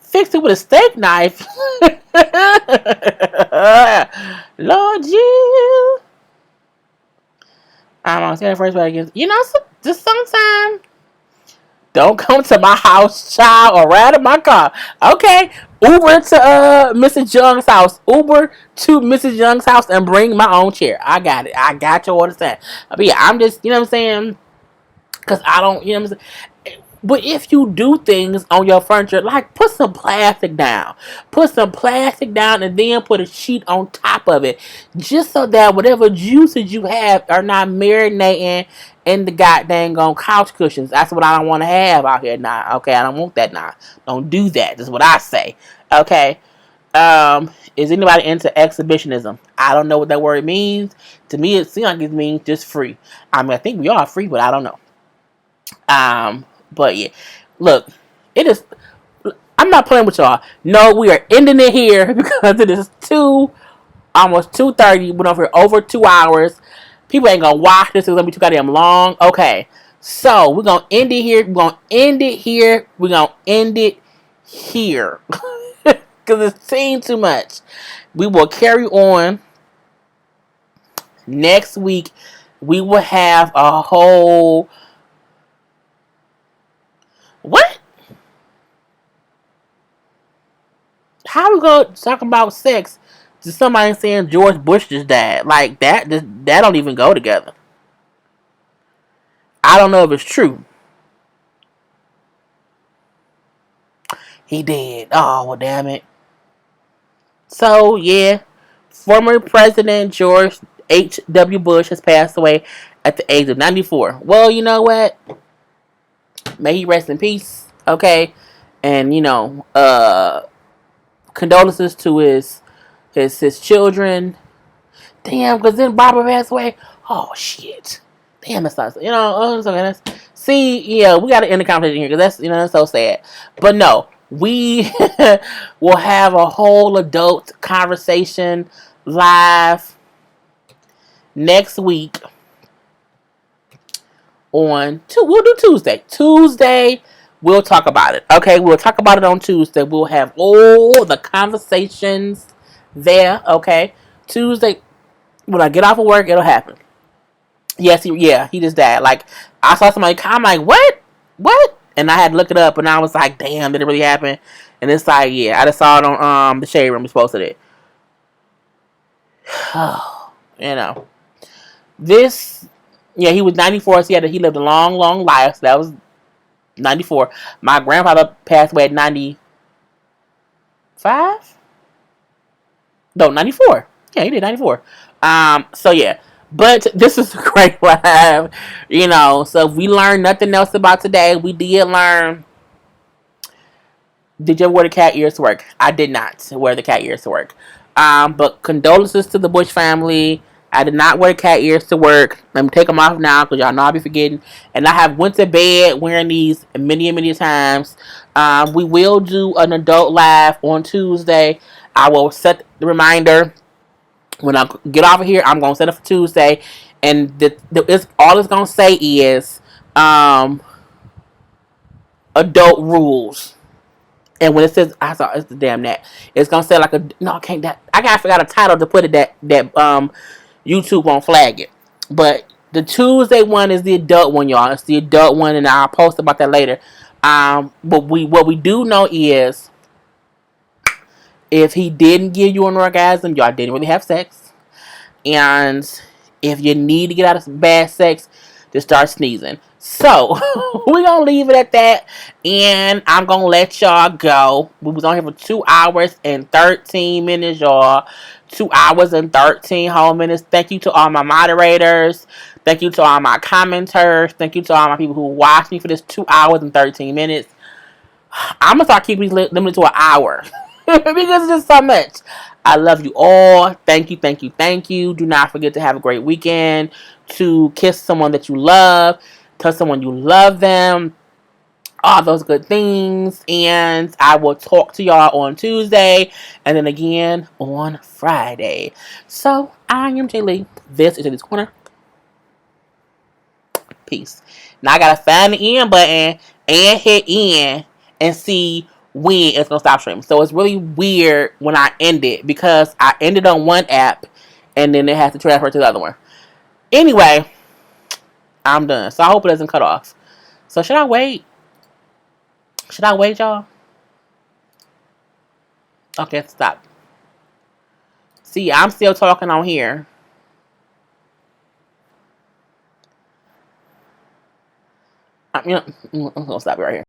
Fix it with a steak knife. Lord, you. I'm on the first way against. Just sometimes don't come to my house, child, or ride in my car. Okay, Uber to Mrs. Young's house. Uber to Mrs. Young's house and bring my own chair. I got it. I got your order set. But yeah, I'm just, you know what I'm saying? Because I don't, you know what I'm saying? But if you do things on your furniture, like put some plastic down. Put some plastic down and then put a sheet on top of it. Just so that whatever juices you have are not marinating in the goddamn on couch cushions. That's what I don't want to have out here now. Okay, I don't want that now. Don't do that. That's what I say. Okay. Is anybody into exhibitionism? I don't know what that word means. To me, it seems like it means just free. I mean, I think we are free, but I don't know. But yeah, look, it is. I'm not playing with y'all. No, we are ending it here because it is almost 2:30. Went over 2 hours. People ain't gonna watch this. It's gonna be too goddamn long. Okay, so we're gonna end it here. We're gonna end it here. We're gonna end it here because it's seen too much. We will carry on next week. We will have a whole what? How we gonna talk about sex to somebody saying George Bush just died? Like that don't even go together. I don't know if it's true. He did. Oh well, damn it. So yeah, former President George H.W. Bush has passed away at the age of 94. Well, you know what? May he rest in peace. Okay, and condolences to his children. Damn, because then Barbara passed away. Oh shit. Damn, that's not. Okay. See, yeah, we got to end the conversation here because that's so sad. But no, we will have a whole adult conversation live next week we'll do Tuesday. Tuesday, we'll talk about it. Okay, we'll talk about it on Tuesday. We'll have all the conversations there. Okay, Tuesday when I get off of work, it'll happen. Yes, he just died. Like I saw somebody, I'm like, what? And I had to look it up, and I was like, damn, did it really happen? And it's like, yeah, I just saw it on the Shade Room. We posted it. you know, this, yeah, he was 94. So he lived a long, long life. So that was 94. My grandfather passed away at 95. No, 94. Yeah, he did 94. So yeah. But this is a great live, So if we learned nothing else about today, we did learn. Did you ever wear the cat ears to work? I did not wear the cat ears to work. But condolences to the Bush family. I did not wear cat ears to work. Let me take them off now because y'all know I'll be forgetting. And I have went to bed wearing these many, many times. We will do an adult live on Tuesday. I will set the reminder. When I get off of here, I'm going to set it for Tuesday. And all it's going to say is adult rules. And when it says, I saw it's the damn that. It's gonna say like I can't that I gotta figure out a title to put it that YouTube won't flag it. But the Tuesday one is the adult one, y'all. It's the adult one, and I'll post about that later. But what we do know is if he didn't give you an orgasm, y'all didn't really have sex. And if you need to get out of some bad sex, just start sneezing. So we're gonna leave it at that, and I'm gonna let y'all go. We was on here for 2 hours and 13 minutes, y'all. 2 hours and 13 whole minutes. Thank you to all my moderators. Thank you to all my commenters. Thank you to all my people who watched me for this 2 hours and 13 minutes. I'm gonna start keeping these limited to an hour because it's just so much. I love you all. Thank you, thank you, thank you. Do not forget to have a great weekend. To kiss someone that you love. Tell someone you love them. All those good things. And I will talk to y'all on Tuesday. And then again on Friday. So, I am Jay Lee. This is Jaylee's Corner. Peace. Now I gotta find the end button and hit end and see when it's gonna stop streaming. So it's really weird when I end it because I ended on one app and then it has to transfer to the other one. Anyway, I'm done. So I hope it doesn't cut off. So should I wait? Should I wait, y'all? Okay, stop. See, I'm still talking on here. I'm gonna stop right here.